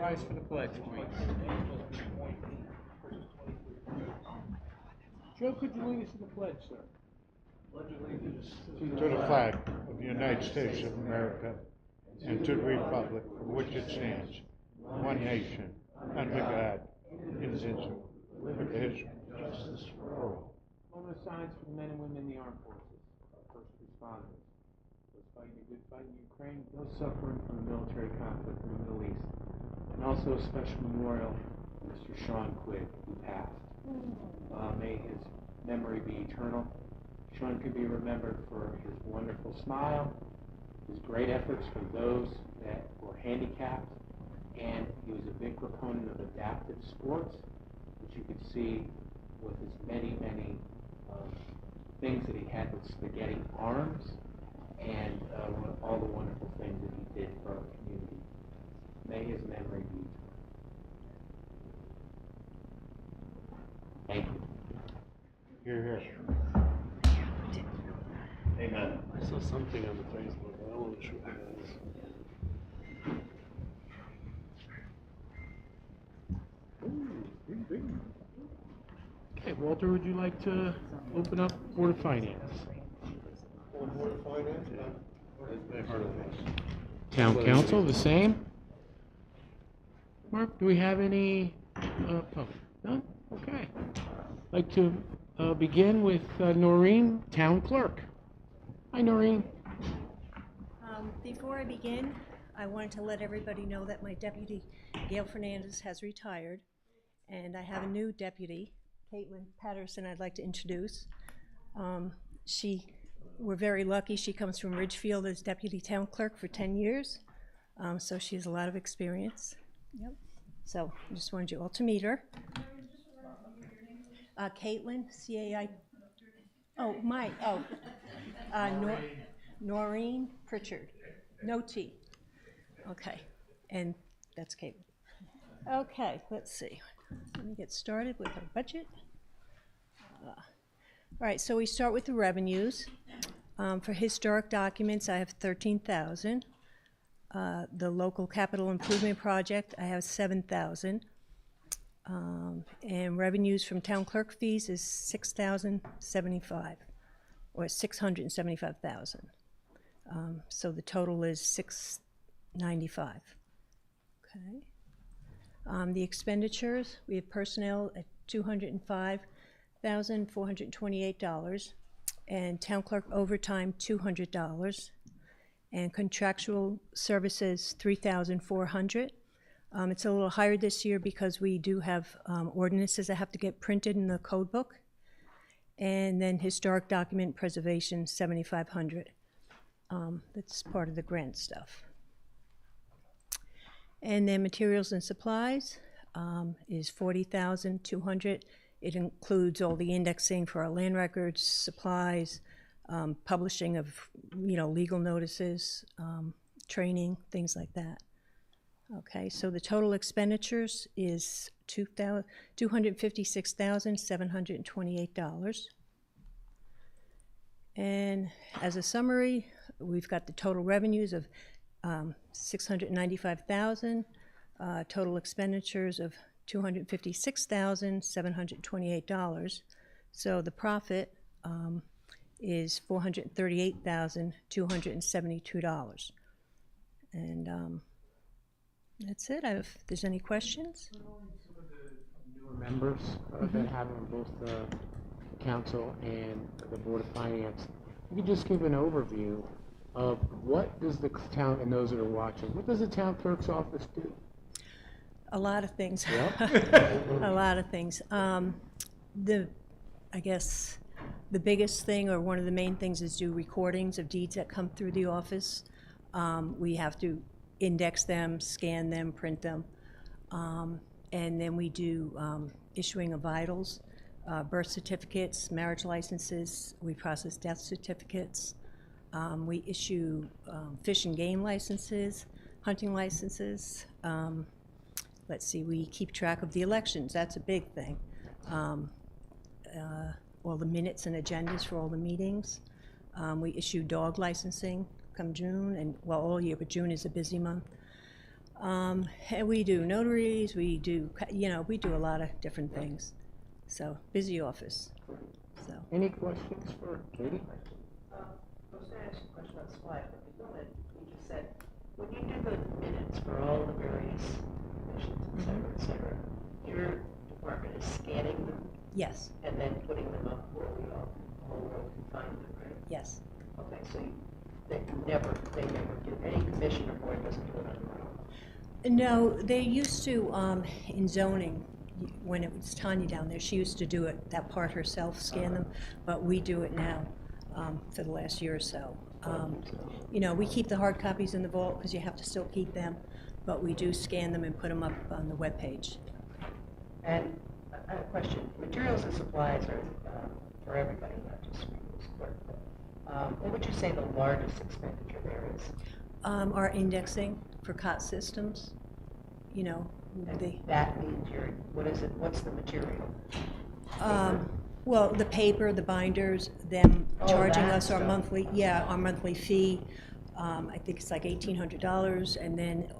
Rise for the pledge, please. Joe, could you lead us to the pledge, sir? To the flag of the United States of America and to the republic for which it stands, one nation, under God, indivisible, with justice for all. Moment of silence for the men and women in the armed forces, our first responders, those fighting a good fight in Ukraine, those suffering from the military conflict in the Middle East, and also a special memorial to Mr. Sean Quigg, who passed. May his memory be eternal. Sean could be remembered for his wonderful smile, his great efforts for those that were handicapped, and he was a big proponent of adaptive sports, which you could see with his many things that he had with spaghetti arms, and all the wonderful things that he did for our community. May his memory be eternal. Thank you. Hear, hear. Amen. I saw something on the Facebook, but I wasn't sure what it was. Okay, Walter, would you like to open up Board of Finance? Board of Finance? I heard of this. Town Council, the same? Mark, do we have any public? None? Okay. I'd like to begin with Noreen, Town Clerk. Hi, Noreen. Before I begin, I wanted to let everybody know that my deputy, Gail Fernandez, has retired, and I have a new deputy, Caitlin Patterson, I'd like to introduce. We're very lucky. She comes from Ridgefield as deputy town clerk for 10 years, so she has a lot of experience. Yep. So I just wanted you all to meet her. Caitlin, C-A-I. Oh, Mike. Oh, Noreen Pritchard. No T. Okay, and that's Caitlin. Okay, let's see. Let me get started with our budget. All right, so we start with the revenues. For historic documents, I have $13,000. The local capital improvement project, I have $7,000. And revenues from town clerk fees is $6,075, or $675,000. So the total is $695. Okay. The expenditures, we have personnel at $205,428, and town clerk overtime $200, and contractual services $3,400. It's a little higher this year because we do have ordinances that have to get printed in the code book, and then historic document preservation $7,500. That's part of the grant stuff. And then materials and supplies is $40,200. It includes all the indexing for our land records, supplies, publishing of legal notices, training, things like that. Okay, so the total expenditures is $256,728. And as a summary, we've got the total revenues of $695,000, total expenditures of $256,728. So the profit is $438,272. And that's it. If there's any questions? Some of the newer members that have on both the council and the Board of Finance, you can just give an overview of what does the town, and those that are watching, what does the town clerk's office do? A lot of things. Yep. A lot of things. I guess the biggest thing, or one of the main things, is do recordings of deeds that come through the office. We have to index them, scan them, print them. And then we do issuing of vitals, birth certificates, marriage licenses. We process death certificates. We issue fish and game licenses, hunting licenses. Let's see, we keep track of the elections. That's a big thing. All the minutes and agendas for all the meetings. We issue dog licensing come June, and well, all year, but June is a busy month. And we do notaries, we do, we do a lot of different things. So, busy office, so. Any questions for Katie? I was going to ask you a question on slide, but before that, you just said, when you do the minutes for all the various commissions, et cetera, your department is scanning them Yes, and then putting them up where we all world can find them, right? yes. Okay, so they never do, any commissioner board doesn't do it on their own. No, they used to, in zoning, when it was Tanya down there, she used to do it, that part herself, scan them, but we do it now, for the last year or so. We keep the hard copies in the vault because you have to still keep them, but we do scan them and put them up on the webpage. And I have a question. Materials and supplies are for everybody, not just for this clerk. But, what would you say the largest expenditure there is? Our indexing for COT systems, That means what is it? What's the material? Well, the paper, the binders, them Oh, charging that us our stuff. monthly fee. I think it's like $1,800, and then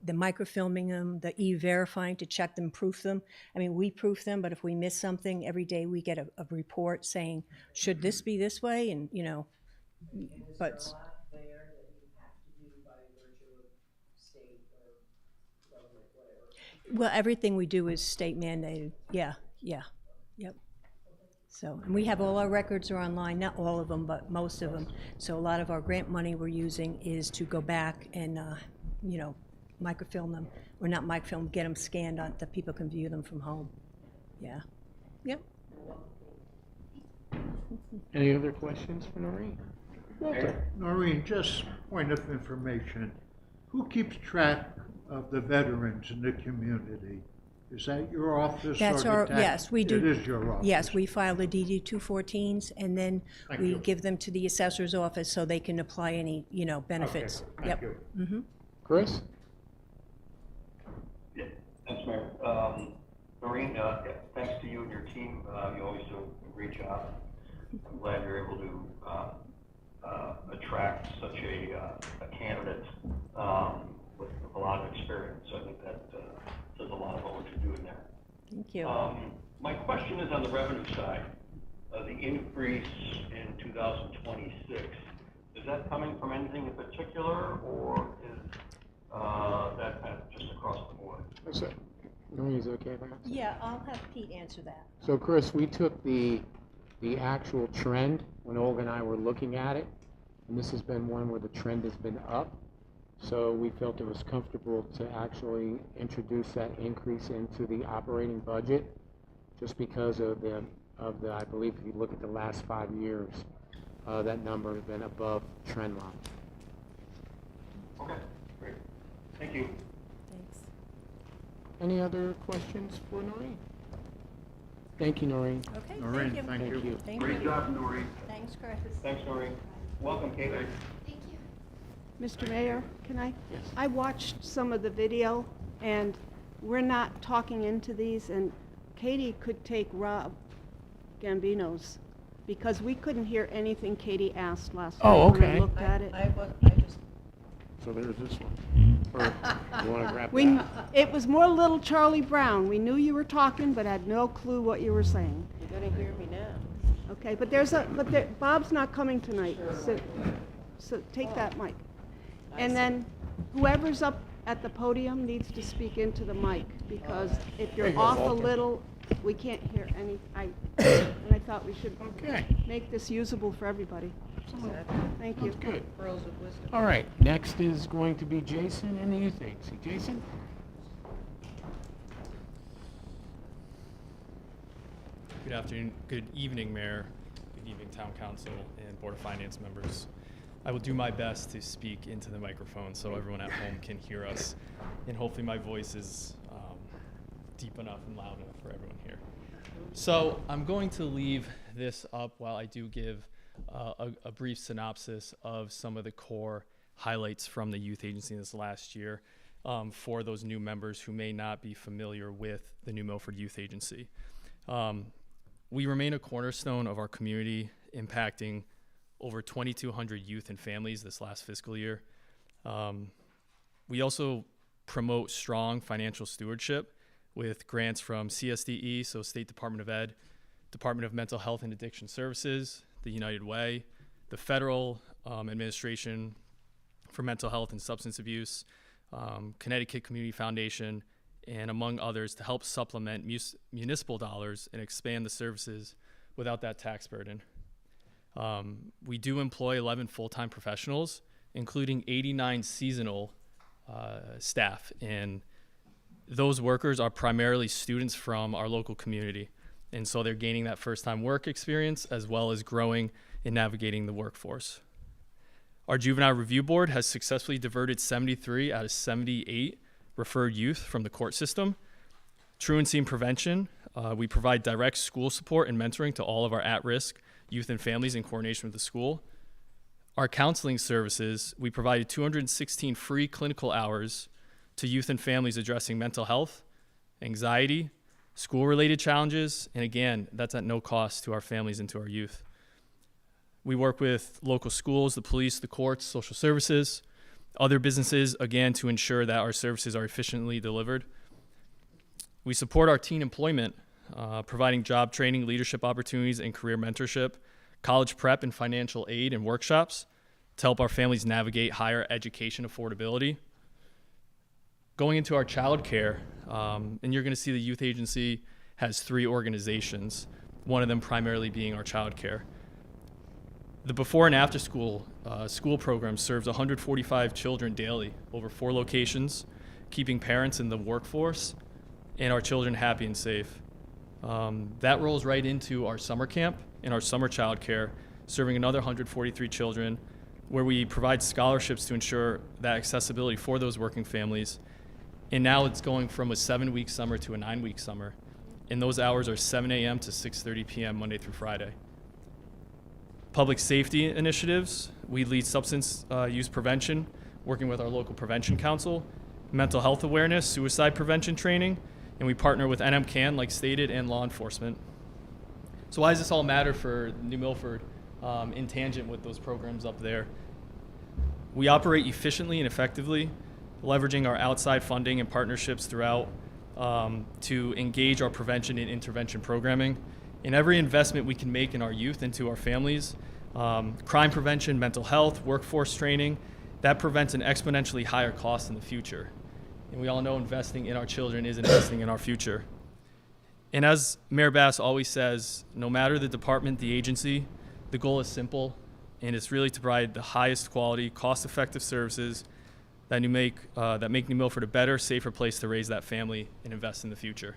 the microfilming them, the e-verifying to check them, proof them. I mean, we proof them, but if we miss something, every day we get a report saying, should this be this way? And, but. Well, everything we do is state mandated. Yeah, yep. So, and we have all our records are online, not all of them, but most of them. So a lot of our grant money we're using is to go back and, microfilm them, or not microfilm, get them scanned on, that people can view them from home. Yeah, yep. Any other questions for Noreen? Walter? Noreen, just point of information. Who keeps track of the veterans in the community? Is that your office? That's or our, the tax? yes, we do. It is your office? Yes, we file the DD 214s, and then Thank we you. give them to the assessor's office so they can apply any, benefits. Okay, thank Yep. you. Chris? Yeah, thanks, Mayor. Noreen, thanks to you and your team. You always do a great job. I'm glad you're able to attract such a candidate with a lot of experience. I think that says a lot about what you're doing there. Thank you. My question is on the revenue side. The increase in 2026, is that coming from anything in particular, or is that kind of just across the board? So, Noreen, is it okay if I answer? Yeah, I'll have Pete answer that. So Chris, we took the actual trend when Olga and I were looking at it, and this has been one where the trend has been up. So we felt it was comfortable to actually introduce that increase into the operating budget, just because of the I believe if you look at the last 5 years, that number has been above trend line. Okay, great. Thank you. Thanks. Any other questions for Noreen? Thank you, Noreen. Okay, Noreen, thank you. thank you. Thank Great you. job, Noreen. Thanks, Chris. Thanks, Noreen. Welcome, Kate. Mr. Mayor, can I? Yes. I watched some of the video, and we're not talking into these, and Katie could take Rob Gambino's, because we couldn't hear anything Katie asked last Oh, night when okay. I looked at it. I just, So there's this one. Or you want to grab that? It was more little Charlie Brown. We knew you were talking, but had no clue what you were saying. you're gonna hear me now. Okay, but Bob's not coming tonight, so take that mic. And then whoever's up at the podium needs to speak into the mic, because if There you're you go, off a Walter. little, we can't hear any, and I thought we should Okay, make this usable for everybody. Thank you. that's good. Pearls of wisdom. All right, next is going to be Jason in the youth agency. Jason? Good afternoon, good evening, Mayor, good evening, Town Council, and Board of Finance members. I will do my best to speak into the microphone so everyone at home can hear us, and hopefully my voice is deep enough and loud enough for everyone here. So I'm going to leave this up while I do give a brief synopsis of some of the core highlights from the youth agency this last year for those new members who may not be familiar with the new Milford Youth Agency. We remain a cornerstone of our community, impacting over 2,200 youth and families this last fiscal year. We also promote strong financial stewardship with grants from CSDE, so State Department of Ed, Department of Mental Health and Addiction Services, the United Way, the Federal Administration for Mental Health and Substance Abuse, Connecticut Community Foundation, and among others, to help supplement municipal dollars and expand the services without that tax burden. We do employ 11 full-time professionals, including 89 seasonal staff, and those workers are primarily students from our local community, and so they're gaining that first-time work experience as well as growing and navigating the workforce. Our Juvenile Review Board has successfully diverted 73 out of 78 referred youth from the court system. Truancy and prevention, we provide direct school support and mentoring to all of our at-risk youth and families in coordination with the school. Our counseling services, we provided 216 free clinical hours to youth and families addressing mental health, anxiety, school-related challenges, and again, that's at no cost to our families and to our youth. We work with local schools, the police, the courts, social services, other businesses, again, to ensure that our services are efficiently delivered. We support our teen employment, providing job training, leadership opportunities, and career mentorship, college prep and financial aid and workshops to help our families navigate higher education affordability. Going into our child care, and you're gonna see the youth agency has 3 organizations, one of them primarily being our child care. The before and after school program serves 145 children daily over 4 locations, keeping parents in the workforce and our children happy and safe. That rolls right into our summer camp and our summer child care, serving another 143 children, where we provide scholarships to ensure that accessibility for those working families. And now it's going from a 7-week summer to a 9-week summer. And those hours are 7 a.m. to 6:30 p.m. Monday through Friday. Public safety initiatives, we lead substance use prevention, working with our local prevention council, mental health awareness, suicide prevention training, and we partner with NMCAN, like stated, and law enforcement. So why does this all matter for New Milford in tangent with those programs up there? We operate efficiently and effectively, leveraging our outside funding and partnerships throughout to engage our prevention and intervention programming. In every investment we can make in our youth and to our families, crime prevention, mental health, workforce training, that prevents an exponentially higher cost in the future. And we all know investing in our children is investing in our future. And as Mayor Bass always says, no matter the department, the agency, the goal is simple, and it's really to provide the highest quality, cost-effective services that make New Milford a better, safer place to raise that family and invest in the future.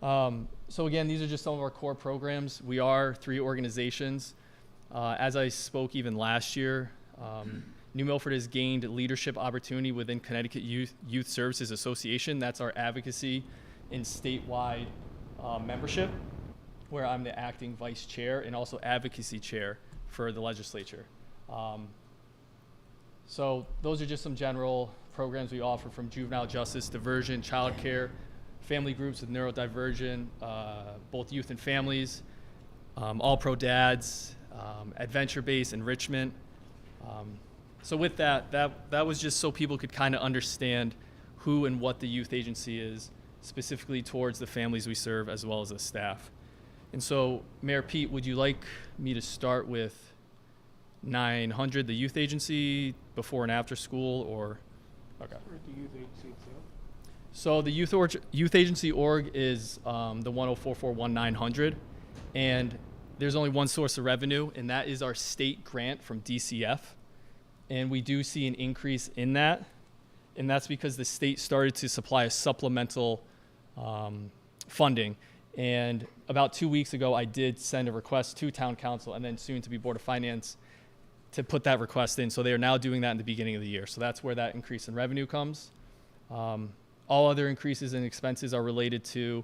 So again, these are just some of our core programs. We are 3 organizations. As I spoke even last year, New Milford has gained leadership opportunity within Connecticut Youth Services Association. That's our advocacy and statewide membership, where I'm the acting vice chair and also advocacy chair for the legislature. So those are just some general programs we offer, from juvenile justice, diversion, child care, family groups with neurodivergent, both youth and families, all pro dads, adventure-based enrichment. So with that was just so people could kind of understand who and what the youth agency is, specifically towards the families we serve as well as the staff. And so, Mayor Pete, would you like me to start with 900, the youth agency, before and after school, or? Okay. The youth agency itself? So the youth agency org is the 10441-900, and there's only one source of revenue, and that is our state grant from DCF. And we do see an increase in that, and that's because the state started to supply a supplemental funding. And about 2 weeks ago, I did send a request to Town Council and then soon to be Board of Finance to put that request in. So they are now doing that in the beginning of the year. So that's where that increase in revenue comes. All other increases in expenses are related to,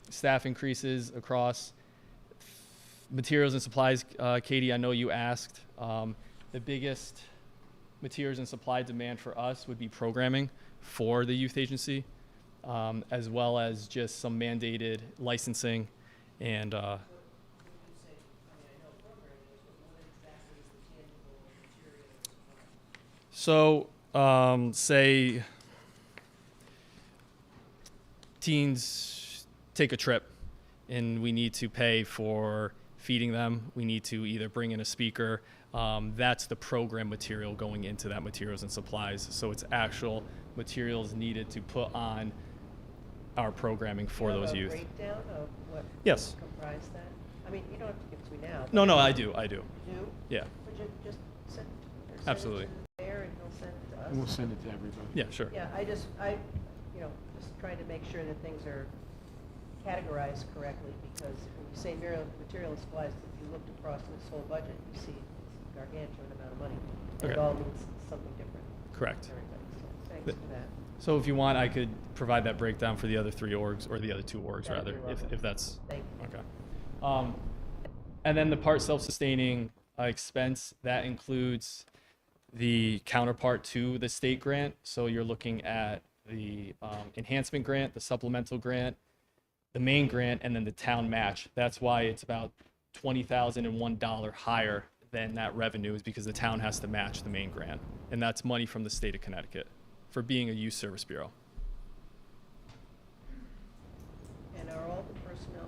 staff increases across materials and supplies. Katie, I know you asked. The biggest materials and supply demand for us would be programming for the youth agency, as well as just some mandated licensing and So, say teens take a trip and we need to pay for feeding them. We need to either bring in a speaker. That's the program material going into that materials and supplies. So it's actual materials needed to put on our programming for Do you those have a youth. breakdown of what Yes. comprise that? I mean, you don't have to give it to me now. but No, I do. you do? Yeah, Would you just send or Absolutely. send it to the mayor and he'll send it to us? And we'll send it to everybody. yeah, sure. Yeah, just trying to make sure that things are categorized correctly, because when you say material and supplies, if you looked across this whole budget, you see it's a gargantuan amount of money. And it Okay. all means something different Correct. to everybody, so thanks Th- for that. So if you want, I could provide that breakdown for the other 3 orgs, or the other 2 orgs, That'd be rather, lovely. if that's Thank you. okay. And then the part self-sustaining expense, that includes the counterpart to the state grant. So you're looking at the enhancement grant, the supplemental grant, the main grant, and then the town match. That's why it's about $20,001 higher than that revenue, is because the town has to match the main grant. And that's money from the state of Connecticut for being a youth service bureau. And are all the personnel,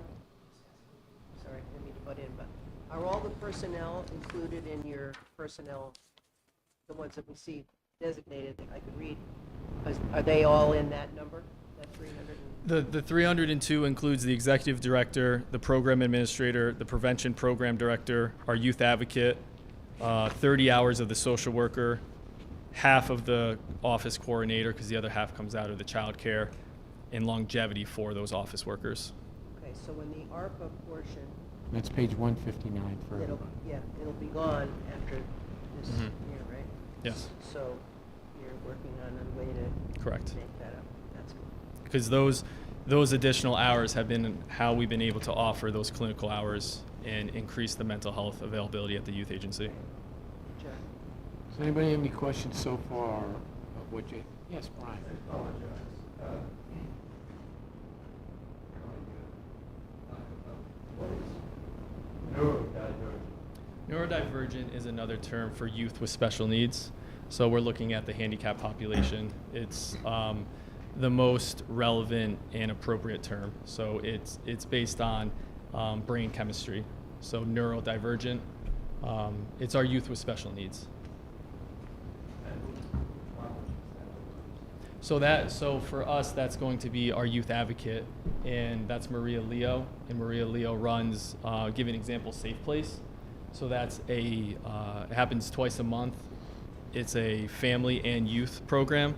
sorry, I didn't mean to butt in, but are all the personnel included in your personnel, the ones that we see designated that I could read? Are they all in that number, that 300? The 302 includes the executive director, the program administrator, the prevention program director, our youth advocate, 30 hours of the social worker, half of the office coordinator, because the other half comes out of the child care, and longevity for those office workers. Okay, so when the ARPA portion, That's page 159 for it'll, everybody. yeah, it'll be gone after this Mhm. year, right? Yes, So you're working on a way to correct. make that up. That's good. Because those additional hours have been how we've been able to offer those clinical hours and increase the mental health availability at the youth agency. Good job. Does anybody have any questions so far of what you? Yes, Brian. Neurodivergent is another term for youth with special needs. So we're looking at the handicapped population. It's the most relevant and appropriate term. So it's based on brain chemistry. So neurodivergent, it's our youth with special needs. So for us, that's going to be our youth advocate, and that's Maria Leo. And Maria Leo runs, give an example, Safe Place. So that's it happens twice a month. It's a family and youth program.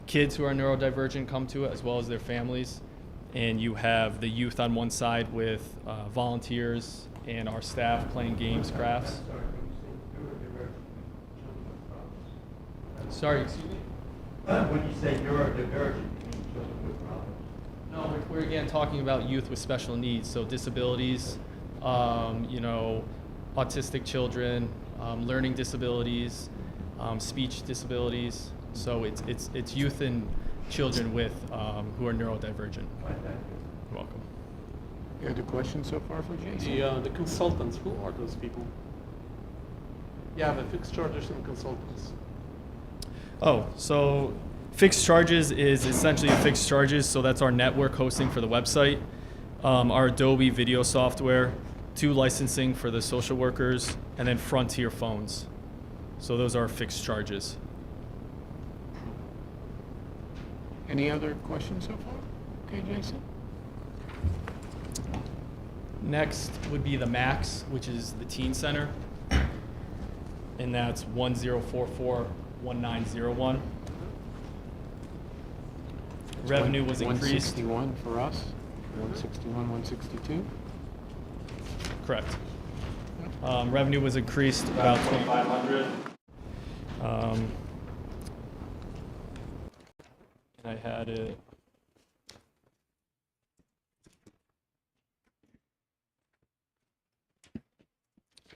Kids who are neurodivergent come to it, as well as their families. And you have the youth on one side with volunteers and our staff playing games, crafts. Sorry, excuse me? When you say neurodivergent, you mean children with problems? No, we're again talking about youth with special needs, so disabilities, autistic children, learning disabilities, speech disabilities. So it's youth and children with who are neurodivergent. You're welcome. You other questions so far for Jason? The consultants, who are those people? Yeah, the fixed charges and consultants. Oh, so fixed charges is essentially fixed charges. So that's our network hosting for the website, our Adobe video software, 2 licensing for the social workers, and then Frontier phones. So those are fixed charges. Any other questions so far? Okay, Jason? Next would be the Max, which is the Teen Center, and that's 1044-1901. Revenue was increased. 161 for us, 161, 162. Correct. Revenue was increased about 2,500. And I had it.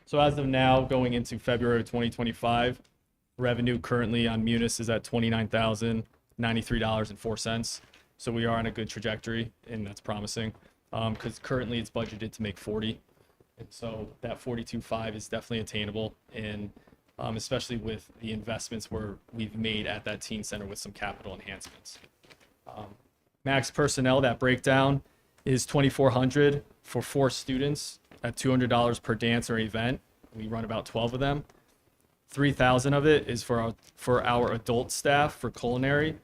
So as of now, going into February of 2025, revenue currently on Munis is at $29,093.04. So we are on a good trajectory, and that's promising. Because currently it's budgeted to make 40, and so that 42.5 is definitely attainable. And especially with the investments we've made at that teen center with some capital enhancements. Max personnel, that breakdown is $2,400 for 4 students at $200 per dance or event. We run about 12 of them. $3,000 of it is for our adult staff for culinary,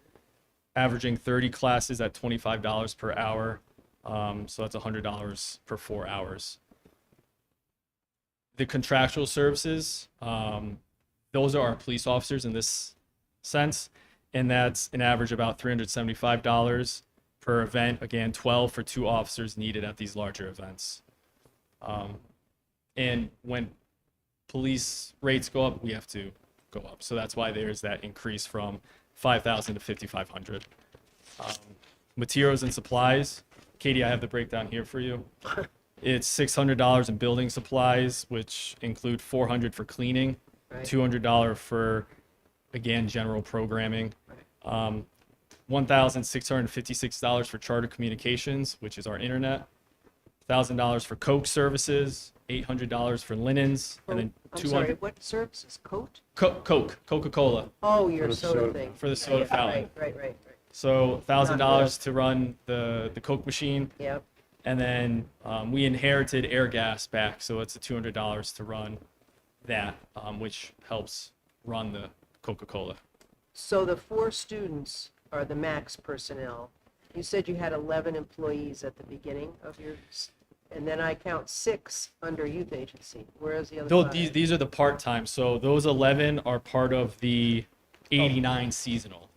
averaging 30 classes at $25 per hour. So that's $100 per 4 hours. The contractual services, those are our police officers in this sense, and that's an average about $375 per event. Again, 12 for 2 officers needed at these larger events. And when police rates go up, we have to go up. So that's why there's that increase from $5,000 to $5,500. Materials and supplies. Katie, I have the breakdown here for you. It's $600 in building supplies, which include $400 for cleaning, Right. $200 for, again, general programming, $1,656 for charter communications, which is our internet, $1,000 for Coke services, $800 for linens, and then I'm $200 sorry, what services? Coat? Coca-Cola Oh, your soda thing. for the soda fountain. Right. So $1,000 to run the Coke machine, Yep. and then we inherited air gas back, so it's $200 to run that, which helps run the Coca-Cola. So the 4 students are the max personnel. You said you had 11 employees at the beginning of your, and then I count 6 under youth agency. Where's the other Though 5? these are the part-time, so those 11 are part of the 89 seasonal.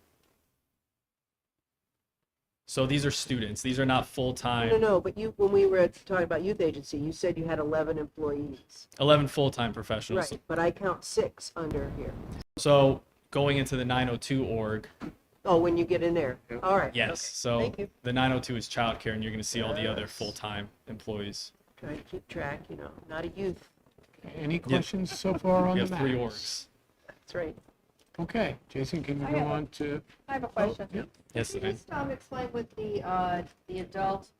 So these are students. These are not full-time. No, but when we were talking about youth agency, you said you had 11 employees. 11 full-time professionals. Right, but I count 6 under here. So going into the 902 org, Oh, when you get in there. All right. yes. okay. So Thank you. the 902 is childcare, and you're going to see all the other Yes. full-time employees. Trying to keep track, not a youth. Any questions so far on We the have 3 maps? orgs. That's right. Okay, Jason, can you I go have a- on to? I have a question. yep. Yes, Can you Lynn. just explain with the adult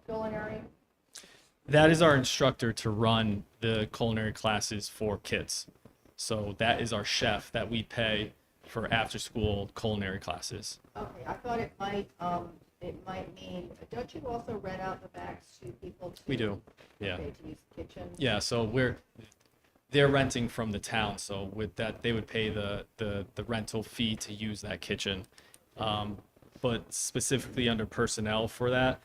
culinary? That is our instructor to run the culinary classes for kids. So that is our chef that we pay for after-school culinary classes. Okay, I thought it might mean, don't you also rent out the backs to people to? We do, yeah. Okay, to use the kitchen? Yeah, so they're renting from the town, so with that, they would pay the rental fee to use that kitchen. But specifically under personnel for that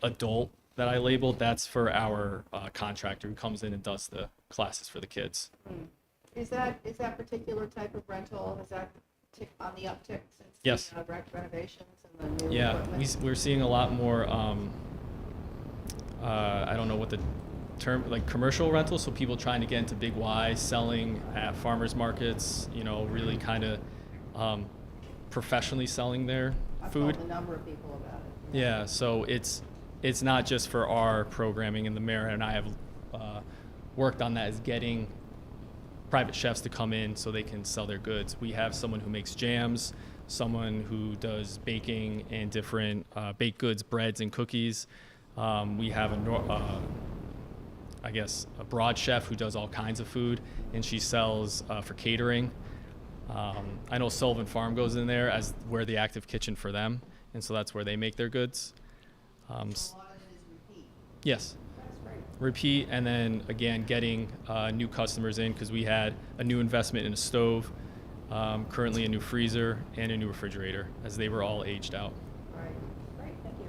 adult that I labeled, that's for our contractor who comes in and does the classes for the kids. Is that particular type of rental, is that on the uptick since Yes. the renovations and the new Yeah, equipment? we're seeing a lot more, I don't know what the term, like commercial rentals, so people trying to get into Big Y, selling at farmers markets, really kind of professionally selling their I've food. told a number of people about it. Yeah, so it's not just for our programming, and the mayor and I have worked on that, is getting private chefs to come in so they can sell their goods. We have someone who makes jams, someone who does baking and different baked goods, breads and cookies. We have a broad chef who does all kinds of food, and she sells for catering. I know Sullivan Farm goes in there as we're the active kitchen for them, and so that's where they make their goods. A lot of it is repeat. Yes. That's great. Repeat, and then again getting new customers in, because we had a new investment in a stove, currently a new freezer and a new refrigerator, as they were all aged out. All right, great, thank you.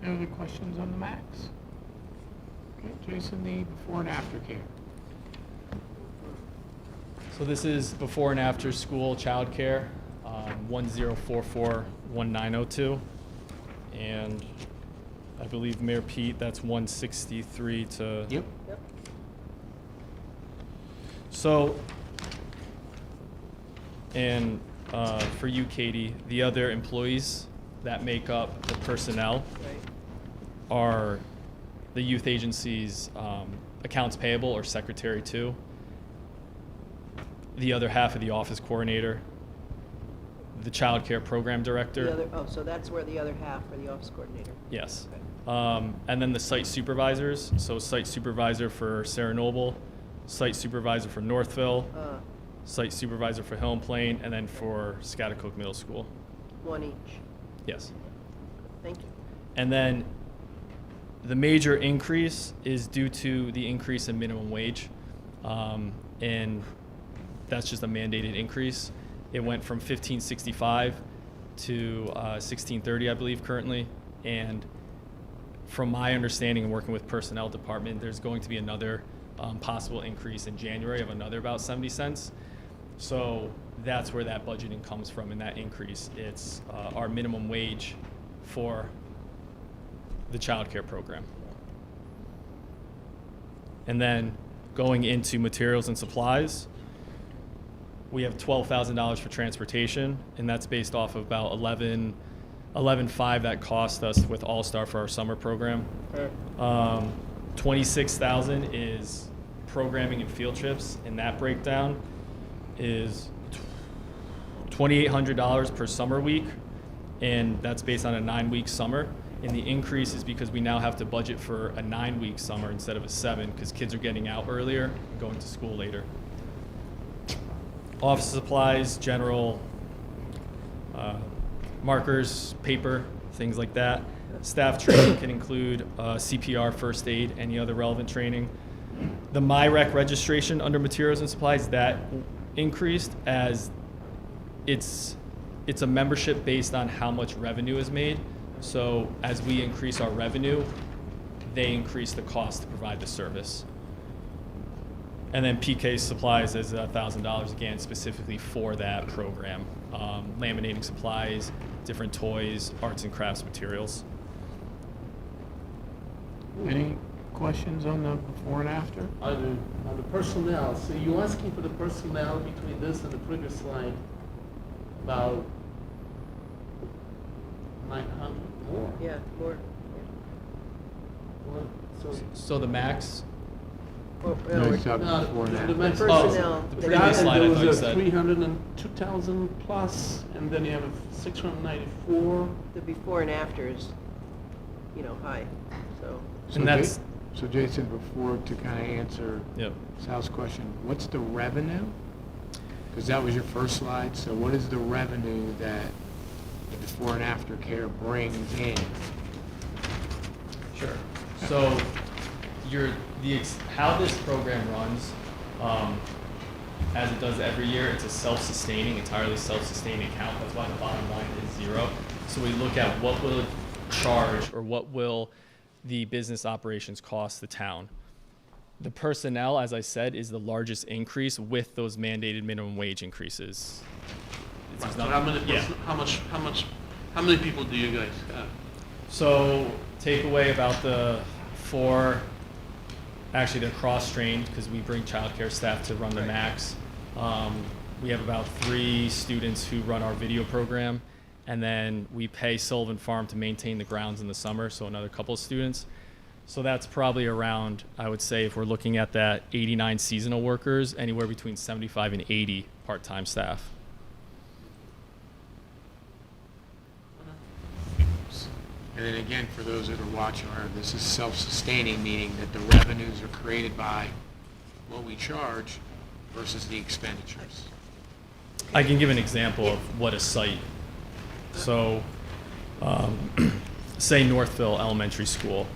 Any other questions on the max? Okay, Jason, the before and after care. So this is before and after school childcare, 1044-1902, and I believe Mayor Pete, that's 163 to. Yep. So, and for you, Katie, the other employees that make up the personnel Right. are the youth agency's accounts payable or secretary too. The other half of the office coordinator, the child care program director. So that's where the other half for the office coordinator. Yes. And then the site supervisors. So site supervisor for Sarah Noble, site supervisor for Northville, site supervisor for Hill and Plain, and then for Scotticoke Middle School. One each. Yes. Thank you. And then the major increase is due to the increase in minimum wage. And that's just a mandated increase. It went from $15.65 to $16.30, I believe, currently. And from my understanding and working with personnel department, there's going to be another possible increase in January of another about 70 cents. So that's where that budgeting comes from in that increase. It's our minimum wage for the child care program. And then going into materials and supplies, we have $12,000 for transportation, and that's based off of about 11.5 that cost us with All-Star for our summer program. 26,000 is programming and field trips, and that breakdown is $2,800 per summer week, and that's based on a 9-week summer. And the increase is because we now have to budget for a 9-week summer instead of a 7, because kids are getting out earlier and going to school later. Office supplies, general markers, paper, things like that. Staff training can include CPR, first aid, any other relevant training. The MyRec registration under materials and supplies, that increased as it's a membership based on how much revenue is made. So as we increase our revenue, they increase the cost to provide the service. And then PK supplies is $1,000 again, specifically for that program. Laminating supplies, different toys, arts and crafts materials. Any questions on the before and after? On the personnel, so you're asking for the personnel between this and the previous slide, about 900 more. Yeah, more. So the max? No, it's up before and after. The Personnel. The previous slide, I there thought you was a said. 302,000 plus, and then you have a 694. The before and after is, high, so. So And that's- So Jason, before, to kind of answer Yep. Sal's question, what's the revenue? Because that was your first slide, so what is the revenue that the before and after care brings in? Sure. So how this program runs, as it does every year, it's a entirely self-sustaining account. That's why the bottom line is 0. So we look at what will it charge, or what will the business operations cost the town. The personnel, as I said, is the largest increase with those mandated minimum wage increases. So how many people do you guys have? So take away about the 4, actually they're cross-trained because we bring childcare staff to run the max. We have about 3 students who run our video program, and then we pay Sullivan Farm to maintain the grounds in the summer, so another couple of students. So that's probably around, I would say, if we're looking at that, 89 seasonal workers, anywhere between 75 and 80 part-time staff. And then again, for those that are watching, this is self-sustaining, meaning that the revenues are created by what we charge versus the expenditures. I can give an example of what a site. So, say Northville Elementary School.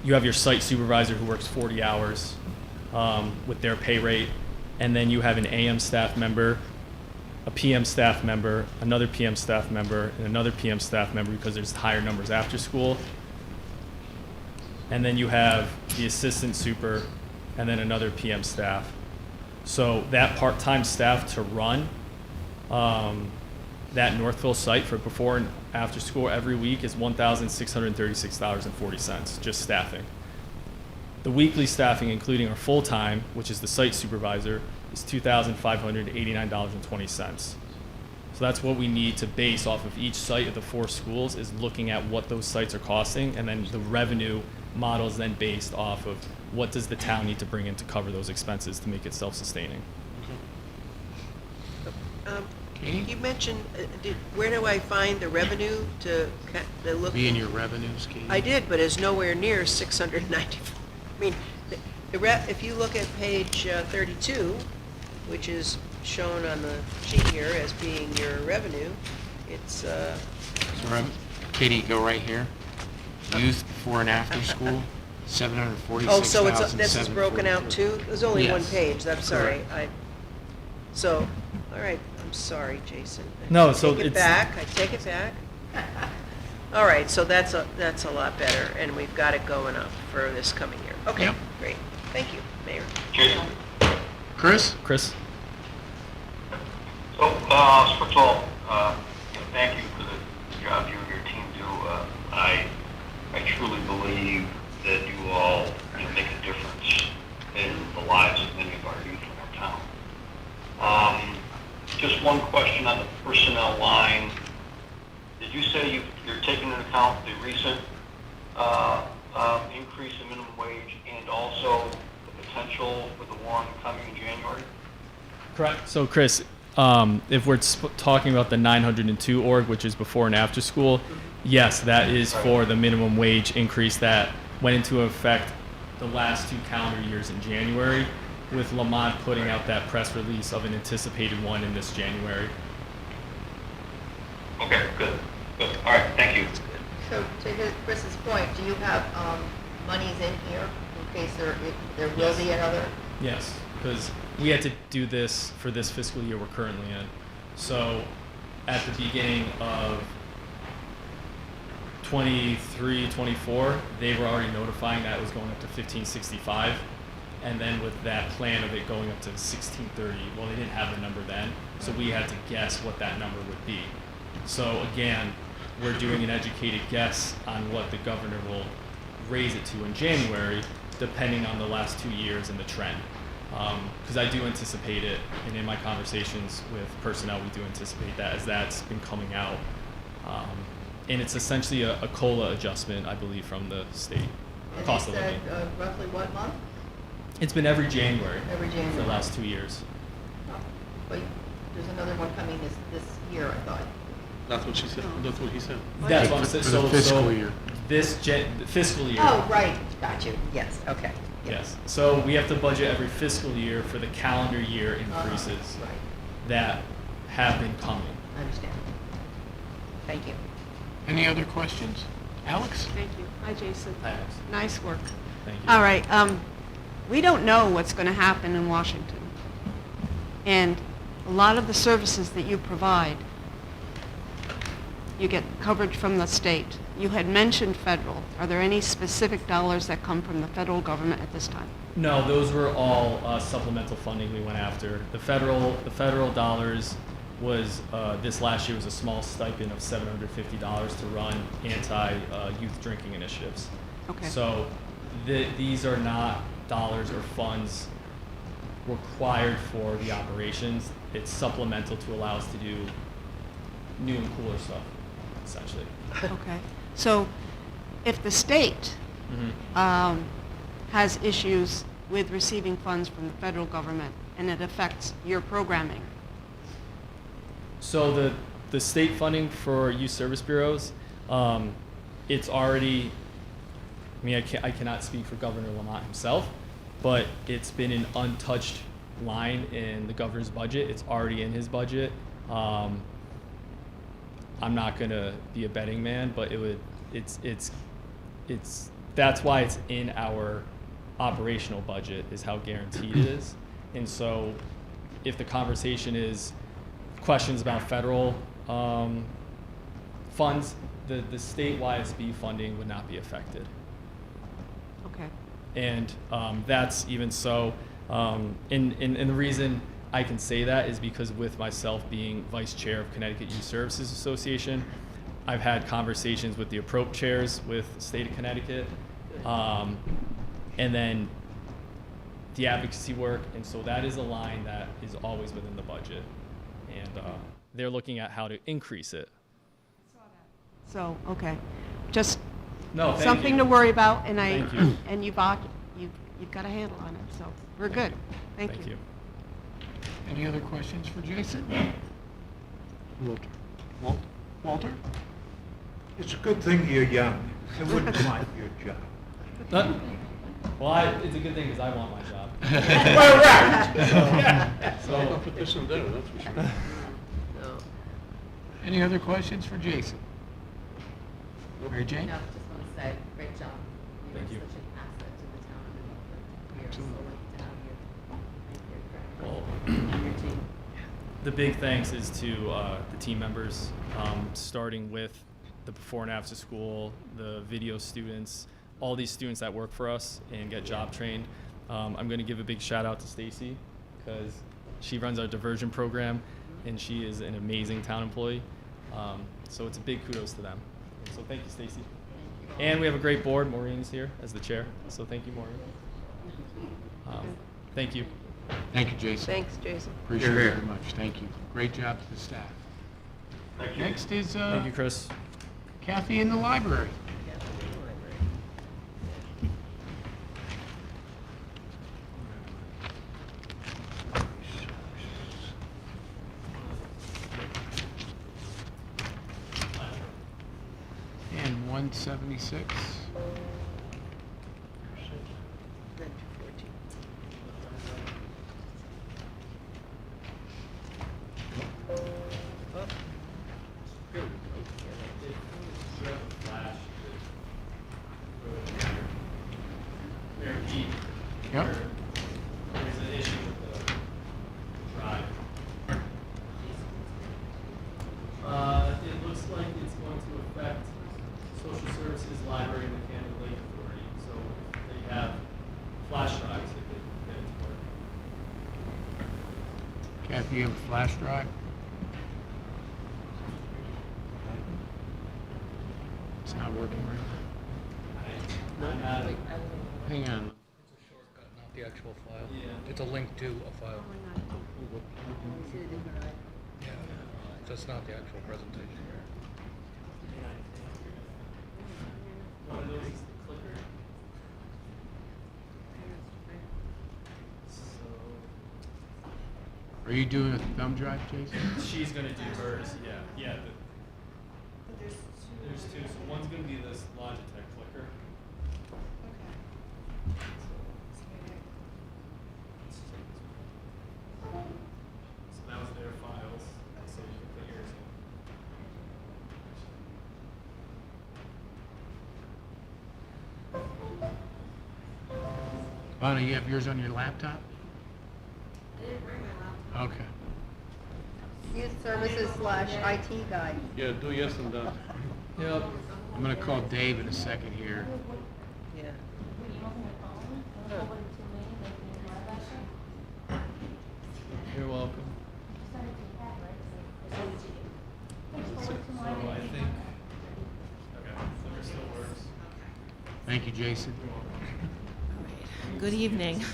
You have your site supervisor who works 40 hours with their pay rate, and then you have an AM staff member, a PM staff member, another PM staff member, and another PM staff member because there's higher numbers after school. And then you have the assistant super, and then another PM staff. So that part-time staff to run that Northville site for before and after school every week is $1,636.40, just staffing. The weekly staffing, including our full-time, which is the site supervisor, is $2,589.20. So that's what we need to base off of each site of the 4 schools, is looking at what those sites are costing, and then the revenue model is then based off of what does the town need to bring in to cover those expenses to make it self-sustaining. You mentioned, where do I find the revenue to look? Be in your revenues, Katie? I did, but it's nowhere near 694. I mean, if you look at page 32, which is shown on the sheet here as being your revenue, it's, Katie, go right here. Youth before and after school, 746,744. oh, so this is broken out too? There's only one Yes. page, I'm sorry. So, all right, I'm sorry, Jason. No, so Take it it's- back, I take it back. All right, so that's a lot better, and we've got it going up for this coming year. Okay, Yep. great. Thank you, Mayor. Jason? Chris? Chris? So, first of all, thank you for the job you and your team do. I truly believe that you all make a difference in the lives of many of our youth in our town. Just one question on the personnel line. Did you say you're taking into account the recent increase in minimum wage and also the potential for the one coming in January? Correct. So, Chris, if we're talking about the 902 org, which is before and after school, yes, that is for the minimum wage increase that went into effect the last 2 calendar years in January, with Lamont putting out that press release of an anticipated one in this January. Okay, good. Good. All right, thank you. So to Chris's point, do you have monies in here in case there will Yes. be another? Yes, because we had to do this for this fiscal year we're currently in. So at the beginning of 23, 24, they were already notifying that it was going up to 1565. And then with that plan of it going up to 1630, well, they didn't have the number then, so we had to guess what that number would be. So again, we're doing an educated guess on what the governor will raise it to in January, depending on the last 2 years and the trend. Because I do anticipate it, and in my conversations with personnel, we do anticipate that as that's been coming out. And it's essentially a COLA adjustment, I believe, from the state And cost they of said living. roughly what month? It's been every January Every for January. the last 2 years. Oh, but there's another one coming this year, I thought. That's what she said, that's what he said. That's what I'm saying. For the fiscal year. This fiscal year. Oh, right, got you, yes, okay. Yes. So we have to budget every fiscal year for the calendar year increases Right, that have been coming. I understand. Thank you. Any other questions? Alex? Thank you. Hi, Jason. Hi, Alex. Nice work. Thank you. All right, we don't know what's going to happen in Washington. And a lot of the services that you provide, you get coverage from the state. You had mentioned federal. Are there any specific dollars that come from the federal government at this time? No, those were all supplemental funding we went after. The federal dollars was this last year was a small stipend of $750 to run anti-youth drinking initiatives. Okay. So these are not dollars or funds required for the operations. It's supplemental to allow us to do new and cooler stuff, essentially. Okay. So if the state has issues with receiving funds from the federal government and it affects your programming, So the state funding for youth service bureaus, it's already, I mean, I cannot speak for Governor Lamont himself, but it's been an untouched line in the governor's budget. It's already in his budget. I'm not gonna be a betting man, but that's why it's in our operational budget, is how guaranteed it is. And so if the conversation is questions about federal funds, the state YSB funding would not be affected. okay. And that's even so. And the reason I can say that is because with myself being vice chair of Connecticut Youth Services Association, I've had conversations with the APPROP chairs with the state of Connecticut, and then the advocacy work. And so that is a line that is always within the budget. And they're looking at how to increase it. So, okay. Just No, thank something you. to worry about, and Thank you. and you've got a handle on it, so we're good. Thank you. Any other questions for Jason? Walter? Walter? It's a good thing you're young. I wouldn't want your job. Well, it's a good thing because I want my job. So competition there, that's for sure. No. Any other questions for Jason? Mary Jane? No, just want to say, great job. Thank you. You're such an asset to the town of Milford. We are so Absolutely. lucky to have you. Thank you, Well, Greg. And your team. the big thanks is to the team members, starting with the before and after school, the video students, all these students that work for us and get job trained. I'm going to give a big shout out to Stacy because she runs our diversion program and she is an amazing town employee. So it's a big kudos to them. So thank you, Stacy. And we have a great board. Maureen's here as the chair. So thank you, Maureen. Thank you. Thank you, Jason. Thanks, Jason. Appreciate it very much. Thank you. Great job to the staff. Thank you. Next is Thank you, Chris. Kathy in the library. And 176. Yep. There's an issue with the drive. It looks like it's going to affect social services, library, and the Canada Lake Authority. So if they have flash drives, they could get it to work. Kathy, you have a flash drive? It's not working right. Hang on. Not the actual file. Yeah. It's a link to a file. Yeah. So it's not the actual presentation. One of those is the clicker. So Are you doing a thumb drive, Jason? she's gonna do hers. Yeah. Yeah. There's two. So one's gonna be this Logitech clicker. So that was their files. So you can put yours in. Lana, you have yours on your laptop? Okay. Youth Services / IT guy. Yeah, do yes and that. Yep. I'm gonna call Dave in a second here. Yeah. You're welcome. So I think. Okay. Clicker still works. Thank you, Jason. Good evening.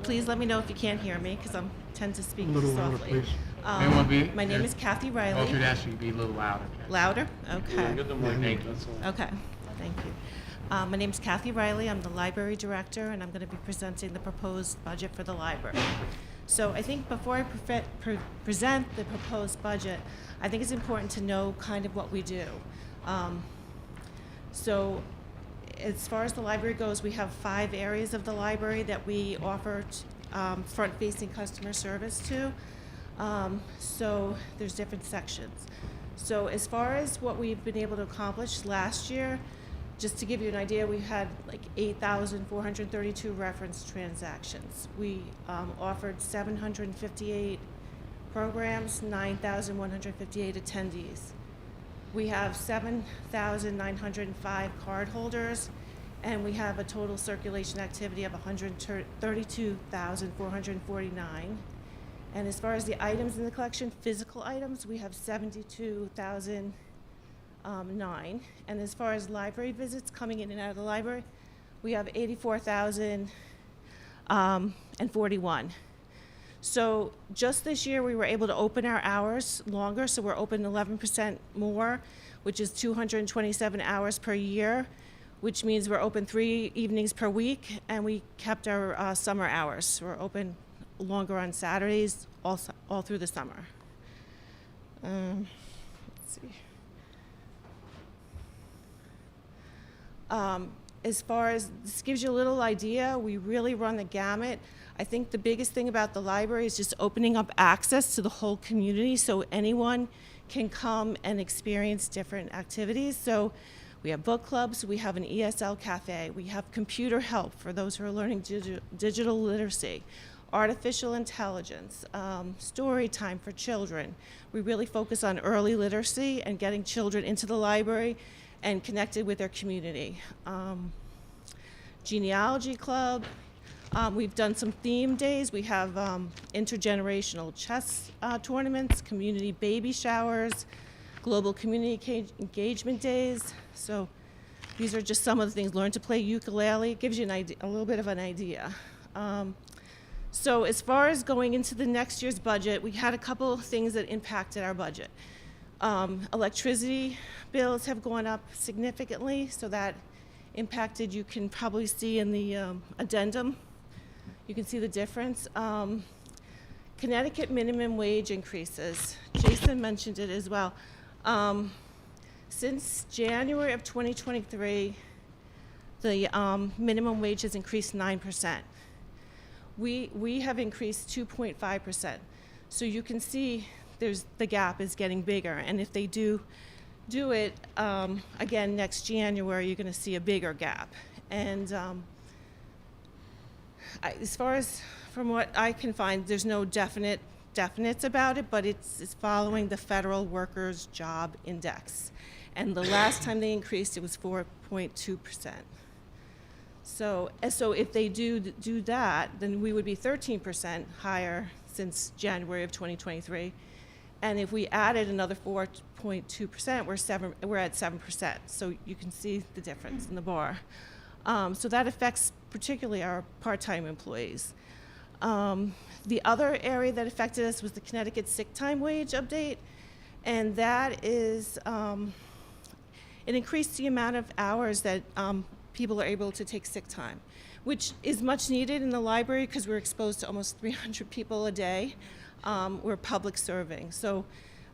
Please let me know if you can't hear me, because I tend to speak softly. My name is Kathy Riley. I should ask you to be a little louder. Kathy. Louder? Okay. Get the mic, Thank you. that's all. Okay, thank you. My name is Kathy Riley. I'm the library director, and I'm going to be presenting the proposed budget for the library. So I think before I present the proposed budget, I think it's important to know kind of what we do. So as far as the library goes, we have 5 areas of the library that we offer front-facing customer service to. So there's different sections. So as far as what we've been able to accomplish last year, just to give you an idea, we had like 8,432 reference transactions. We offered 758 programs, 9,158 attendees. We have 7,905 cardholders, and we have a total circulation activity of 132,449. And as far as the items in the collection, physical items, we have 72,009. And as far as library visits coming in and out of the library, we have 84,041. So just this year, we were able to open our hours longer, so we're open 11% more, which is 227 hours per year, which means we're open 3 evenings per week, and we kept our summer hours. We're open longer on Saturdays, all through the summer. Let's see. as far as, this gives you a little idea, we really run the gamut. I think the biggest thing about the library is just opening up access to the whole community so anyone can come and experience different activities. So we have book clubs, we have an ESL cafe, we have computer help for those who are learning digital literacy, artificial intelligence, story time for children. We really focus on early literacy and getting children into the library and connected with their community. Genealogy club, we've done some theme days. We have intergenerational chess tournaments, community baby showers, global community engagement days. So these are just some of the things. Learn to play ukulele, it gives you an idea, a little bit of an idea. So as far as going into the next year's budget, we had a couple of things that impacted our budget. Electricity bills have gone up significantly, so that impacted, you can probably see in the addendum, you can see the difference. Connecticut minimum wage increases. Jason mentioned it as well. Since January of 2023, the minimum wage has increased 9%. We have increased 2.5%. So you can see the gap is getting bigger. And if they do it again next January, you're going to see a bigger gap. And as far as from what I can find, there's no definites about it, but it's following the Federal Workers' Job Index. And the last time they increased, it was 4.2%. So if they do that, then we would be 13% higher since January of 2023. And if we added another 4.2%, we're at 7%. So you can see the difference in the bar. So that affects particularly our part-time employees. The other area that affected us was the Connecticut sick time wage update. And that is, it increased the amount of hours that people are able to take sick time, which is much needed in the library because we're exposed to almost 300 people a day. We're public serving. So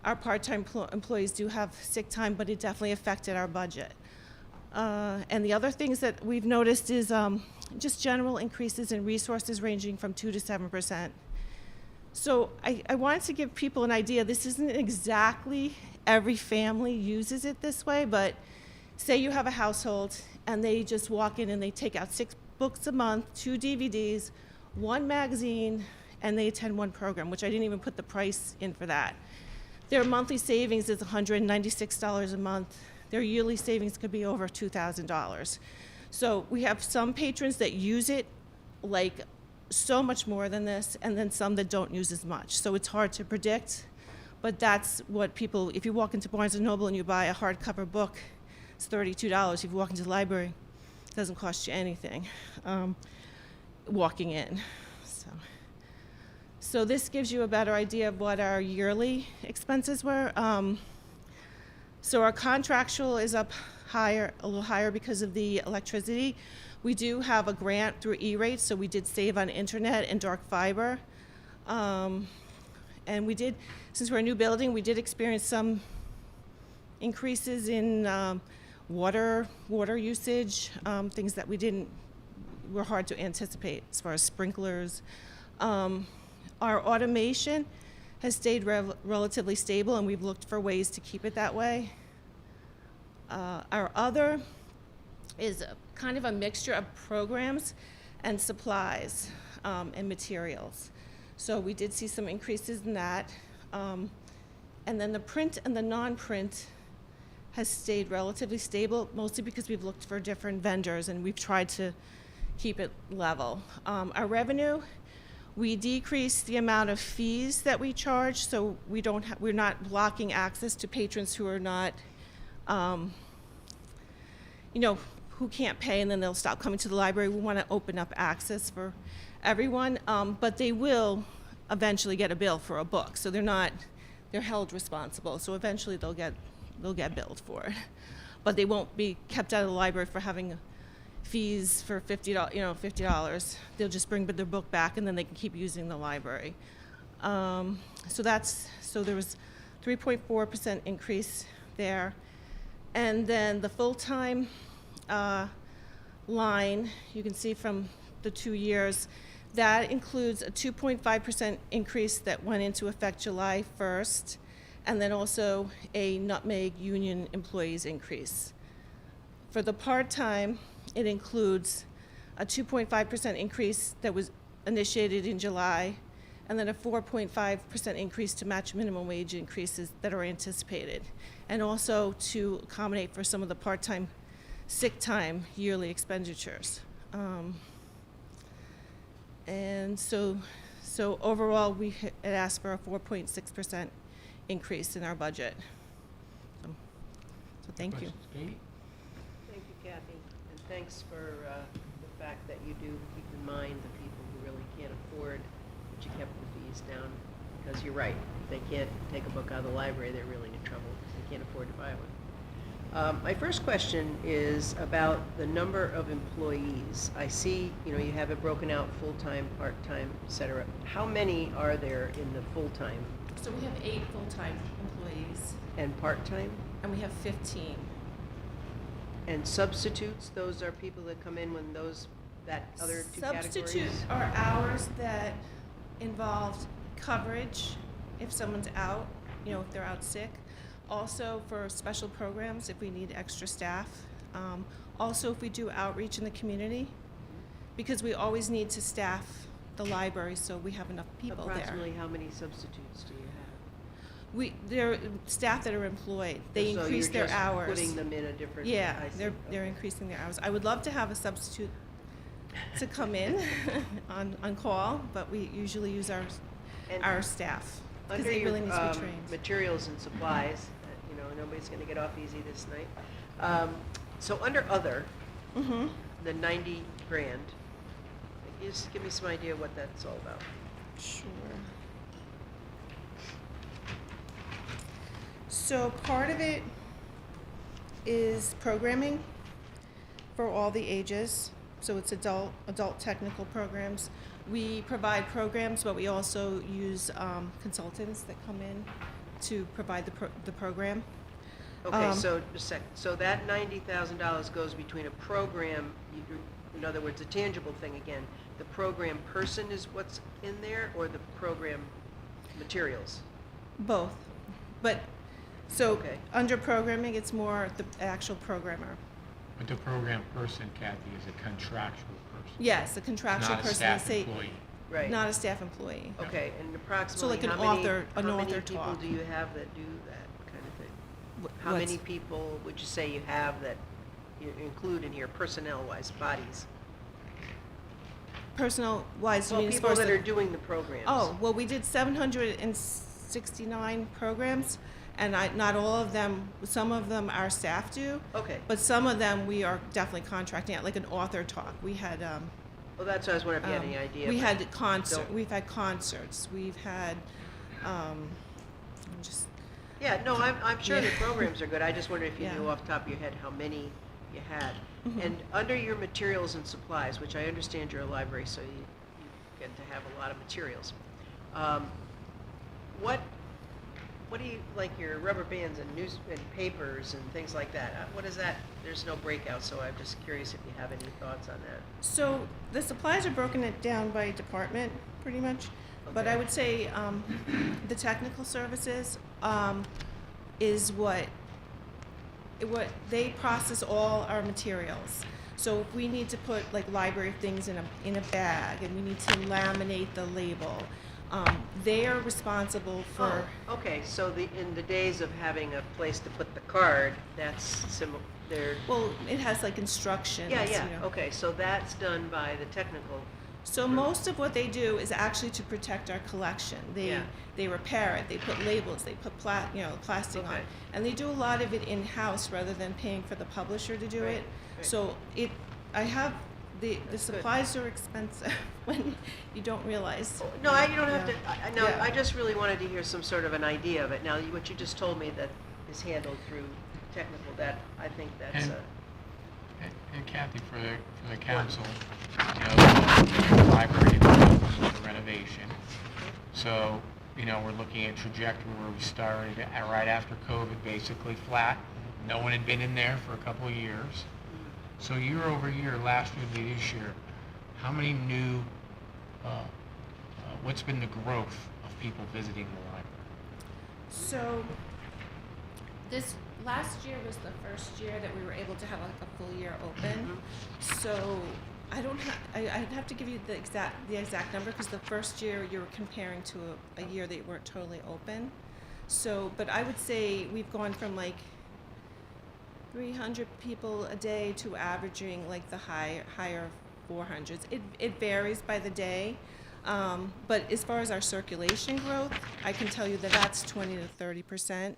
our part-time employees do have sick time, but it definitely affected our budget. And the other things that we've noticed is just general increases in resources ranging from 2 to 7%. So I wanted to give people an idea. This isn't exactly every family uses it this way, but say you have a household and they just walk in and they take out 6 books a month, 2 DVDs, 1 magazine, and they attend 1 program, which I didn't even put the price in for that. Their monthly savings is $196 a month. Their yearly savings could be over $2,000. So we have some patrons that use it like so much more than this, and then some that don't use as much. So it's hard to predict, but that's what people, if you walk into Barnes & Noble and you buy a hardcover book, it's $32. If you walk into the library, it doesn't cost you anything walking in. So this gives you a better idea of what our yearly expenses were. So our contractual is up higher, a little higher because of the electricity. We do have a grant through E-rates, so we did save on internet and dark fiber. And we did, since we're a new building, we did experience some increases in water usage, things that were hard to anticipate as far as sprinklers. Our automation has stayed relatively stable, and we've looked for ways to keep it that way. Our other is kind of a mixture of programs and supplies and materials. So we did see some increases in that. And then the print and the non-print has stayed relatively stable, mostly because we've looked for different vendors and we've tried to keep it level. Our revenue, we decreased the amount of fees that we charge, so we're not blocking access to patrons who are not, who can't pay and then they'll stop coming to the library. We want to open up access for everyone, but they will eventually get a bill for a book, so they're held responsible. So eventually they'll get billed for it, but they won't be kept out of the library for having fees for $50. They'll just bring their book back and then they can keep using the library. So there was 3.4% increase there. And then the full-time line, you can see from the 2 years, that includes a 2.5% increase that went into effect July 1st, and then also a nutmeg union employees increase. For the part-time, it includes a 2.5% increase that was initiated in July, and then a 4.5% increase to match minimum wage increases that are anticipated, and also to accommodate for some of the part-time sick time yearly expenditures. And so overall, we had asked for a 4.6% increase in our budget. So thank you. Questions, Katie? Thank you, Kathy, and thanks for the fact that you do keep in mind the people who really can't afford, that you kept the fees down, because you're right, if they can't take a book out of the library, they're really in trouble, because they can't afford to buy one. My first question is about the number of employees. I see, you have it broken out, full-time, part-time, et cetera. How many are there in the full-time So we have 8 full-time employees, and part-time? and we have 15. And substitutes, those are people that come in when that other two categories? Substitute are hours that involved coverage if someone's out, if they're out sick. Also for special programs if we need extra staff. Also if we do outreach in the community, because we always need to staff the library so we have enough people there. Approximately how many substitutes do you have? They're staff that are employed. They So increase you're their just hours. putting them in a different. Yeah, I see. they're Okay. increasing their hours. I would love to have a substitute to come in on call, but we usually use And our staff because Under they your really need to be trained. materials and supplies, nobody's going to get off easy this night. So under other, Mm-hmm. the 90 grand, just give me some idea what that's all about. Sure. So part of it is programming for all the ages. So it's adult technical programs. We provide programs, but we also use consultants that come in to provide the program. Okay, so just a sec. So that $90,000 goes between a program, in other words, a tangible thing again. The program person is what's in there, or the program materials? Both. But, so, Okay. under programming, it's more the actual programmer. But the program person, Kathy, is a contractual person. Yes, a contractual Not a person. staff say- employee. Right. Not a staff employee. Okay, and approximately like an how many, author- an how many author people talk. do you have that do that kind of thing? How What's- many people would you say you have that you include in here, personnel-wise, bodies? Personnel-wise, you Well, mean as people far as that the- are doing the programs. Oh, well, we did 769 programs, and not all of them, some of them our staff do, Okay, but some of them we are definitely contracting out, like an author talk. We had, well, that's why I was wondering if you had any idea. we but had don't- we've had concerts, we've had, just, Yeah, no, I'm sure the Yeah. programs are good. I just wondered if you Yeah. knew off the top of your head how many you had. Mhm. And under your materials and supplies, which I understand you're a library, so you get to have a lot of materials. What do you, like your rubber bands and papers and things like that? What is that? There's no breakout, so I'm just curious if you have any thoughts on that. so the supplies are broken it down by department, pretty much. But I Okay. would say, the technical services, is what they process all our materials. So if we need to put like library things in a bag and we need to laminate the label, they are responsible for. Oh, okay, so in the days of having a place to put the card, that's similar, Well, it has like instructions. yeah, you know. okay, so that's done by the technical. So most of what they do is actually to protect our collection. Yeah. They repair it, they put labels, they put plastic on, Okay. and they do a lot of it in-house rather than paying for the publisher to do Right, it. right. So I have the good. supplies are expensive when you don't realize. No, you don't have to, no, Yeah. I just really wanted to hear some sort of an idea of it. Now, what you just told me that is handled through technical, I think that's And- a. And Kathy, for the council, the library is for renovation. So, we're looking at trajectory where we started right after COVID, basically flat. No one had been in there for a couple of years. So year over year, last year to this year, how many new, what's been the growth of people visiting the library? So this last year was the first year that we were able to have like a full year open. So I don't have, I'd have to give you the exact number because the first year you were comparing to a year that you weren't totally open. So, but I would say we've gone from like 300 people a day to averaging like the higher 400s. It varies by the day. But as far as our circulation growth, I can tell you that that's 20 to 30%.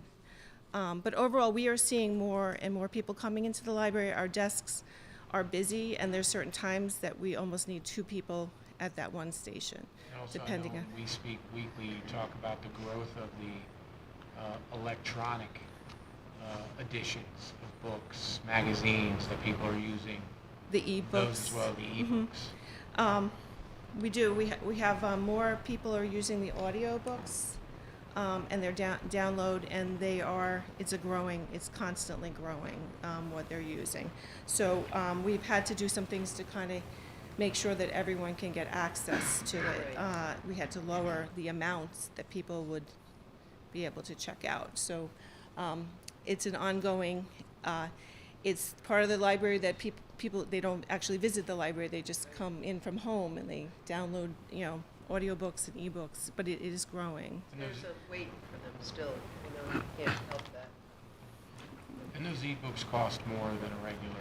But overall, we are seeing more and more people coming into the library. Our desks are busy, and there's certain times that we almost need 2 people at that one station, Also, depending I know on. when we speak weekly, you talk about the growth of the electronic editions of books, magazines that people are using. The e-books. Those as well, the e-books. We do. We have more people are using the audio books, and their download, and it's constantly growing what they're using. So we've had to do some things to kind of make sure that everyone can get access to it. We had to lower the amounts that people would be able to check out. So it's an ongoing, it's part of the library that people, they don't actually visit the library, they just come in from home and they download, audiobooks and ebooks, but it is growing. There's a wait for them still, you can't help that. And those e-books cost more than a regular.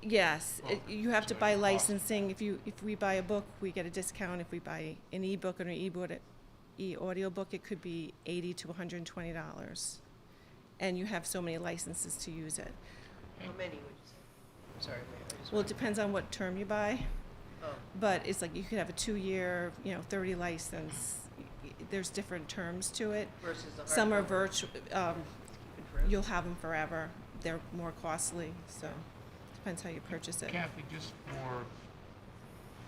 Yes, you have to so buy it costs licensing. If we buy a book, we get a discount. If we buy an ebook or an e-audiobook, it could be $80 to $120. And you have so many licenses to use it. How many would you say? Sorry, Well, it depends on what term you buy. Oh. But it's like you could have a 2-year, 30 license. There's different terms to it. Versus the Some are hardcover. virtual. You'll have them forever. They're more costly, so depends how you purchase it. Kathy, just for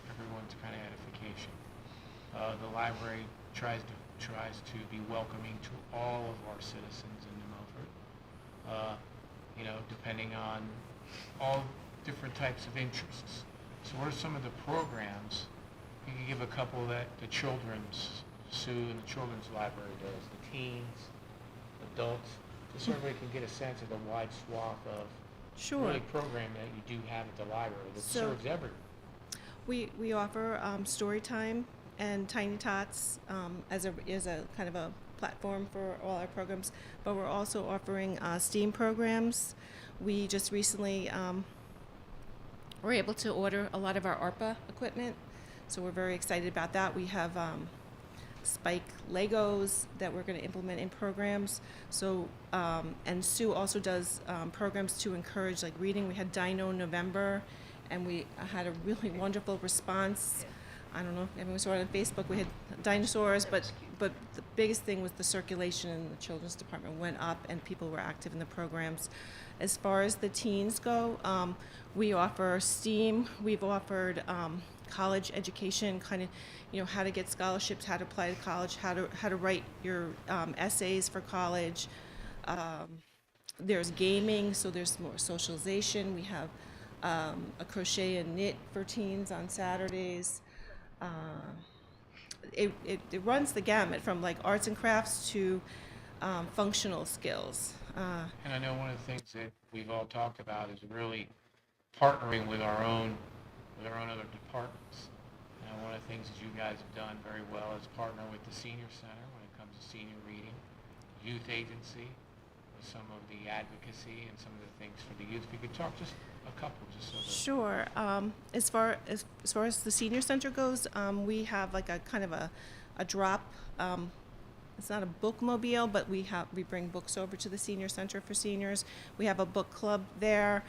everyone's kind of edification, the library tries to be welcoming to all of our citizens in New Milford, depending on all different types of interests. So what are some of the programs, you can give a couple that the children's, Sue and the children's library does, the teens, adults, just so everybody can get a sense of the wide swath of Sure. really program that you do have at the library that So- serves everyone. We offer story time and Tiny Tots as a kind of a platform for all our programs, but we're also offering STEAM programs. We just recently were able to order a lot of our ARPA equipment, so we're very excited about that. We have Spike Legos that we're going to implement in programs. So, and Sue also does programs to encourage like reading. We had Dino November, and we had a really wonderful response. I don't know, everyone saw it on Facebook. We had dinosaurs, but the biggest thing was the circulation in the children's department went up, and people were active in the programs. As far as the teens go, we offer STEAM. We've offered college education, kind of, how to get scholarships, how to apply to college, how to write your essays for college. There's gaming, so there's more socialization. We have a crochet and knit for teens on Saturdays. It runs the gamut from like arts and crafts to functional skills. And I know one of the things that we've all talked about is really partnering with our own other departments. One of the things that you guys have done very well is partner with the Senior Center when it comes to senior reading, Youth Agency, with some of the advocacy and some of the things for the youth. If you could talk just a couple, just so that. Sure. As far as the Senior Center goes, we have like a kind of a drop. It's not a bookmobile, but we bring books over to the Senior Center for seniors. We have a book club there.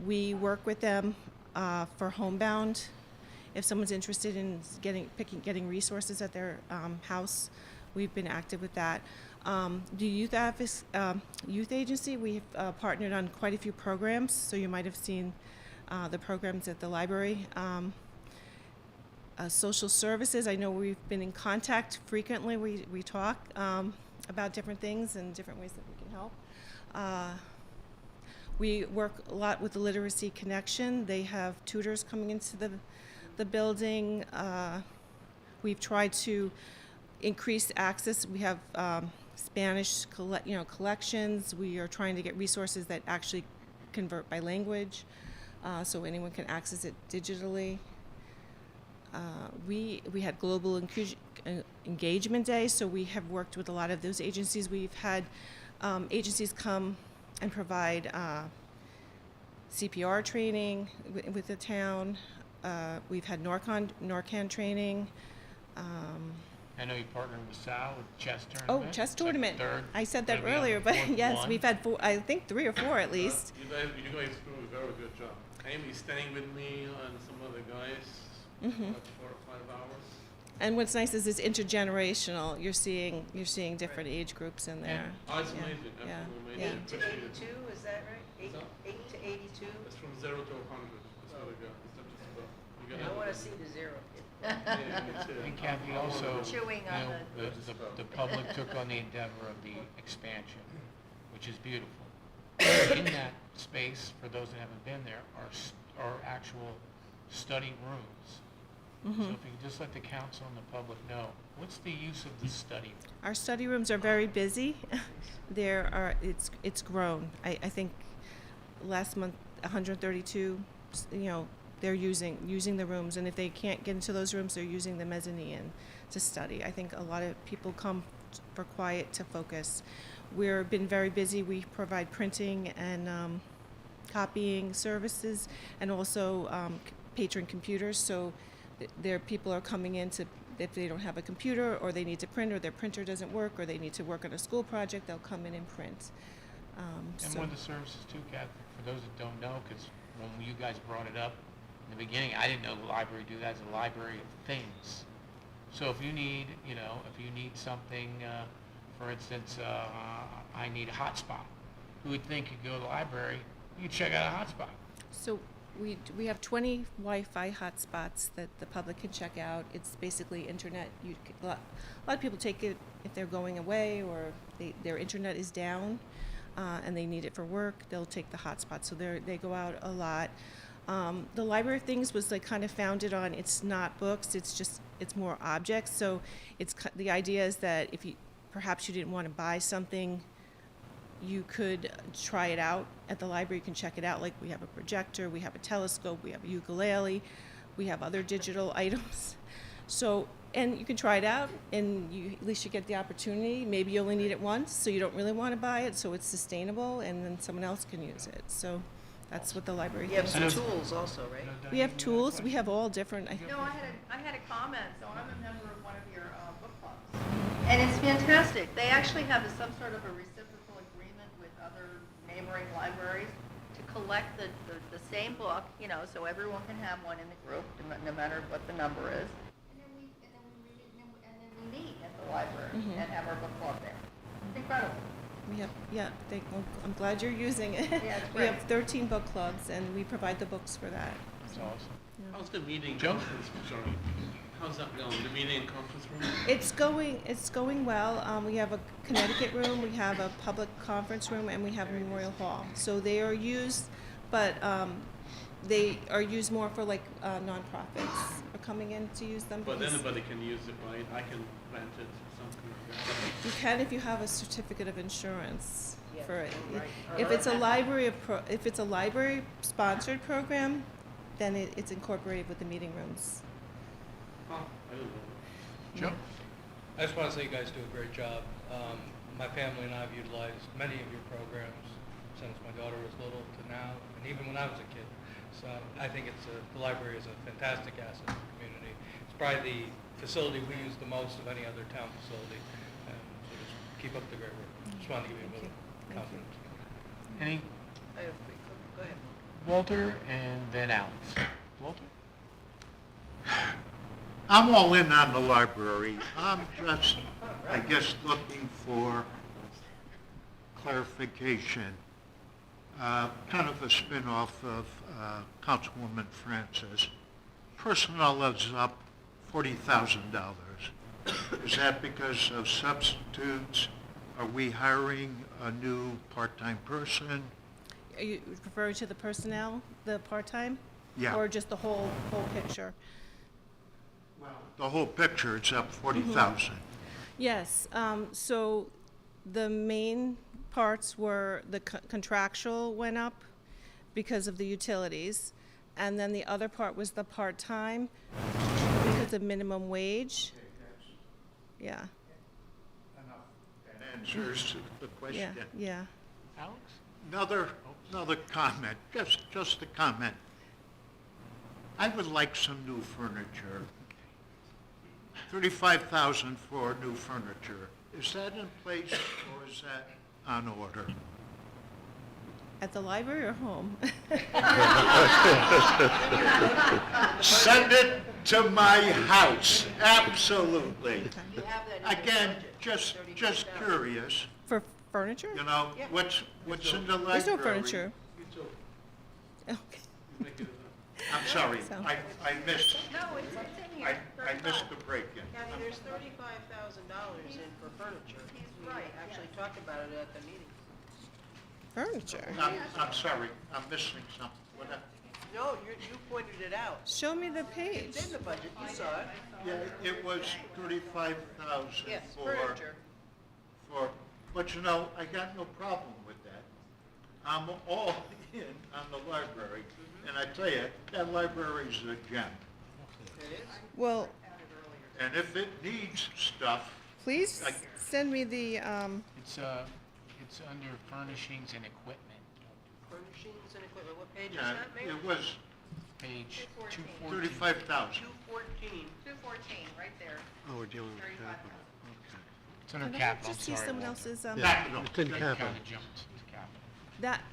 We work with them for homebound. If someone's interested in getting resources at their house, we've been active with that. The youth agency, we've partnered on quite a few programs, so you might have seen the programs at the library. Social services, I know we've been in contact frequently. We talk about different things and different ways that we can help. We work a lot with the Literacy Connection. They have tutors coming into the building. We've tried to increase access. We have Spanish collections. We are trying to get resources that actually convert by language, so anyone can access it digitally. We had Global Engagement Day, so we have worked with a lot of those agencies. We've had agencies come and provide CPR training with the town. We've had Narcan training. I know you partnered with Sal with chess Oh, tournament. chess tournament. Third. I said that Gonna be on earlier, the but fourth yes, one. we've had I think 3 or 4 at least. You guys do a very good job. Amy's staying with me and some other guys Mhm. for 4 or 5 hours. And what's nice is it's intergenerational. You're seeing different age groups in there. Oh, it's Yeah, amazing. yeah, Absolutely yeah. amazing. 8 to 82, is that right? 8 to 82? It's from 0 to 100. That's what I got. It's not just about. You I gotta- want to see the zero. Yeah, me too. And Kathy, also, Chewing you on know, the- the public took on the endeavor of the expansion, which is beautiful. In that space, for those that haven't been there, are actual study rooms. So if you could just let the council and the public know, what's the use of the study room? Our study rooms are very busy. It's grown. I think last month 132, they're using the rooms, and if they can't get into those rooms, they're using the mezzanine to study. I think a lot of people come for quiet to focus. We've been very busy. We provide printing and copying services, and also patron computers. So people are coming in to, if they don't have a computer or they need to print or their printer doesn't work or they need to work on a school project, they'll come in and print. And one of the services too, Kathy, for those that don't know, because when you guys brought it up in the beginning, I didn't know the library do that. It's a library of things. So if you need, something, for instance, I need a hotspot. Who would think you'd go to the library, you check out a hotspot? So we have 20 Wi-Fi hotspots that the public can check out. It's basically internet. A lot of people take it if they're going away or their internet is down and they need it for work. They'll take the hotspot. So they go out a lot. The Library of Things was kind of founded on, it's not books, it's more objects. So the idea is that if perhaps you didn't want to buy something, you could try it out at the library. You can check it out. Like we have a projector, we have a telescope, we have a ukulele, we have other digital items. So, and you can try it out, and at least you get the opportunity. Maybe you only need it once, so you don't really want to buy it, so it's sustainable, and then someone else can use it. So that's what the library You have does. some tools also, right? We have tools. We have all different. No, I had a comment. So I'm a member of one of your book clubs, and it's fantastic. They actually have some sort of a reciprocal agreement with other neighboring libraries to collect the same book, so everyone can have one in the group, no matter what the number is. And then we meet at the library and have our book club there. It's incredible. We have, I'm glad you're using it. Yeah, it's We have great. 13 book clubs, and we provide the books for that. That's awesome. How's the meeting Joe? conference? Sorry. How's that going? The meeting and conference room? It's going well. We have a Connecticut room, we have a public conference room, and we have a Memorial Hall. So they are used, but they are used more for nonprofits are coming in to use them. But because anybody can use it, right? I can rent it, something like that. you can if you have a certificate of insurance Yeah, for it. right. If it's a library sponsored program, then it's incorporated with the meeting rooms. Oh, I don't know. Joe? I just want to say you guys do a great job. My family and I have utilized many of your programs since my daughter was little to now, and even when I was a kid. So I think the library is a fantastic asset to the community. It's probably the facility we use the most of any other town facility. So just keep up the great work. Just wanted to give you a little confidence. Any? I have go ahead. Walter and then Alex. Walter? I'm all in on the library. I'm just, I guess, looking for clarification. Kind of a spin-off of Councilwoman Francis. Personnel is up $40,000. Is that because of substitutes? Are we hiring a new part-time person? are you referring to the personnel, the part-time? Yeah. Or just the whole picture? The whole picture, it's up 40,000. Yes, so the main parts were the contractual went up because of the utilities, and then the other part was the part-time because of minimum wage. Yeah, That answers the yeah, question. yeah. Another comment, just a comment. I would like some new furniture. 35,000 for new furniture. Is that in place or is that on order? At the library or home? Send it to my house, absolutely. You have that in your Again, budget, just curious, For furniture? you know, Yeah. what's in the library? There's no furniture. Okay. I'm sorry, So- I missed, No, it's in here. I missed the break-in. Kathy, there's $35,000 in for furniture. He's We right, actually talked about it at the meeting. Furniture? I'm sorry, I'm missing something. What No, you pointed it out. Show me the page. It's in the budget, you saw it. Yeah, it was 35,000 Yes, for, furniture. but you know, I got no problem with that. I'm all in on the library, and I tell you, that library's a gem. It is. Well, And if it needs stuff, please I- send me the, It's under furnishings and equipment, Furnishings and equipment, what page is yeah, that, Mayor? it was page 214. 214. 35,000. 214. 214, right there. Oh, we're dealing with 35,000. capital. It's under can I capital, I'm just see sorry, someone Walter. else's, Capital. It's in Kinda capital. jumped to capital.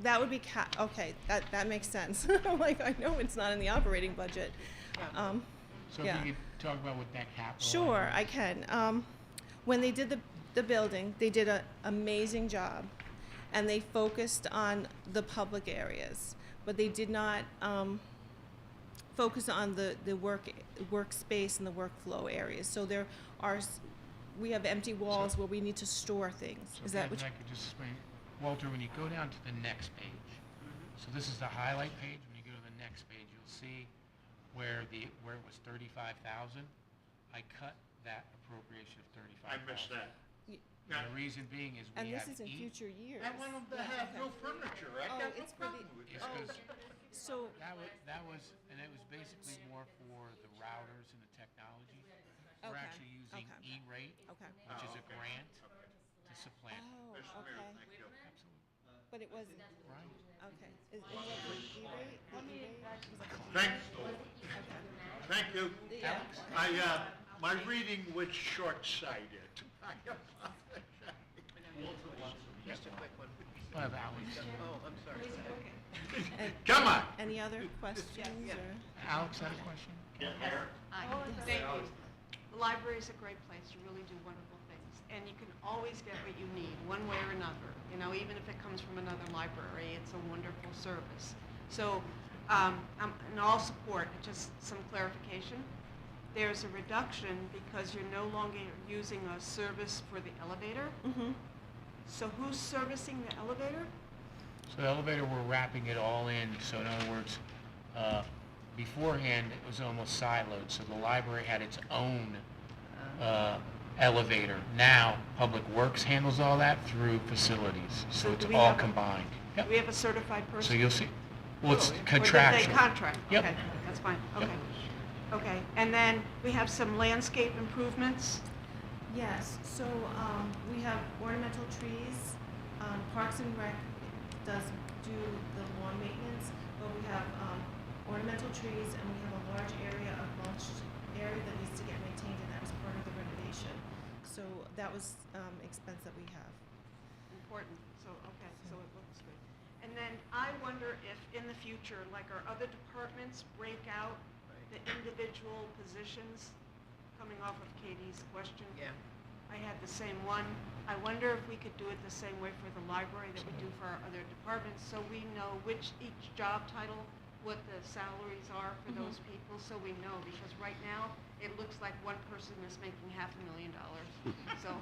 that would be okay, that makes sense. I'm like, I know it's not in the operating budget. So Yeah. if you could talk about what that capital. Sure, item I can. When they did the building, they did an amazing job, and they focused on the public areas, but they did not focus on the workspace and the workflow areas. So there are, we have empty walls where we need to store things. So Is that Kevin, what? I could just explain, Walter, when you go down to the next page, so this is the highlight page, when you go to the next page, you'll see where it was 35,000. I cut that appropriation of 35,000. I missed that. And the reason being is And we this have is in future years. I want them to have no furniture, I got no it's for problem with It's that. 'cause So that was, and it was basically more for the routers and the technology. We're Okay, actually using okay. E-rate, Okay. which is a grant to supplant. Oh, Mr. Mayor, okay. thank you. Absolutely. But it wasn't. Right. Okay. Is what the E-rate? The E-rate? Thank you. Yeah. My reading was short-sighted. I apologize. Just a quick one. We'll have Alex. Oh, I'm sorry. Come on. Any other questions or? Alex had a question? Thank you. The library is a great place. You really do wonderful things. And you can always get what you need, one way or another. You know, even if it comes from another library, it's a wonderful service. So, I'm in all support, just some clarification. There's a reduction because you're no longer using a service for the elevator. Mm-hmm. So who's servicing the elevator? So the elevator, we're wrapping it all in, so in other words, beforehand, it was almost siloed, so the library had its own elevator. Now, Public Works handles all that through facilities, so So it's do we all have a- combined. Do Yep. we have a certified person? So you'll see, well, it's Or did contractual. they contract? Yep. Okay, that's fine, Yep. okay. Okay, and then we have some landscape improvements. Yes, so we have ornamental trees. Parks and Rec does do the lawn maintenance, but we have ornamental trees and we have a large area of mulched area that needs to get maintained, and that was part of the renovation. So that was expense that we have. Important, so, okay, so it looks good. And then I wonder if in the future, like our other departments break out the individual positions, coming off of Katie's question. Yeah. I had the same one. I wonder if we could do it the same way for the library that we do for our other departments, so we know each job title, what the salaries are for those people, so we know, because right now, it looks like one person is making $500,000. So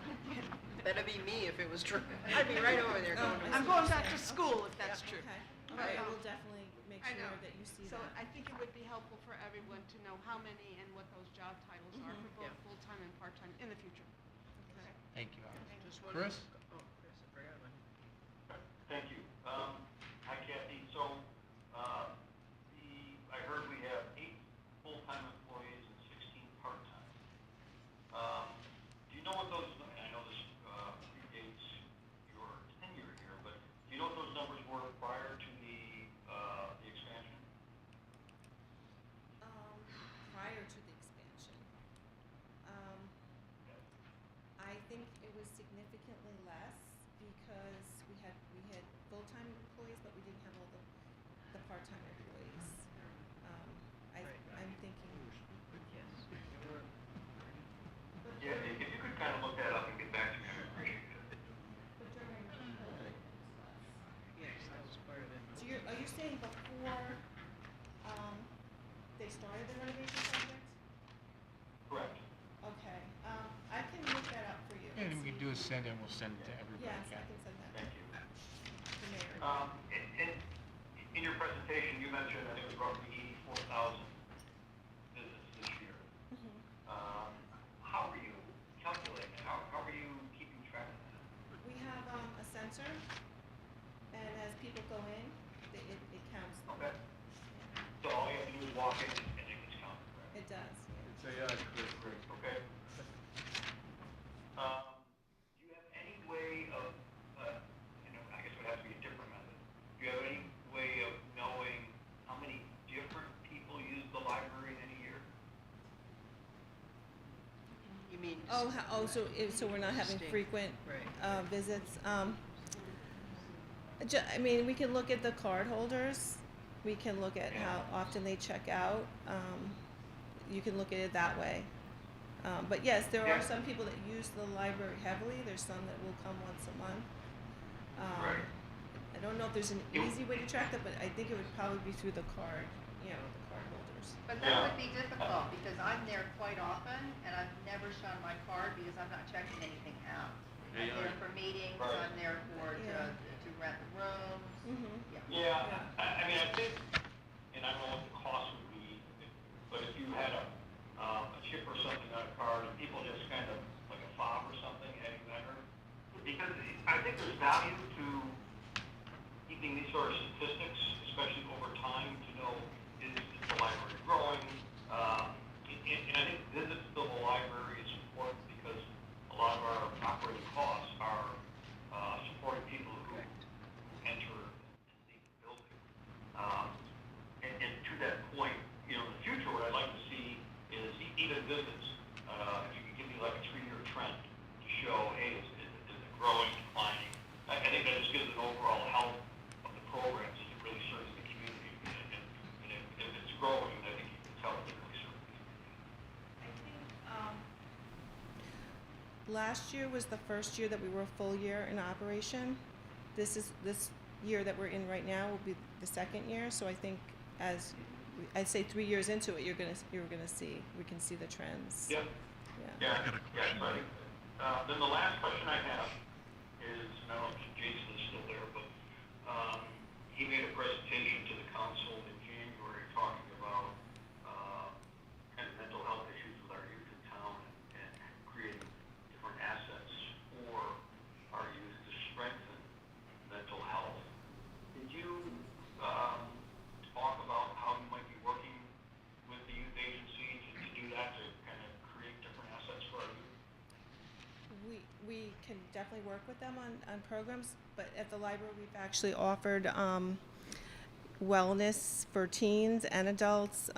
That'd be me if it was true. I'd be right over there going to I'm going back to school if that's true. Okay, But, okay, we'll definitely make I sure know. that you see So that. I think it would be helpful for everyone to know how many and what those job titles are for both Yeah. full-time and part-time in the future. Okay. Thank you. Just one- Chris? Oh, Chris, I forgot about him. Thank you. Hi Kathy. So, I heard we have 8 full-time employees and 16 part-time. Do you know what those, and I know this predates your tenure here, but do you know what those numbers were prior to the expansion? Prior to the expansion, I think it was significantly less because we had full-time employees, but we didn't have all the part-time employees. I'm thinking. Yeah, if you could kind of look that up and get back to me, I'd appreciate it. Yes, that was part of it. So are you saying before they started the renovation project? Correct. Okay, I can look that up for you. And and we can see. do is send it, and we'll send it to everybody. Yes, I Kathy. can send that Thank you. to the mayor. In your presentation, you mentioned that it was roughly 84,000 visits this year. How are you calculating it? How are you keeping track of that? We have a sensor, and as people go in, it counts them. Okay. So all you have to do is walk in and it gets counted, right? It does, yeah. It's AI, Chris. Okay. Do you have any way of, I guess it would have to be a different method. Do you have any way of knowing how many different people use the library in any year? You mean? So we're not having Distinct. frequent Right. visits. I mean, we can look at the card holders. We can look at how often they check out. You can look at it that way. But yes, there are some people that use the library heavily. There's some that will come once a month. Right. I don't know if there's an easy way to track that, but I think it would probably be through the card, the card holders. But that would be difficult, because I'm there quite often, and I've never shown my card because I'm not checking anything out. I'm there for meetings, Right. I'm there for, Yeah. to rent the rooms. Mm-hmm. Yeah, I mean, I think, and I don't know what the cost would be, but if you had a chip or something on a card and people just kind of, like a fob or something, adding that, because I think there's value to keeping these sort of statistics, especially over time, to know is the library growing? And I think visits to the library is important because a lot of our operating costs are supporting people who enter and leave the building. And to that point, in the future, what I'd like to see is even visits. If you could give me like a 3-year trend to show, hey, is it growing, declining? I think that just gives an overall health of the programs as it really serves the community. And if it's growing, I think you can tell it really serves the community. I think last year was the first year that we were a full year in operation. This year that we're in right now will be the second year. So I think I'd say 3 years into it, we can see the trends. Yeah. Yeah. I got a question. Then the last question I have is, and I don't know if Jason is still there, but he made a presentation to the council in January talking about kind of mental health issues with our youth in town and creating different assets for our youth to strengthen mental health. Did you talk about how you might be working with the youth agency to do that, to kind of create different assets for our youth? We can definitely work with them on programs, but at the library we've actually offered wellness for teens and adults,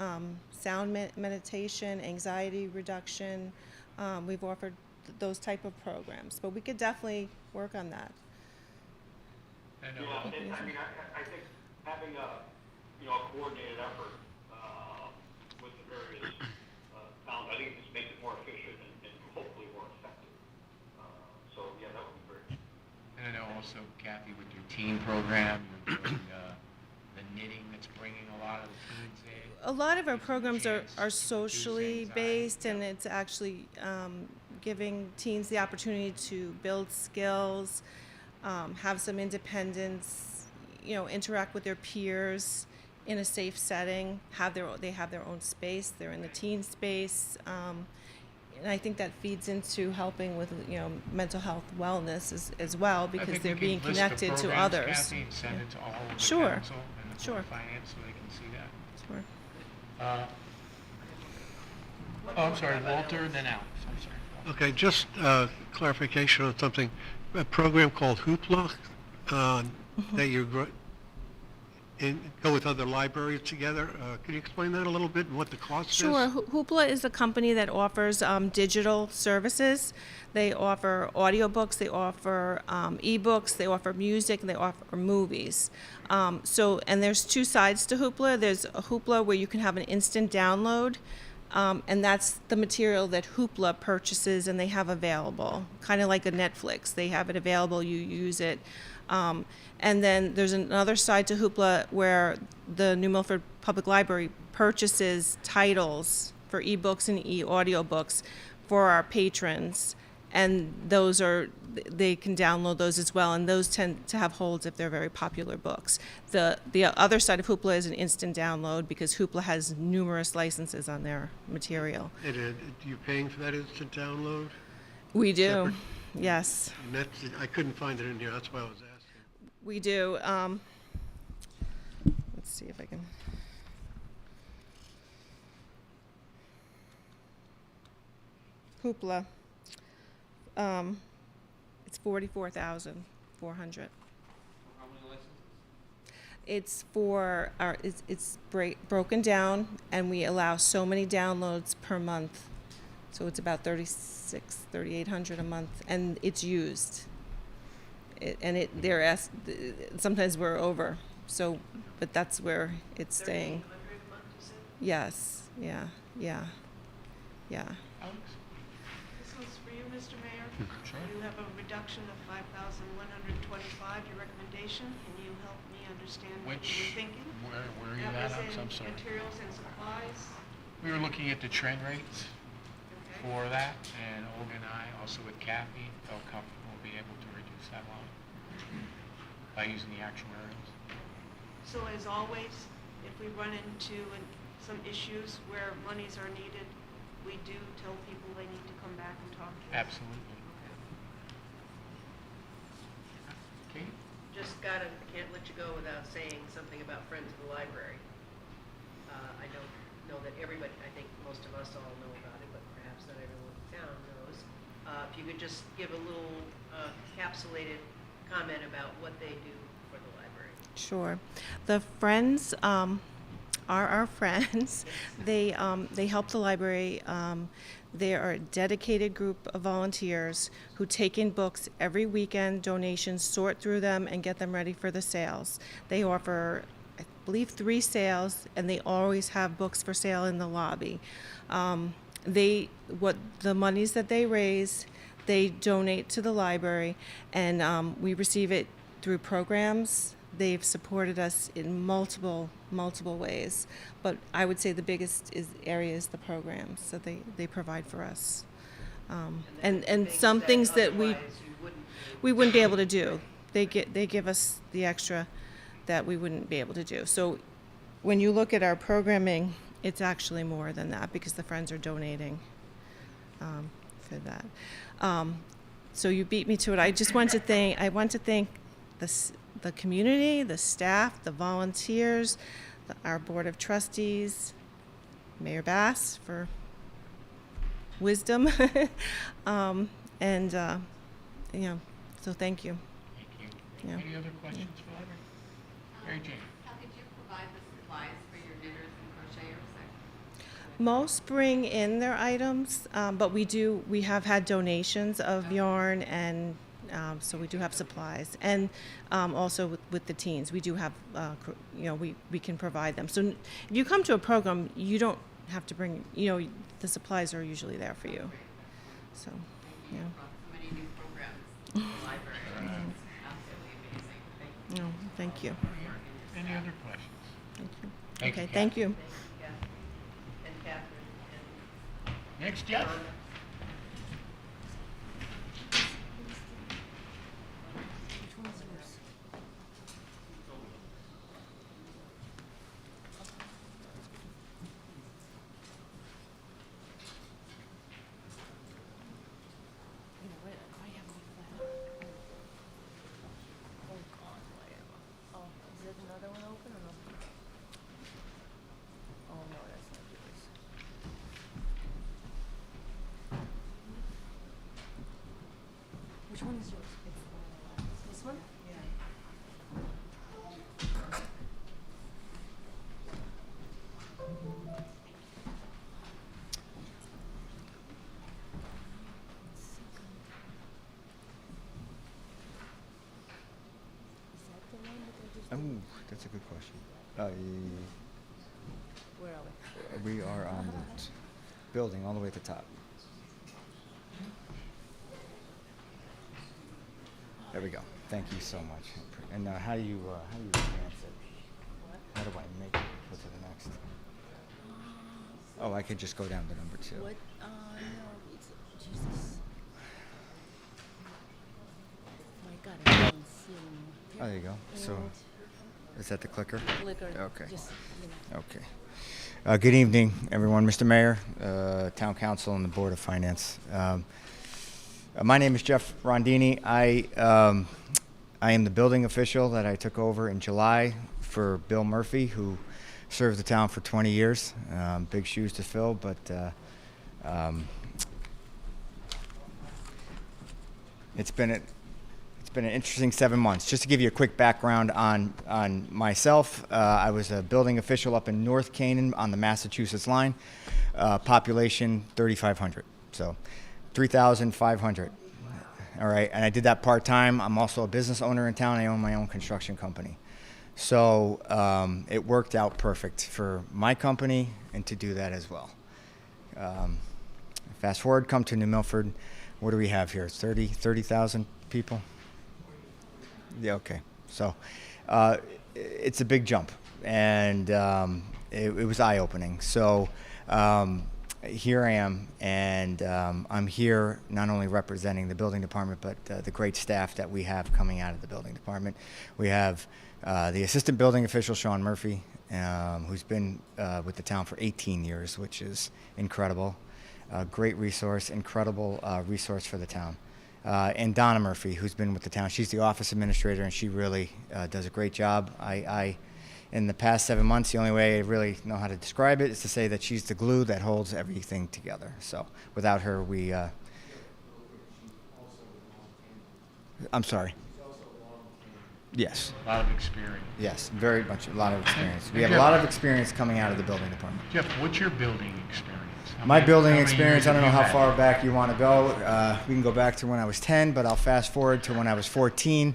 sound meditation, anxiety reduction. We've offered those type of programs, but we could definitely work on that. I know. Yeah, I mean, I think having a coordinated effort with the various towns, I think it just makes it more efficient and hopefully more effective. So yeah, that would be great. And I know also, Kathy, with your teen program, you're doing the knitting it's bringing a lot of the teens there? A lot of our Gives them a programs are, chance to are reduce socially anxiety. based, and it's actually giving teens the opportunity to build skills, have some independence, interact with their peers in a safe setting, they have their own space, they're in the teen space. And I think that feeds into helping with, mental health wellness as well, I because think they're we being can list the connected to programs, others. Kathy, and send it to all of the Sure. council and the Sure. Board of Finance so they can see that. Sure. I'm sorry, Walter, then Alex, I'm sorry. Okay, just clarification on something. A program called Hoopla that you go with other libraries together. Could you explain that a little bit and what the cost Sure. is? Hoopla is a company that offers digital services. They offer audiobooks, they offer ebooks, they offer music, and they offer movies. And there's two sides to Hoopla. There's a Hoopla where you can have an instant download, and that's the material that Hoopla purchases and they have available, kind of like a Netflix. They have it available, you use it. And then there's another side to Hoopla where the New Milford Public Library purchases titles for ebooks and audiobooks for our patrons. And they can download those as well, and those tend to have holds if they're very popular books. The other side of Hoopla is an instant download because Hoopla has numerous licenses on their material. And you paying for that instant download? We do, Separate? yes. And I couldn't find it in here, that's why I was asking. We do. Let's see if I can. Hoopla. It's $44,400. How many licenses? It's for it's broken down, and we allow so many downloads per month. So it's about $3,800 a month, and it's used. Sometimes we're over. So, but that's where it's staying. $3,800 a month, you said? Yes. Yeah. Alex? This one's for you, Mr. Mayor. Sure. You have a reduction of 5,125, your recommendation. Can you help me understand what you were thinking? Where are you That at? was in I'm sorry. materials and supplies. We were looking at the trend rates Okay. for that, and Olga and I, also with Kathy, felt comfortable being able to reduce that line by using the actuarials. So as always, if we run into some issues where monies are needed, we do tell people they need to come back and talk to us? Absolutely. Kate? Can't let you go without saying something about Friends of the Library. I don't know that everybody, I think most of us all know about it, but perhaps not everyone in town knows. If you could just give a little encapsulated comment about what they do for the library. Sure. The Friends are our friends. They help the library. They are a dedicated group of volunteers who take in books every weekend, donations, sort through them, and get them ready for the sales. They offer, I believe, 3 sales, and they always have books for sale in the lobby. The monies that they raise, they donate to the library, and we receive it through programs. They've supported us in multiple ways, but I would say the biggest area is the programs that they provide for us, and some things that we wouldn't be able to do. They give us the extra that we wouldn't be able to do. So when you look at our programming, it's actually more than that because the Friends are donating for that. So you beat me to it. I just want to thank the community, the staff, the volunteers, our board of trustees, Mayor Bass for wisdom, so thank you. Thank you. Yeah. Any other questions for Larry? Mary Jane? How did you provide the supplies for your knitters and crocheters? Most bring in their items, but we have had donations of yarn, and so we do have supplies, and also with the teens, we do have, we can provide them. So if you come to a program, you don't have to bring, the supplies are usually there for you. So, You brought so many new programs to the library. It's absolutely amazing. Thank you. No, thank you. Any other questions? Thank you, Okay, thank you. Thank you, and Catherine, and Next, Jeff. Which one is yours? This one? Oh, that's a good question. Where are we? We are on the building all the way at the top. There we go. Thank you so much. And how do you advance it? How do I make it go to the next? Oh, I could just go down to number 2. What? No, it's, Jesus. My God, I can't see anymore. Oh, there you go. So, is that the clicker? Clicker. Okay. Just, you know. Okay. Good evening, everyone. Mr. Mayor, Town Council, and the Board of Finance. My name is Jeff Rondini. I am the building official that I took over in July for Bill Murphy, who served the town for 20 years. Big shoes to fill, but it's been an interesting 7 months. Just to give you a quick background on myself, I was a building official up in North Canaan on the Massachusetts line. Population 3,500, so 3,500. All right, and I did that part-time. I'm also a business owner in town. I own my own construction company. So it worked out perfect for my company and to do that as well. Fast forward, come to New Milford. What do we have here? 30,000 people? Yeah, okay. So it's a big jump, and it was eye-opening. So here I am, and I'm here not only representing the building department, but the great staff that we have coming out of the building department. We have the assistant building official, Sean Murphy, who's been with the town for 18 years, which is incredible. Great resource, incredible resource for the town. And Donna Murphy, who's been with the town. She's the office administrator, and she really does a great job. In the past 7 months, the only way I really know how to describe it is to say that she's the glue that holds everything together. So without her, I'm sorry. Yes. A lot of experience. Yes, very much, a lot of experience. We have a lot of experience coming out of the building department. Jeff, what's your building experience? My building how many experience, years I don't know have how you had? far back you want to go. We can go back to when I was 10, but I'll fast forward to when I was 14.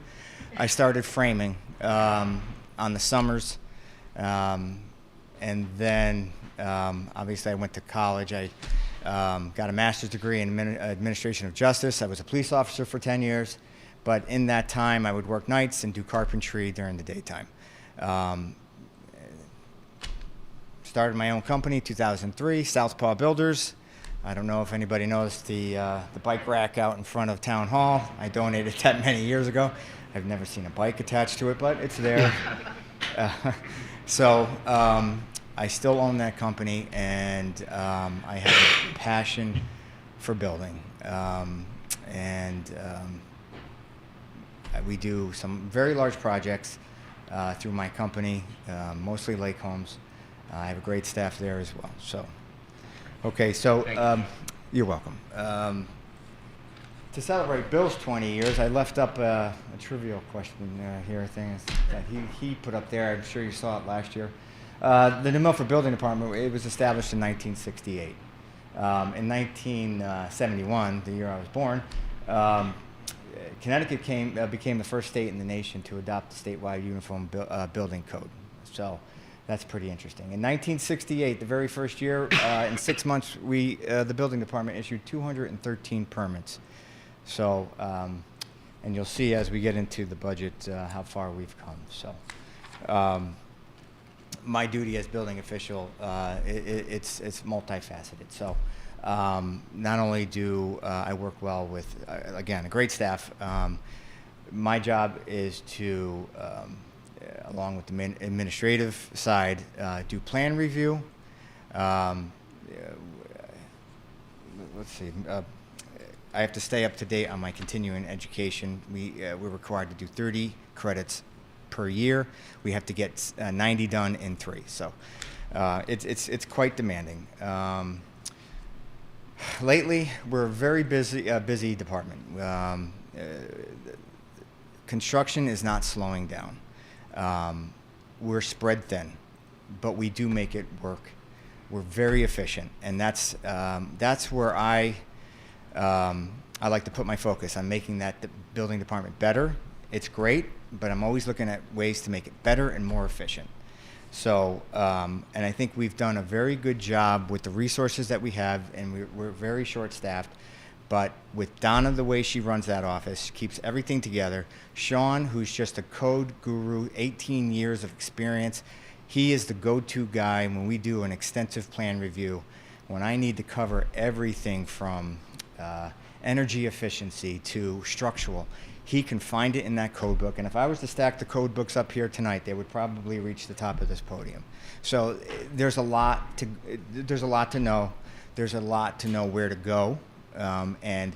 I started framing on the summers. And then, obviously, I went to college. I got a master's degree in administration of justice. I was a police officer for 10 years. But in that time, I would work nights and do carpentry during the daytime. Started my own company, 2003, Southpaw Builders. I don't know if anybody knows the bike rack out in front of Town Hall. I donated that many years ago. I've never seen a bike attached to it, but it's there. So I still own that company, and I have a passion for building. We do some very large projects through my company, mostly lake homes. I have a great staff there as well. So, okay, so you're welcome. To celebrate Bill's 20 years, I left up a trivial question here, thing that he put up there. I'm sure you saw it last year. The New Milford Building Department, it was established in 1968. In 1971, the year I was born, Connecticut became the first state in the nation to adopt the statewide uniform building code. So that's pretty interesting. In 1968, the very first year, in 6 months, the building department issued 213 permits. So, and you'll see as we get into the budget how far we've come. So, my duty as building official, it's multifaceted. So not only do I work well with, again, a great staff, my job is to, along with the administrative side, do plan review. Let's see. I have to stay up to date on my continuing education. We're required to do 30 credits per year. We have to get 90 done in 3. So it's quite demanding. Lately, we're a very busy department. Construction is not slowing down. We're spread thin, but we do make it work. We're very efficient, and that's where I like to put my focus on making that building department better. It's great, but I'm always looking at ways to make it better and more efficient. So, and I think we've done a very good job with the resources that we have, and we're very short-staffed. But with Donna, the way she runs that office, keeps everything together. Sean, who's just a code guru, 18 years of experience, he is the go-to guy when we do an extensive plan review. When I need to cover everything from energy efficiency to structural, he can find it in that code book. And if I was to stack the code books up here tonight, they would probably reach the top of this podium. So there's a lot to know. There's a lot to know where to go. And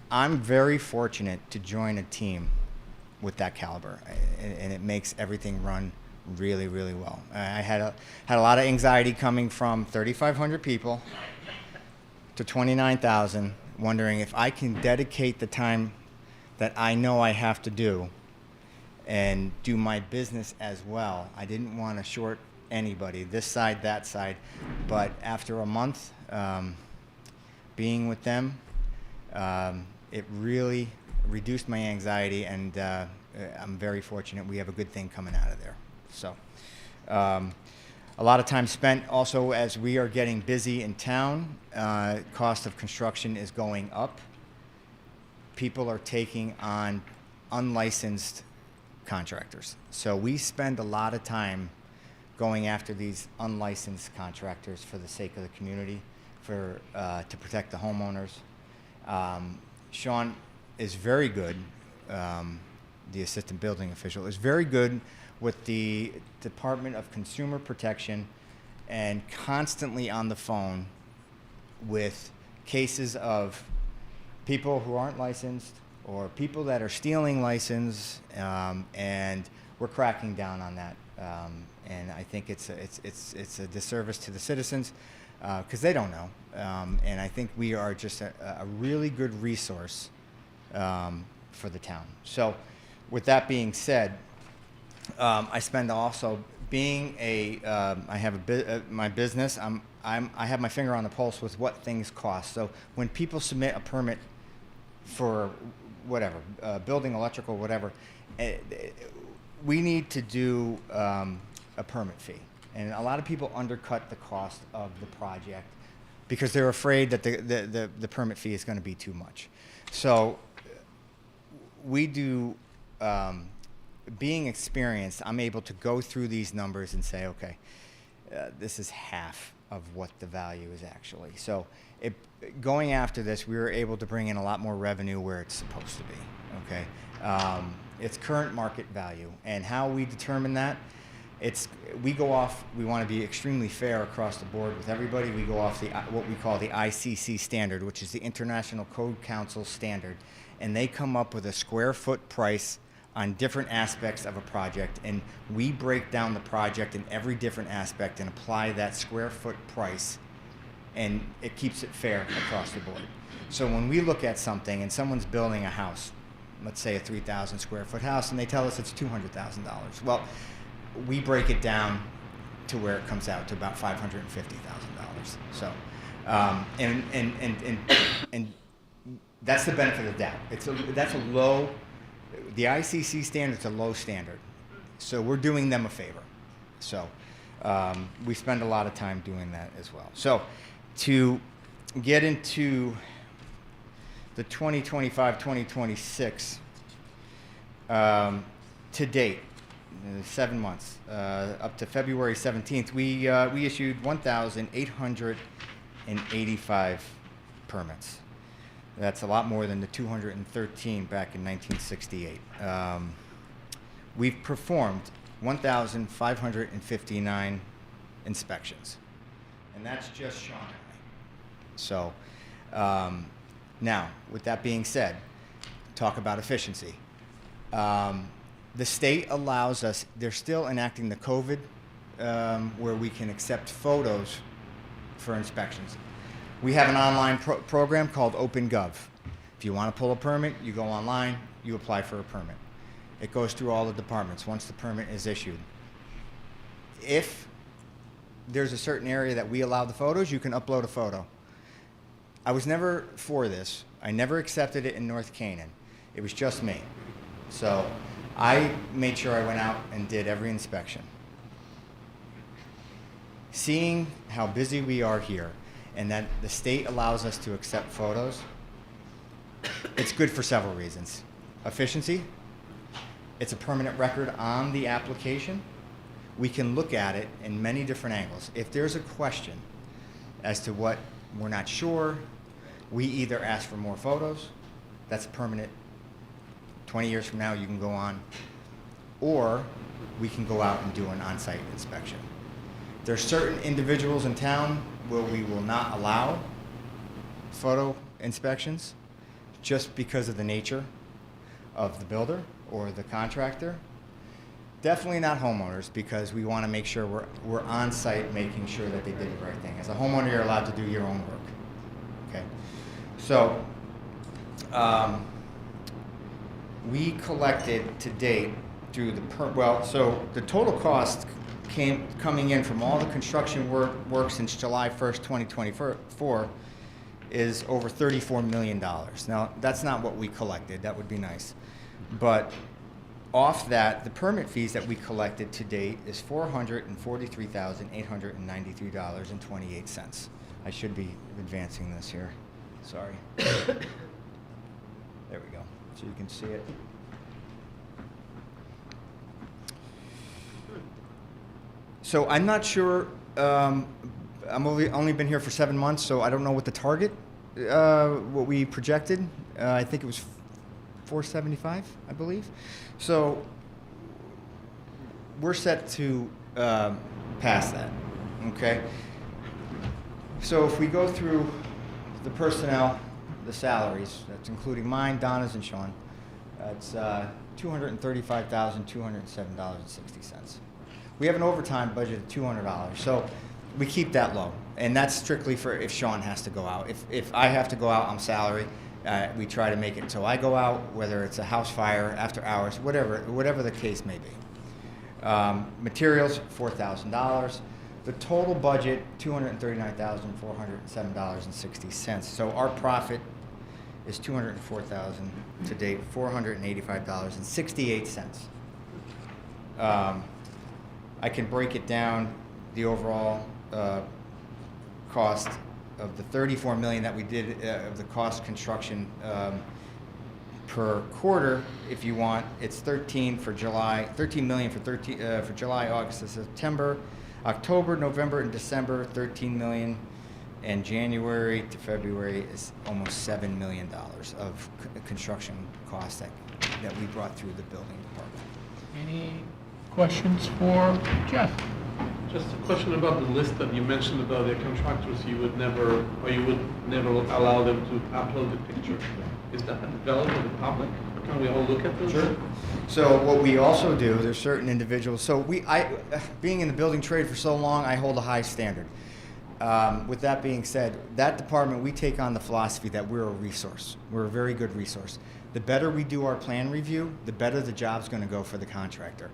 I'm very fortunate to join a team with that caliber, and it makes everything run really, really well. I had a lot of anxiety coming from 3,500 people to 29,000, wondering if I can dedicate the time that I know I have to do and do my business as well. I didn't want to short anybody, this side, that side, but after a month being with them, it really reduced my anxiety, and I'm very fortunate we have a good thing coming out of there. So a lot of time spent also as we are getting busy in town. Cost of construction is going up. People are taking on unlicensed contractors. So we spend a lot of time going after these unlicensed contractors for the sake of the community, to protect the homeowners. Sean is very good, the assistant building official, is very good with the Department of Consumer Protection and constantly on the phone with cases of people who aren't licensed or people that are stealing license, and we're cracking down on that. And I think it's a disservice to the citizens because they don't know. And I think we are just a really good resource for the town. So with that being said, I spend also being I have my business. I have my finger on the pulse with what things cost. So when people submit a permit for whatever, building, electrical, whatever, we need to do a permit fee. And a lot of people undercut the cost of the project because they're afraid that the permit fee is going to be too much. So we do, being experienced, I'm able to go through these numbers and say, okay, this is half of what the value is actually. So going after this, we were able to bring in a lot more revenue where it's supposed to be, okay? It's current market value. And how we determine that, we go off, we want to be extremely fair across the board with everybody. We go off what we call the ICC standard, which is the International Code Council standard. And they come up with a square foot price on different aspects of a project, and we break down the project in every different aspect and apply that square foot price, and it keeps it fair across the board. So when we look at something and someone's building a house, let's say a 3,000 square foot house, and they tell us it's $200,000, well, we break it down to where it comes out to about $550,000. So, and that's the benefit of the doubt. That's a low. The ICC standard's a low standard, so we're doing them a favor. So we spend a lot of time doing that as well. So to get into the 2025-2026, to date, 7 months, up to February 17th, we issued 1,885 permits. That's a lot more than the 213 back in 1968. We've performed 1,559 inspections, and that's just Sean and I. So, now, with that being said, talk about efficiency. The state allows us, they're still enacting the COVID, where we can accept photos for inspections. We have an online program called OpenGov. If you want to pull a permit, you go online, you apply for a permit. It goes through all the departments once the permit is issued. If there's a certain area that we allow the photos, you can upload a photo. I was never for this. I never accepted it in North Canaan. It was just me. So I made sure I went out and did every inspection. Seeing how busy we are here and that the state allows us to accept photos, it's good for several reasons. Efficiency, it's a permanent record on the application. We can look at it in many different angles. If there's a question as to what we're not sure, we either ask for more photos, that's permanent. 20 years from now, you can go on, or we can go out and do an on-site inspection. There's certain individuals in town where we will not allow photo inspections just because of the nature of the builder or the contractor. Definitely not homeowners, because we want to make sure we're on site making sure that they did the right thing. As a homeowner, you're allowed to do your own work. Okay, so we collected to date through the so the total cost coming in from all the construction work since July 1st, 2024 is over $34 million. Now, that's not what we collected. That would be nice. But off that, the permit fees that we collected to date is $443,893.28. I should be advancing this here. Sorry. There we go. So you can see it. So I'm not sure, I'm only been here for 7 months, so I don't know what the target, what we projected. I think it was 475, I believe. So we're set to pass that, okay? So if we go through the personnel, the salaries, that's including mine, Donna's, and Sean, it's $235,207.60. We have an overtime budget of $200, so we keep that low, and that's strictly for if Sean has to go out. If I have to go out, I'm salary. We try to make it so I go out, whether it's a house fire, after hours, whatever the case may be. Materials, $4,000. The total budget, $239,407.60. So our profit is $204,000 to date, $485.68. I can break it down, the overall cost of the $34 million that we did of the cost construction per quarter. If you want, it's 13 million for July, August, and September. October, November, and December, 13 million, and January to February is almost $7 million of construction costs that we brought through the building department. Any questions for Jeff? Just a question about the list that you mentioned about the contractors you would never allow them to upload the picture. Is that available to the public? Can we all look at those? Sure. So what we also do, there's certain individuals, so being in the building trade for so long, I hold a high standard. With that being said, that department, we take on the philosophy that we're a resource. We're a very good resource. The better we do our plan review, the better the job's going to go for the contractor.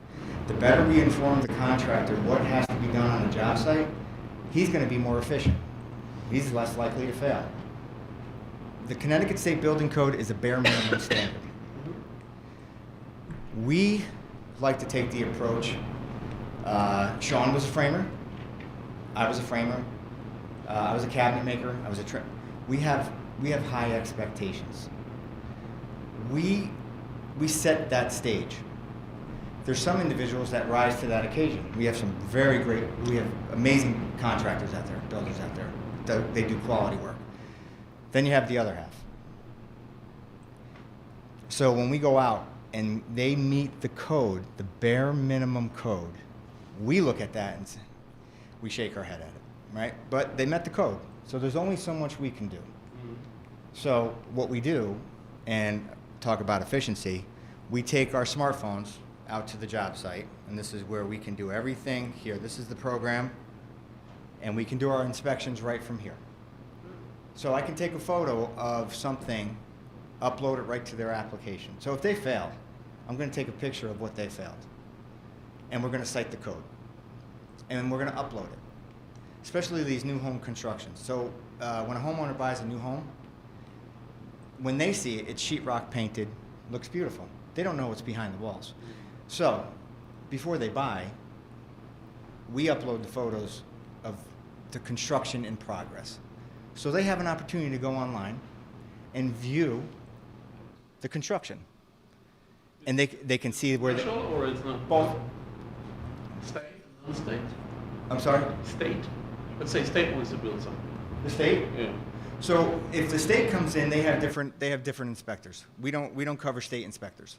The better we inform the contractor what has to be done on the job site, he's going to be more efficient. He's less likely to fail. The Connecticut State Building Code is a bare minimum standard. We like to take the approach, Sean was a framer, I was a framer, I was a cabinet maker, I was a we have high expectations. We set that stage. there's some individuals that rise to that occasion. We have we have amazing contractors out there, builders out there. They do quality work. Then you have the other half. So when we go out and they meet the code, the bare minimum code, we look at that and we shake our head at it, right? But they met the code, so there's only so much we can do. So what we do, and talk about efficiency, we take our smartphones out to the job site, and this is where we can do everything here. This is the program, and we can do our inspections right from here. So I can take a photo of something, upload it right to their application. So if they fail, I'm going to take a picture of what they failed, and we're going to cite the code, and we're going to upload it, especially these new home constructions. So when a homeowner buys a new home, when they see it, it's sheetrock painted, looks beautiful. They don't know what's behind the walls. So before they buy, we upload the photos of the construction in progress. So they have an opportunity to go online and view the construction. And they can see where they... Or it's not? Both. State, non-state? I'm sorry? State. Let's say state wants to build something. The state? Yeah. So if the state comes in, they have different inspectors. We don't cover state inspectors.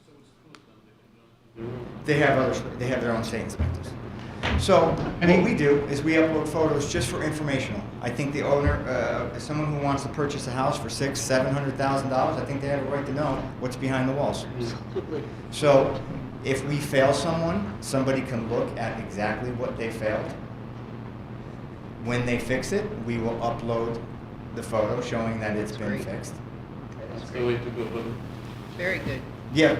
They have their own state inspectors. So what we do is we upload photos just for informational. I think the owner, someone who wants to purchase a house for $600,000-$700,000, I think they have a right to know what's behind the walls. Absolutely. So if we fail someone, somebody can look at exactly what they failed. When they fix it, we will upload the photo shaying that it's been fixed. That's the way to go, but Very good. Yeah,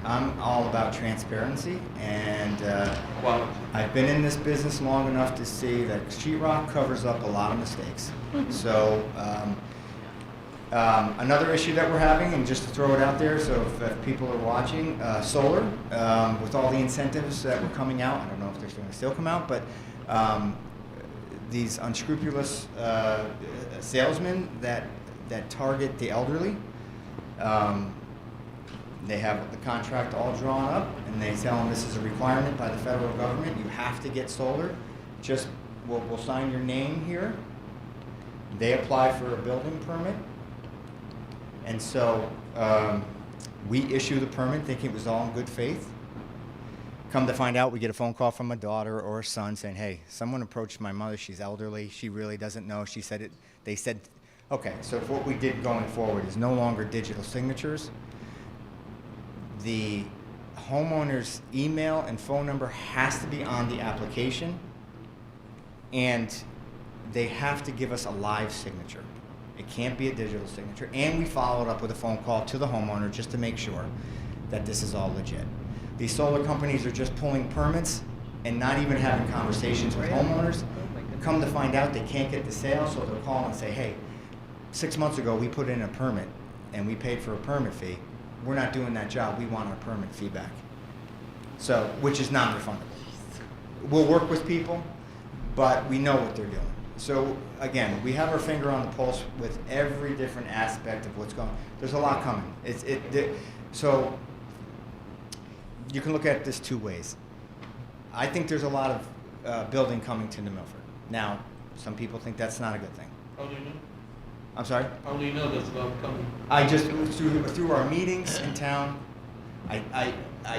I'm all about transparency, and I've been in this business long enough to see that sheetrock covers up a lot of mistakes. So another issue that we're having, and just to throw it out there, so if people are watching, solar, with all the incentives that were coming out, I don't know if they're going to still come out, but these unscrupulous salesmen that target the elderly, they have the contract all drawn up, and they tell them this is a requirement by the federal government. You have to get solar. Just we'll sign your name here. They apply for a building permit, and so we issue the permit thinking it was all in good faith. Come to find out, we get a phone call from a daughter or a son saying, hey, someone approached my mother. She's elderly. She really doesn't know. She said it. They said, okay, so if what we did going forward is no longer digital signatures, the homeowner's email and phone number has to be on the application, and they have to give us a live signature. It can't be a digital signature. And we follow it up with a phone call to the homeowner just to make sure that this is all legit. These solar companies are just pulling permits and not even having conversations with homeowners. Come to find out, they can't get the sale, so they'll call and say, hey, 6 months ago we put in a permit and we paid for a permit fee. We're not doing that job. We want our permit fee back. So, which is non-refundable. We'll work with people, but we know what they're doing. So again, we have our finger on the pulse with every different aspect of what's going on. There's a lot coming. So you can look at this two ways. I think there's a lot of building coming to New Milford. Now, some people think that's not a good thing. how do you know? I'm sorry? How do you know that's not coming? I just, through our meetings in town, I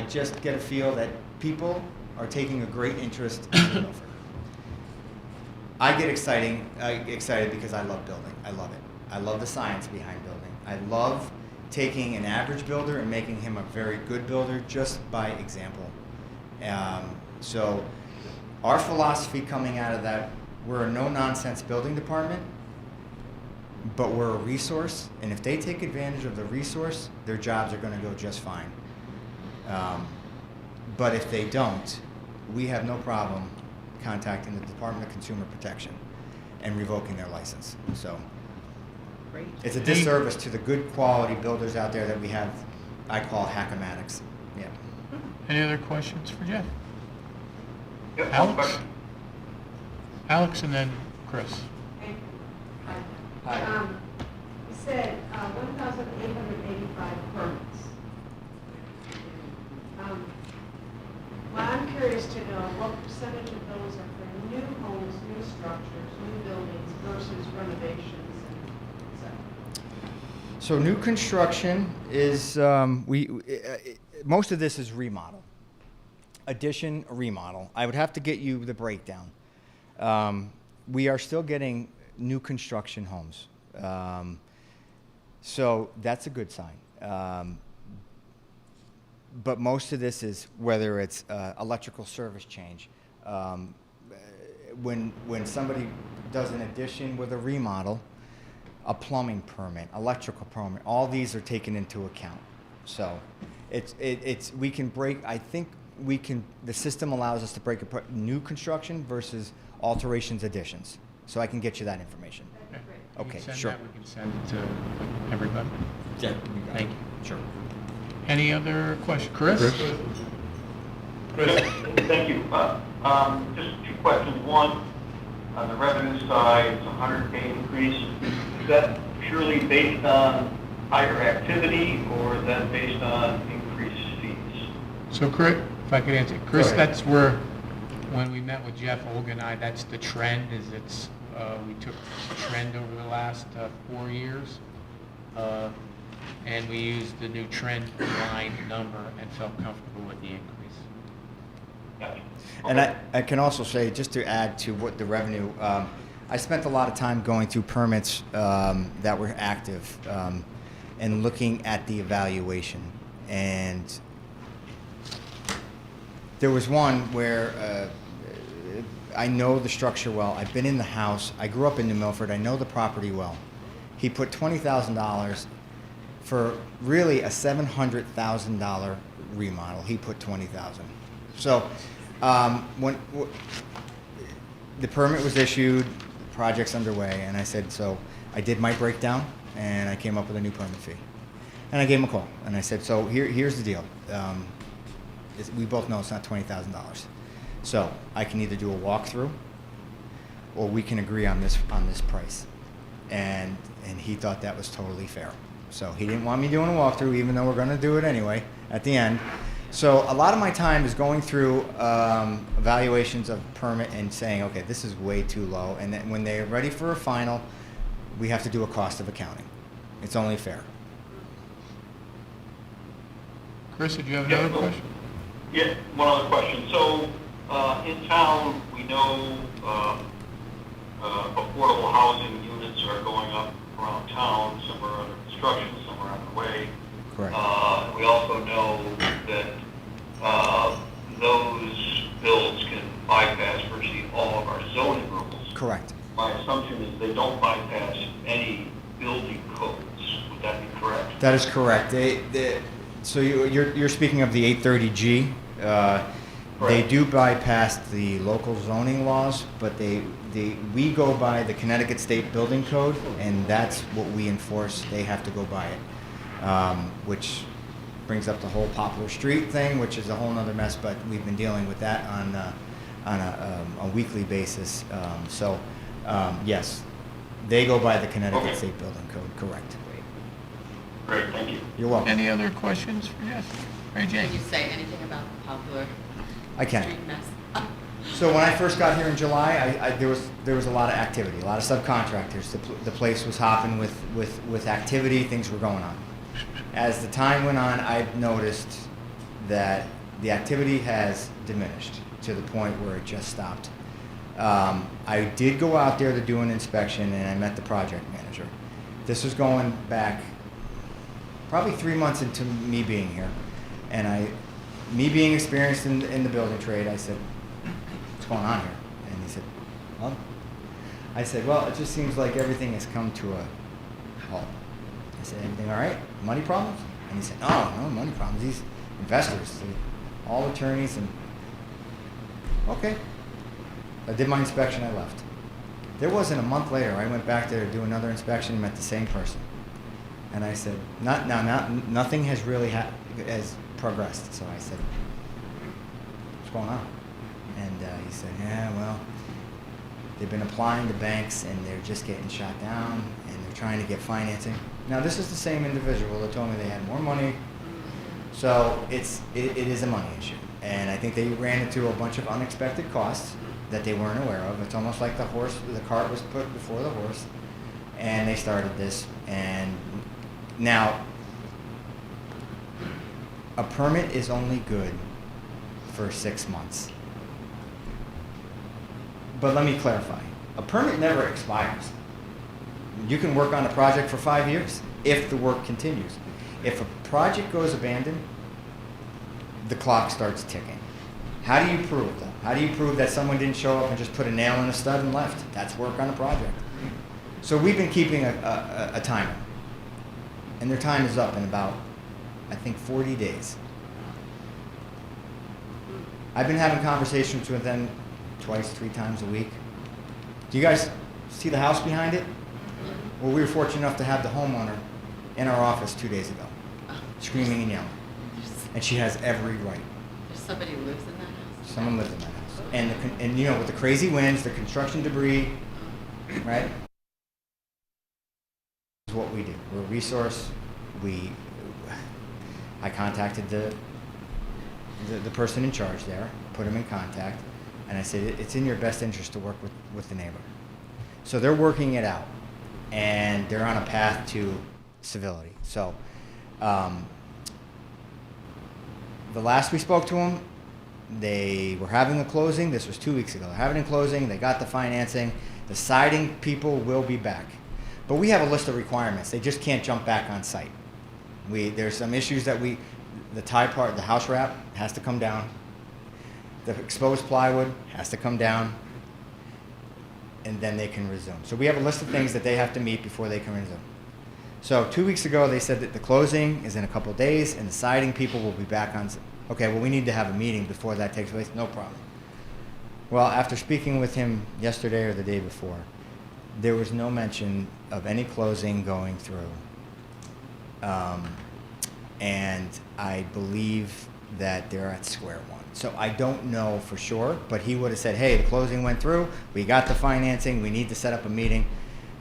just get a feel that people are taking a great interest in New Milford. I get excited because I love building. I love it. I love the science behind building. I love taking an average builder and making him a very good builder just by example. So our philosophy coming out of that, we're a no-nonsense building department, but we're a resource, and if they take advantage of the resource, their jobs are going to go just fine. But if they don't, we have no problem contacting the Department of Consumer Protection and revoking their license. So Great. it's a disservice to the good quality builders out there that we have, I call hack-o-matics. Yeah. Any other questions for Jeff? Yep, Alex? Alex and then Chris. Hi. You said 1,885 permits. Well, I'm curious to know what percentage of those are for new homes, new structures, new buildings versus renovations and et cetera? So new construction is, most of this is remodel. Addition, remodel. I would have to get you the breakdown. We are still getting new construction homes. So that's a good sign. But most of this is whether it's electrical service change. When somebody does an addition with a remodel, a plumbing permit, electrical permit, all these are taken into account. So we can break, I think we can, the system allows us to break apart new construction versus alterations, additions. So I can get you that information. Okay, sure. We can send it to everybody. Yeah. Thank you. Sure. Any other questions? Chris? Thank you. Just two questions. One, on the revenue side, it's a 100K increase. Is that purely based on higher activity, or is that based on increased fees? So, Chris, if I could answer, Chris, that's where, when we met with Jeff, Olga and I, that's the trend, is it's, we took the trend over the last 4 years, and we used the new trend line number and felt comfortable with the increase. Gotcha. And I can also say, just to add to what the revenue, I spent a lot of time going through permits that were active and looking at the evaluation. And there was one where I know the structure well. I've been in the house. I grew up in New Milford. I know the property well. He put $20,000 for really a $700,000 remodel. He put $20,000. So when the permit was issued, the project's underway, and I said, so I did my breakdown, and I came up with a new permit fee. And I gave him a call, and I said, so here's the deal. We both know it's not $20,000. So I can either do a walkthrough, or we can agree on this price. And he thought that was totally fair. So he didn't want me doing a walkthrough, even though we're going to do it anyway at the end. So a lot of my time is going through evaluations of permit and saying, okay, this is way too low. And then when they're ready for a final, we have to do a cost of accounting. It's only fair. Chris, did you have another question? Yeah, one other question. So in town, we know affordable housing units are going up around town. Some are under construction, some are on the way. Correct. We also know that those bills can bypass virtually all of our zoning rules. Correct. My assumption is they don't bypass any building codes. Would that be correct? That is correct. So you're speaking of the 830G. They do bypass the local zoning laws, but we go by the Connecticut State Building Code, and that's what we enforce. They have to go by it, which brings up the whole Poplar Street thing, which is a whole other mess. But we've been dealing with that on a weekly basis. Yes, they go by the Connecticut State Building Code. Correct. Great, thank you. You're welcome. Any other questions for Jeff? Mary Jane? Can you say anything about the Poplar I can. Street mess? So when I first got here in July, there was a lot of activity, a lot of subcontractors. The place was hopping with activity. Things were going on. As the time went on, I've noticed that the activity has diminished to the point where it just stopped. I did go out there to do an inspection, and I met the project manager. This was going back probably 3 months into me being here, and me being experienced in the building trade, I said, what's going on here? And he said, well, I said, well, it just seems like everything has come to a halt. I said, everything all right? Money problems? And he said, no money problems. These investors, all attorneys, and okay. I did my inspection, I left. There wasn't a month later, I went back there to do another inspection and met the same person. And I said, nothing has really has progressed. So I said, what's going on? And he said, yeah, well, they've been applying to banks and they're just getting shot down and they're trying to get financing. Now, this is the same individual that told me they had more money. So it is a money issue. And I think they ran into a bunch of unexpected costs that they weren't aware of. It's almost like the cart was put before the horse, and they started this. And now, a permit is only good for 6 months. But let me clarify. A permit never expires. You can work on a project for 5 years if the work continues. If a project goes abandoned, the clock starts ticking. How do you prove that? How do you prove that someone didn't show up and just put a nail in a stud and left? That's work on a project. So we've been keeping a timer. And their time is up in about, I think, 40 days. I've been having conversations with them twice, 3 times a week. Do you guys see the house behind it? Well, we were fortunate enough to have the homeowner in our office 2 days ago, screaming and yelling. And she has every right. There's somebody who lives in that house? Someone lives in that house. And you know, with the crazy winds, the construction debris, right? This is what we do. We're a resource. I contacted the person in charge there, put him in contact, and I said, it's in your best interest to work with the neighbor. So they're working it out, and they're on a path to civility. So the last we spoke to them, they were having a closing. This was 2 weeks ago. They're having a closing. They got the financing. The siding people will be back. But we have a list of requirements. They just can't jump back on site. There's some issues that the tie part, the house wrap has to come down. The exposed plywood has to come down, and then they can resume. So we have a list of things that they have to meet before they can resume. So 2 weeks ago, they said that the closing is in a couple of days, and the siding people will be back on. Okay, well, we need to have a meeting before that takes place. No problem. Well, after speaking with him yesterday or the day before, there was no mention of any closing going through. And I believe that they're at square one. So I don't know for sure, but he would have said, hey, the closing went through, we got the financing, we need to set up a meeting.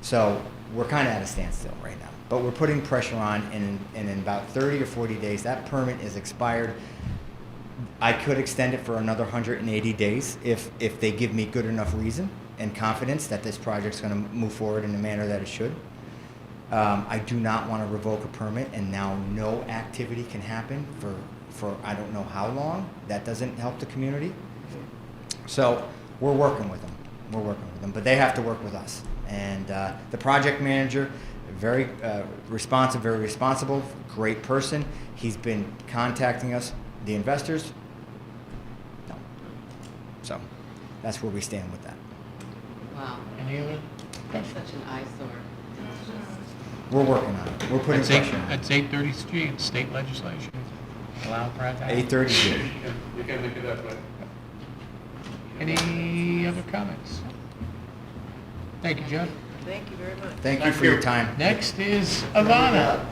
So we're kind of at a standstill right now. But we're putting pressure on, and in about 30 or 40 days, that permit is expired. I could extend it for another 180 days if they give me good enough reason and confidence that this project's going to move forward in the manner that it should. I do not want to revoke a permit and now no activity can happen for I don't know how long. That doesn't help the community. So we're working with them. We're working with them, but they have to work with us. And the project manager, very responsive, very responsible, great person. He's been contacting us. The investors, no. So that's where we stand with that. Wow. Any other It's such an eyesore. It's just... We're working on it. We're putting pressure on it. That's 830 Street, it's state legislation. Allow private housing. 830 Street. You can make it up, right? Any other comments? Thank you, Jeff. Thank you very much. Thank you for your time. Next is Ivana.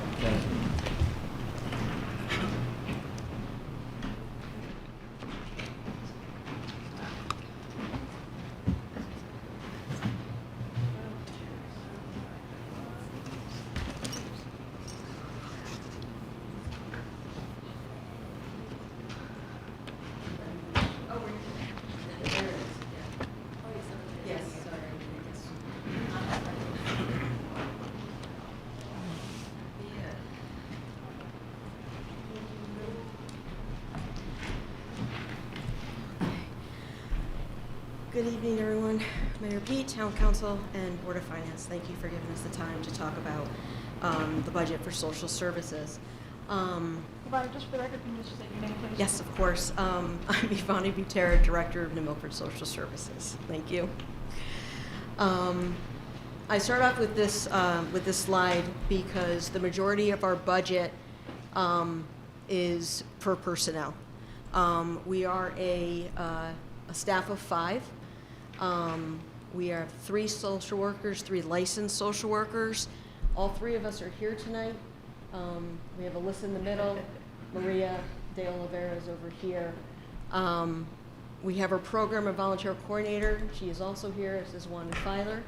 Good evening, everyone. Mayor Pete, Town Council, and Board of Finance. Thank you for giving us the time to talk about the budget for social services. Just for the record, can you just say your name, please? Yes, of course. I'm Ivana Butera, Director of New Milford Social Services. Thank you. I start off with this slide because the majority of our budget is for personnel. We are a staff of 5. We have 3 social workers, 3 licensed social workers. All 3 of us are here tonight. We have Alyssa in the middle. Maria De Oliveira is over here. We have our program and volunteer coordinator. She is also here, as is Wanda Filer.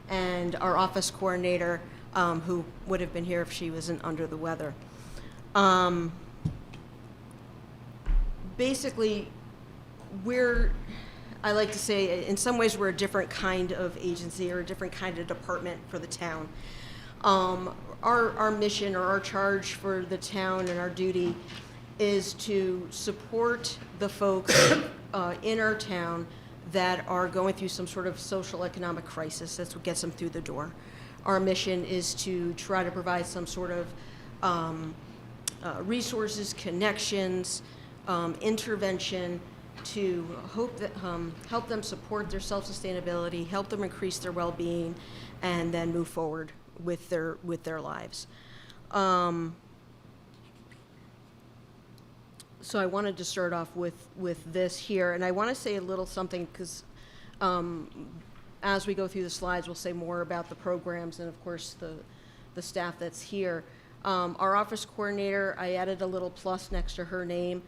And our office coordinator, who would have been here if she wasn't under the weather. basically, I like to say, in some ways, we're a different kind of agency or a different kind of department for the town. Our mission or our charge for the town and our duty is to support the folks in our town that are going through some sort of social economic crisis. That's what gets them through the door. Our mission is to try to provide some sort of resources, connections, intervention to help them support their self-sustainability, help them increase their well-being, and then move forward with their lives. So I wanted to start off with this here, and I want to say a little something because as we go through the slides, we'll say more about the programs and, of course, the staff that's here. Our office coordinator, I added a little plus next to her name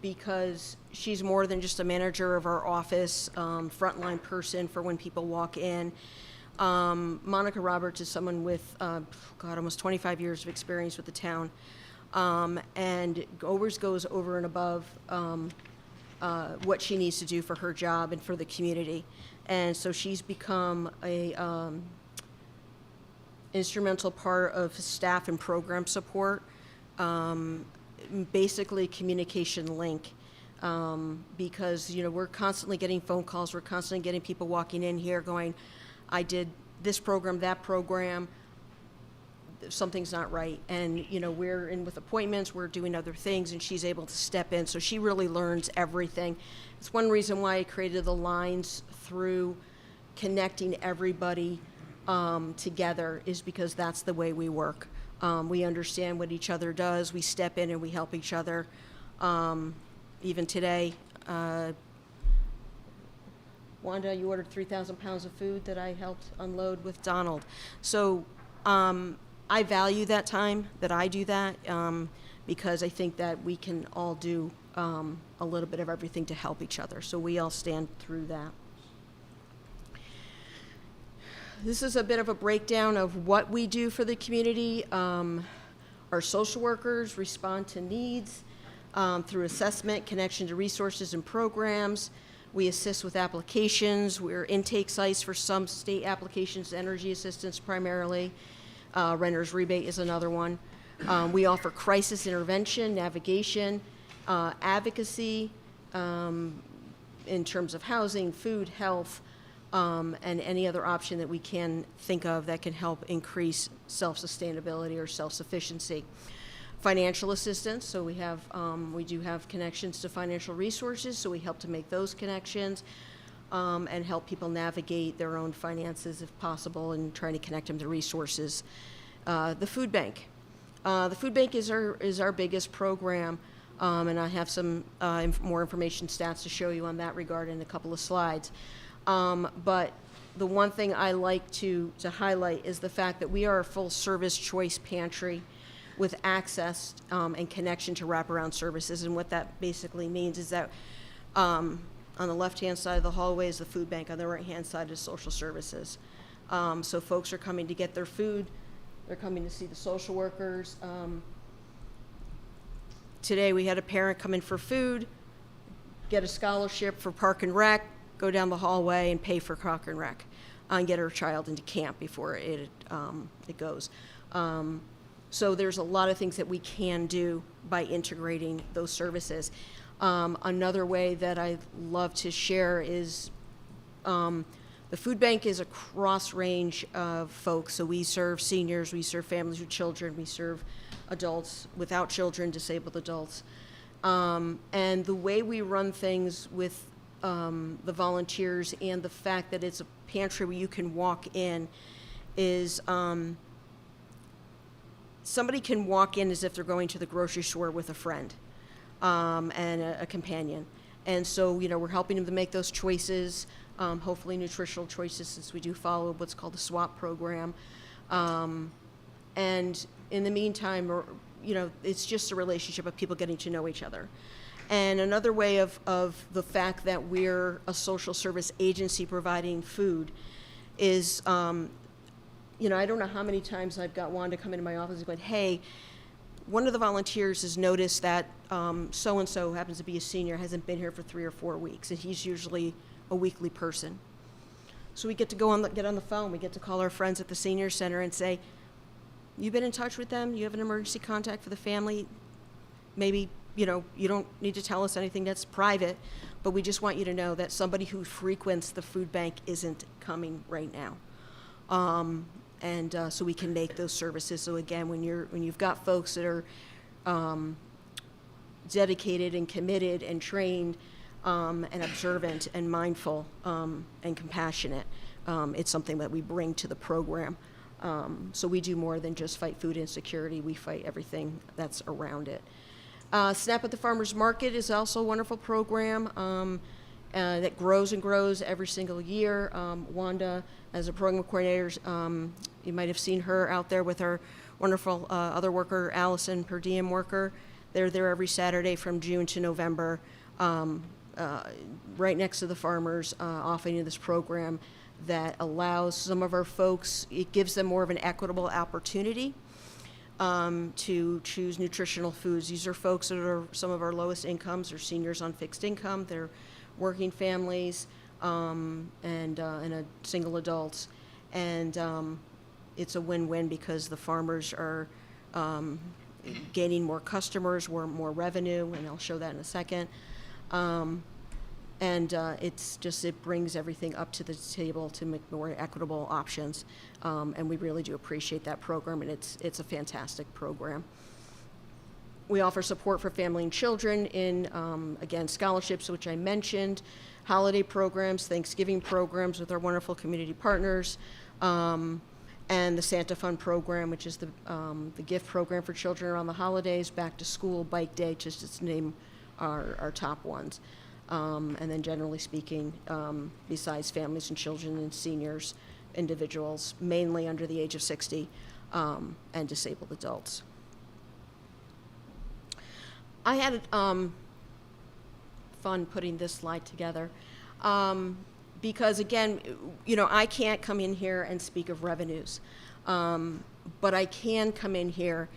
because she's more than just a manager of our office, frontline person for when people walk in. Monica Roberts is someone with, almost 25 years of experience with the town. And always goes over and above what she needs to do for her job and for the community. And so she's become a instrumental part of staff and program support, basically communication link, because we're constantly getting phone calls, we're constantly getting people walking in here going, I did this program, that program, something's not right. And, we're in with appointments, we're doing other things, and she's able to step in. So she really learns everything. It's one reason why I created the lines through connecting everybody together, is because that's the way we work. We understand what each other does, we step in and we help each other. Even today, Wanda, you ordered 3,000 pounds of food that I helped unload with Donald. So I value that time that I do that because I think that we can all do a little bit of everything to help each other. So we all stand through that. This is a bit of a breakdown of what we do for the community. Our social workers respond to needs through assessment, connection to resources and programs. We assist with applications. We're intake sites for some state applications, energy assistance primarily. Renter's rebate is another one. We offer crisis intervention, navigation, advocacy in terms of housing, food, health, and any other option that we can think of that can help increase self-sustainability or self-sufficiency. Financial assistance, so we do have connections to financial resources, so we help to make those connections and help people navigate their own finances if possible and trying to connect them to resources. The food bank. The food bank is our biggest program, and I have some more information stats to show you on that regard in a couple of slides. But the one thing I like to highlight is the fact that we are a full service choice pantry with access and connection to wraparound services. And what that basically means is that on the left-hand side of the hallway is the food bank, on the right-hand side is social services. So folks are coming to get their food, they're coming to see the social workers. Today we had a parent come in for food, get a scholarship for Park and Rec, go down the hallway and pay for Park and Rec, and get her child into camp before it goes. So there's a lot of things that we can do by integrating those services. Another way that I love to share is the food bank is a cross range of folks. So we serve seniors, we serve families with children, we serve adults without children, disabled adults. And the way we run things with the volunteers and the fact that it's a pantry where you can walk in is somebody can walk in as if they're going to the grocery store with a friend and a companion. And so, we're helping them to make those choices, hopefully nutritional choices, since we do follow what's called the SWAP program. And in the meantime, it's just a relationship of people getting to know each other. And another way of the fact that we're a social service agency providing food is, I don't know how many times I've got Wanda come into my office and going, hey, one of the volunteers has noticed that so-and-so happens to be a senior, hasn't been here for 3 or 4 weeks, and he's usually a weekly person. So we get to get on the phone, we get to call our friends at the senior center and say, you've been in touch with them, you have an emergency contact for the family, maybe, you don't need to tell us anything that's private, but we just want you to know that somebody who frequents the food bank isn't coming right now. So we can make those services. So again, when you've got folks that are dedicated and committed and trained and observant and mindful and compassionate, it's something that we bring to the program. So we do more than just fight food insecurity. We fight everything that's around it. Snap at the Farmers Market is also a wonderful program that grows and grows every single year. Wanda, as a program coordinator, you might have seen her out there with her wonderful other worker, Allison, per diem worker. They're there every Saturday from June to November, right next to the farmers, offering this program that allows some of our folks, it gives them more of an equitable opportunity to choose nutritional foods. These are folks that are some of our lowest incomes, or seniors on fixed income. They're working families and single adults. And it's a win-win because the farmers are gaining more customers, more revenue, and I'll show that in a second. It brings everything up to the table to make more equitable options. And we really do appreciate that program, and it's a fantastic program. We offer support for family and children in, again, scholarships, which I mentioned, holiday programs, Thanksgiving programs with our wonderful community partners, and the Santa Fund program, which is the gift program for children around the holidays, back to school, bike day, just to name our top ones. And then generally speaking, besides families and children and seniors, individuals, mainly under the age of 60, and disabled adults. I had fun putting this slide together because, again, I can't come in here and speak of revenues, but I can come in here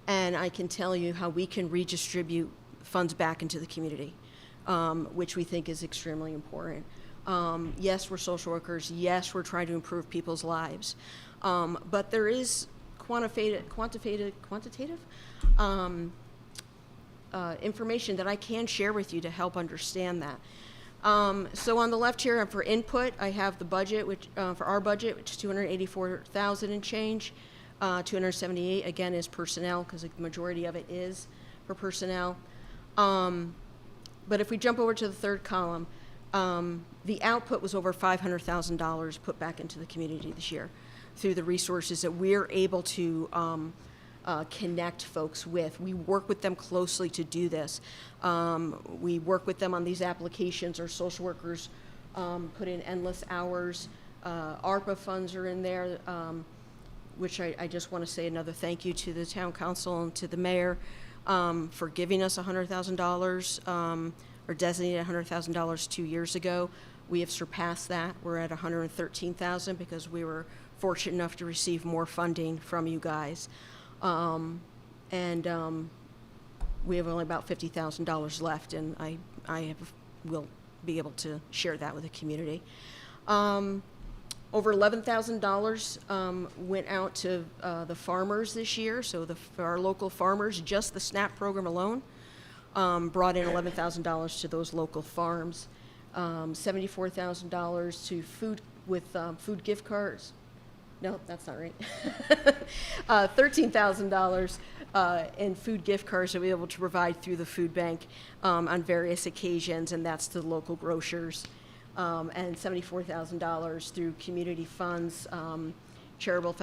and I can tell you how we can redistribute funds back into the community, which we think is extremely important. Yes, we're social workers. Yes, we're trying to improve people's lives, but there is quantitative information that I can share with you to help understand that. So on the left here, for input, I have the budget, which for our budget, which is $284,000 and change. 278 again is personnel, because the majority of it is for personnel. But if we jump over to the third column, the output was over $500,000 put back into the community this year through the resources that we're able to connect folks with. We work with them closely to do this. We work with them on these applications. Our social workers put in endless hours. ARPA funds are in there, which I just want to say another thank you to the town council and to the mayor for giving us $100,000 or designated $100,000 2 years ago. We have surpassed that. We're at $113,000 because we were fortunate enough to receive more funding from you guys. We have only about $50,000 left, and I will be able to share that with the community. Over $11,000 went out to the farmers this year. So for our local farmers, just the SNAP program alone brought in $11,000 to those local farms. $74,000 to food with food gift cards. No, that's not right. $13,000 in food gift cards that we were able to provide through the food bank on various occasions, and that's to local grocers. And $74,000 through community funds, charitable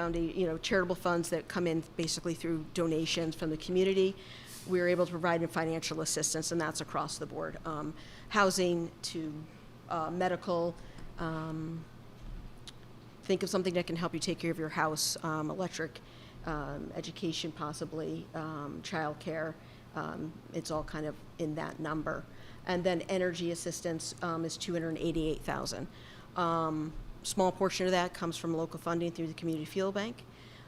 funds that come in basically through donations from the community. We were able to provide financial assistance, and that's across the board. Housing to medical. Think of something that can help you take care of your house, electric, education possibly, childcare. It's all kind of in that number. And then energy assistance is $288,000. Small portion of that comes from local funding through the Community Fuel Bank.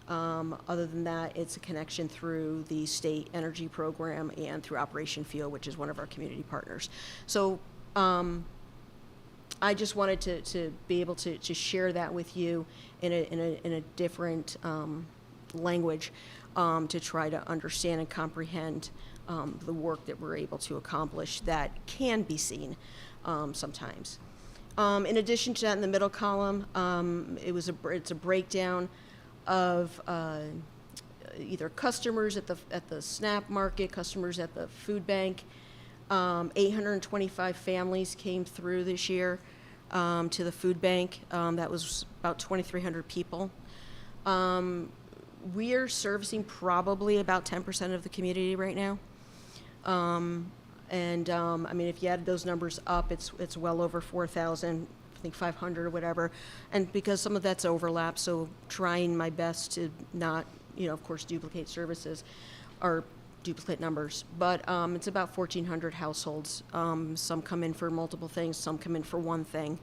Other than that, it's a connection through the state energy program and through Operation Fuel, which is one of our community partners. So I just wanted to be able to share that with you in a different language to try to understand and comprehend the work that we're able to accomplish that can be seen sometimes. In addition to that, in the middle column, it's a breakdown of either customers at the SNAP market, customers at the food bank. 825 families came through this year to the food bank. That was about 2,300 people. We are servicing probably about 10% of the community right now. I mean, if you add those numbers up, it's well over 4,000, I think 500 or whatever. And because some of that's overlap, so trying my best to not, of course, duplicate services or duplicate numbers. But it's about 1,400 households. Some come in for multiple things, some come in for one thing.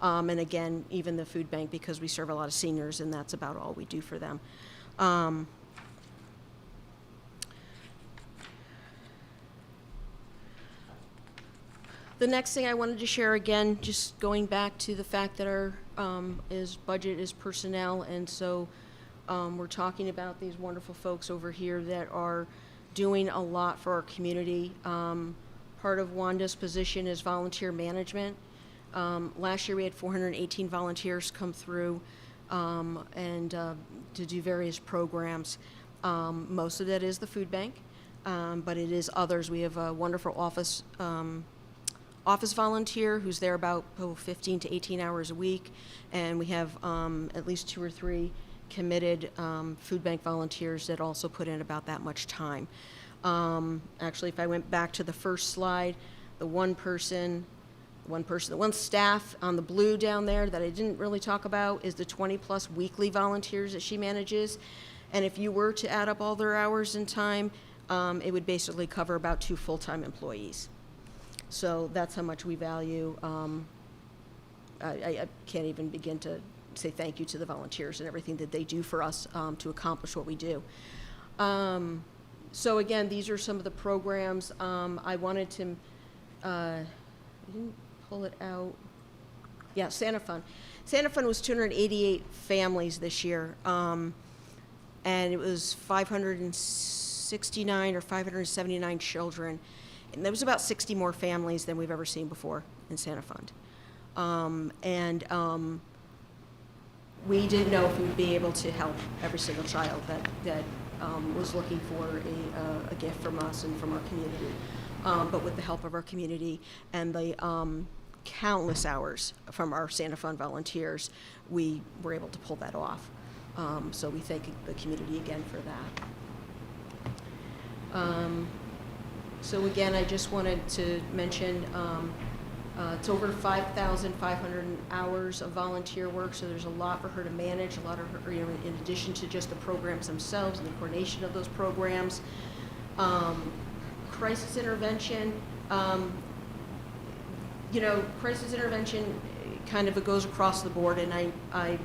And again, even the food bank, because we serve a lot of seniors, and that's about all we do for them. The next thing I wanted to share, again, just going back to the fact that our budget is personnel, and so we're talking about these wonderful folks over here that are doing a lot for our community. Part of Wanda's position is volunteer management. Last year we had 418 volunteers come through and to do various programs. Most of that is the food bank, but it is others. We have a wonderful office volunteer who's there about 15 to 18 hours a week, and we have at least 2 or 3 committed food bank volunteers that also put in about that much time. Actually, if I went back to the first slide, the one staff on the blue down there that I didn't really talk about is the 20-plus weekly volunteers that she manages. And if you were to add up all their hours and time, it would basically cover about 2 full-time employees. So that's how much we value. I can't even begin to say thank you to the volunteers and everything that they do for us to accomplish what we do. So again, these are some of the programs. I wanted to, I didn't pull it out. Yeah, Santa Fund. Santa Fund was 288 families this year, and it was 569 or 579 children. And there was about 60 more families than we've ever seen before in Santa Fund. We didn't know if we would be able to help every single child that was looking for a gift from us and from our community. But with the help of our community and the countless hours from our Santa Fund volunteers, we were able to pull that off. So we thank the community again for that. So again, I just wanted to mention it's over 5,500 hours of volunteer work, so there's a lot for her to manage, a lot of her, in addition to just the programs themselves and the coordination of those programs. Crisis intervention, crisis intervention kind of goes across the board, and I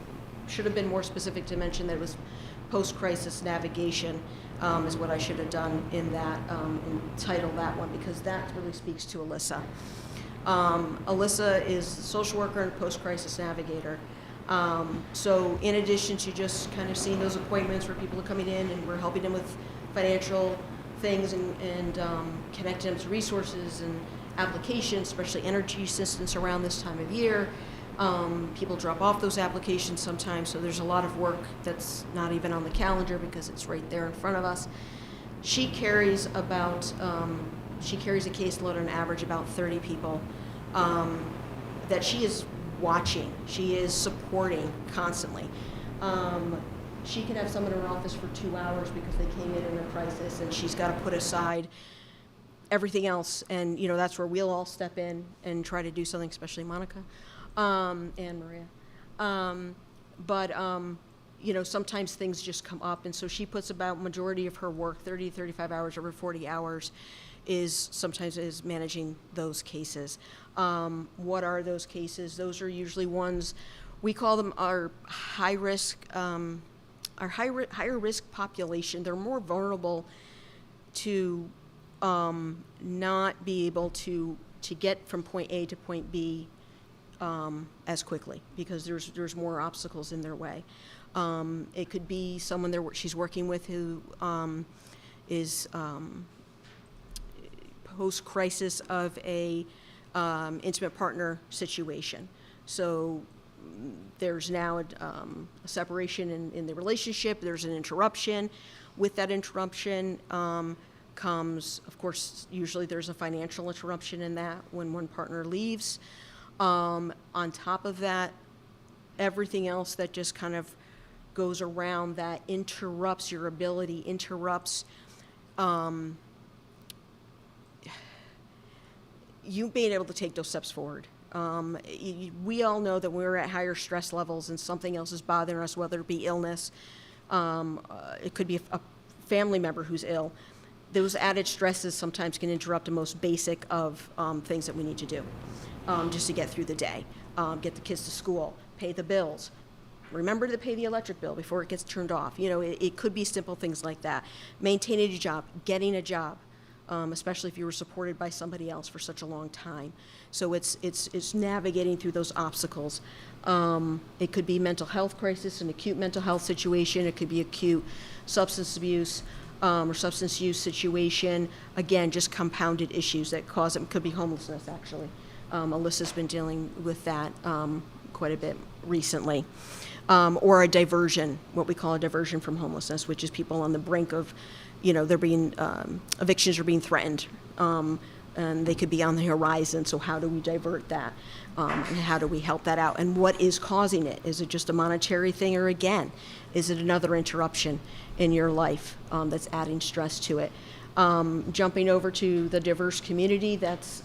should have been more specific to mention that it was post-crisis navigation is what I should have done in that, and title that one, because that really speaks to Alyssa. Alyssa is a social worker and post-crisis navigator. So in addition to just kind of seeing those appointments where people are coming in and we're helping them with financial things and connecting them to resources and applications, especially energy assistance around this time of year, people drop off those applications sometimes, so there's a lot of work that's not even on the calendar because it's right there in front of us. She carries about, she carries a caseload on average about 30 people that she is watching, she is supporting constantly. She can have someone in her office for 2 hours because they came in a crisis, and she's got to put aside everything else, and that's where we'll all step in and try to do something, especially Monica and Maria. Sometimes things just come up, and so she puts about majority of her work, 30 to 35 hours over 40 hours, is managing those cases. What are those cases? Those are usually ones, we call them our high-risk higher risk population, they're more vulnerable to not be able to get from point A to point B as quickly because there's more obstacles in their way. It could be someone she's working with who is post-crisis of a intimate partner situation. So there's now a separation in the relationship, there's an interruption. With that interruption comes, of course, usually there's a financial interruption in that when one partner leaves. On top of that, everything else that just kind of goes around that interrupts your ability, interrupts you being able to take those steps forward. We all know that when we're at higher stress levels and something else is bothering us, whether it be illness, it could be a family member who's ill. Those added stresses sometimes can interrupt the most basic of things that we need to do just to get through the day. Get the kids to school, pay the bills. Remember to pay the electric bill before it gets turned off. You know, it could be simple things like that. Maintaining a job, getting a job. Especially if you were supported by somebody else for such a long time. So it's navigating through those obstacles. It could be mental health crisis, an acute mental health situation. It could be acute substance abuse or substance use situation. Again, just compounded issues that cause it. Could be homelessness, actually. Alyssa's been dealing with that quite a bit recently. Or a diversion, what we call a diversion from homelessness, which is people on the brink of, they're being, evictions are being threatened, and they could be on the horizon, so how do we divert that? And how do we help that out? And what is causing it? Is it just a monetary thing, or again, is it another interruption in your life that's adding stress to it? Jumping over to the diverse community, that's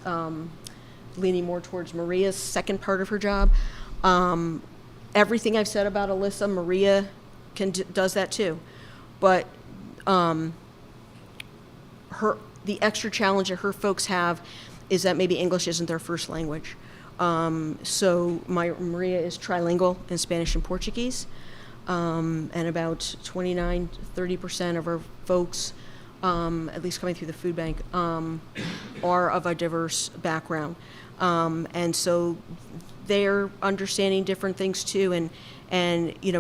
leaning more towards Maria's second part of her job. Everything I've said about Alyssa, Maria does that too. But the extra challenge that her folks have is that maybe English isn't their first language. So Maria is trilingual in Spanish and Portuguese, and about 29-30% of our folks, at least coming through the food bank, are of a diverse background. And so they're understanding different things too, and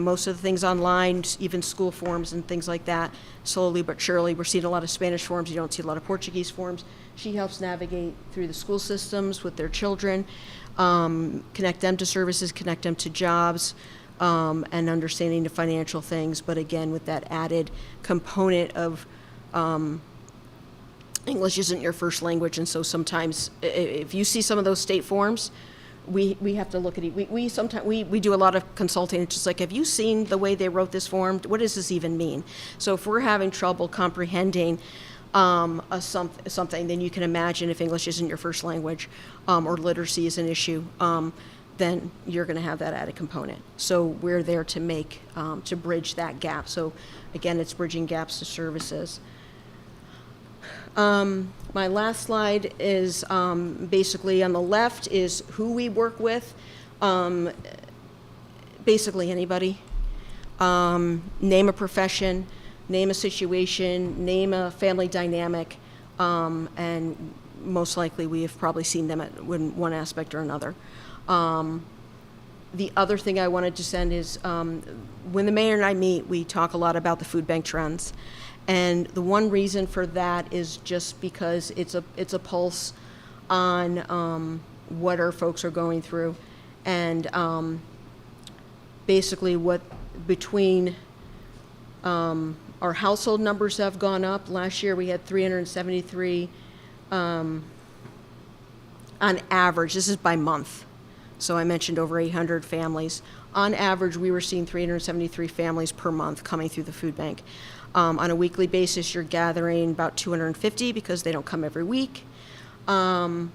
most of the things online, even school forms and things like that, slowly but surely, we're seeing a lot of Spanish forms. You don't see a lot of Portuguese forms. She helps navigate through the school systems with their children, connect them to services, connect them to jobs, and understanding the financial things. But again, with that added component of English isn't your first language, and so sometimes if you see some of those state forms, we have to look at it. We sometimes do a lot of consulting. It's just like, have you seen the way they wrote this form? What does this even mean? So if we're having trouble comprehending something, then you can imagine if English isn't your first language, or literacy is an issue, then you're going to have that added component. So we're there to make to bridge that gap. So again, it's bridging gaps to services. My last slide is basically on the left is who we work with. Basically anybody. Name a profession, name a situation, name a family dynamic, and most likely we have probably seen them at one aspect or another. The other thing I wanted to send is when the mayor and I meet, we talk a lot about the food bank trends. And the one reason for that is just because it's a pulse on what our folks are going through, and basically what between our household numbers have gone up. Last year we had 373 on average. This is by month. So I mentioned over 800 families. On average, we were seeing 373 families per month coming through the food bank. On a weekly basis, you're gathering about 250 because they don't come every week. And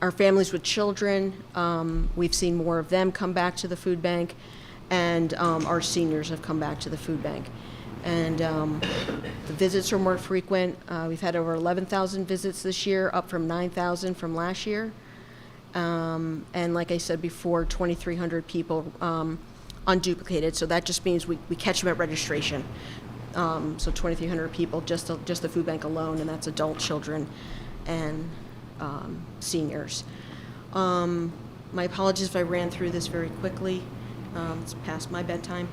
our families with children, we've seen more of them come back to the food bank, and our seniors have come back to the food bank. And the visits are more frequent. We've had over 11,000 visits this year, up from 9,000 from last year. And like I said before, 2,300 people unduplicated. So that just means we catch them at registration. So 2,300 people, just the food bank alone, and that's adult, children, and seniors. My apologies if I ran through this very quickly. It's past my bedtime,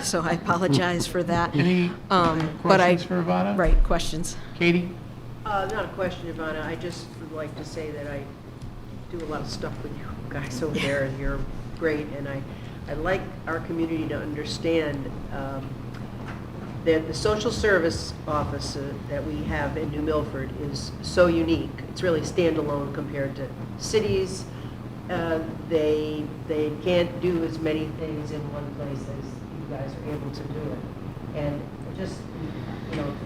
so I apologize for that. Any questions for Ivana? Right, questions. Katie? Not a question, Ivana. I just would like to say that I do a lot of stuff with you guys over there, and you're great. And I'd like our community to understand that the social service office that we have in New Milford is so unique. It's really standalone compared to cities. They can't do as many things in one place as you guys are able to do it. And just,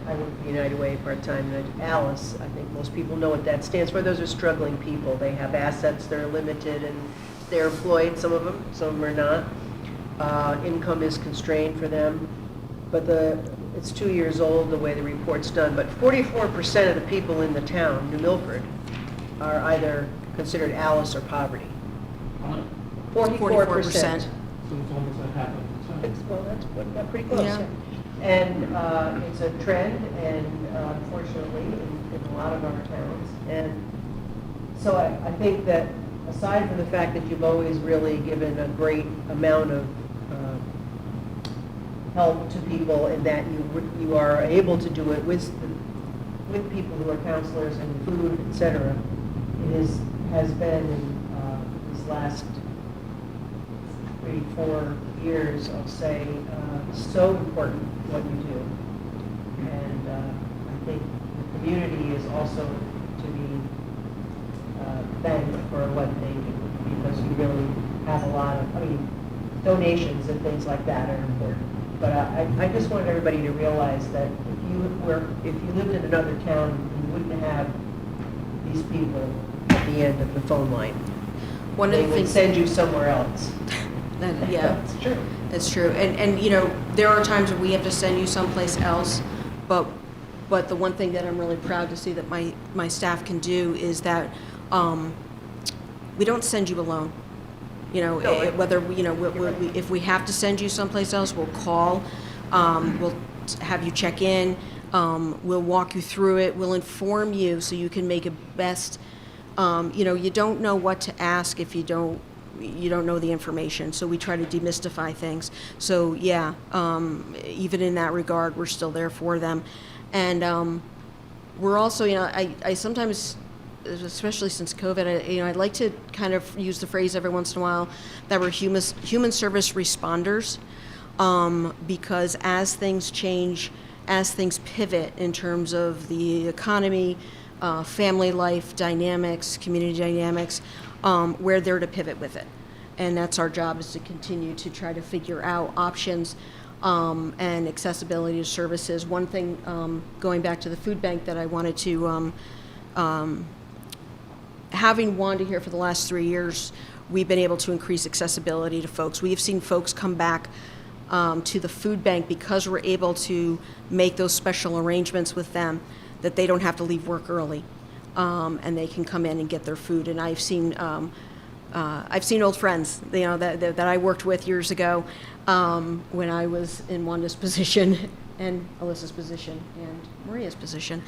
I work for United Way part-time, and Alice, I think most people know what that stands for. Those are struggling people. They have assets that are limited, and they're employed, some of them are not. Income is constrained for them. But it's 2 years old, the way the report's done, but 44% of the people in the town, New Milford, are either considered Alice or poverty. 44%. So it's almost a half of the time. Well, that's pretty close. Yeah. And it's a trend, and unfortunately, in a lot of our towns. And so I think that aside from the fact that you've always really given a great amount of help to people, and that you are able to do it with people who are counselors and food, etc. Has been in these last 3-4 years, I'll say, so important what you do. And I think the community is also to be thanked for what they do, because you really have a lot of, donations and things like that are important. But I just want everybody to realize that if you lived in another town, you wouldn't have these people at the end of the phone line. They would send you somewhere else. Yeah, It's true. it's true. And there are times when we have to send you someplace else, but the one thing that I'm really proud to see that my staff can do is that we don't send you alone. Whether if we have to send you someplace else, we'll call, we'll have you check in, we'll walk you through it, we'll inform you so you can make a best. You don't know what to ask if you don't know the information. So we try to demystify things. So yeah, even in that regard, we're still there for them, and we're also, I sometimes, especially since COVID, I'd like to kind of use the phrase every once in a while that we're human service responders, because as things change, as things pivot in terms of the economy, family life dynamics, community dynamics, we're there to pivot with it. And that's our job, is to continue to try to figure out options and accessibility to services. One thing, going back to the food bank, that I wanted to, having Wanda here for the last 3 years, we've been able to increase accessibility to folks. We have seen folks come back to the food bank because we're able to make those special arrangements with them, that they don't have to leave work early, and they can come in and get their food. And I've seen old friends, that I worked with years ago, when I was in Wanda's position and Alyssa's position and Maria's position.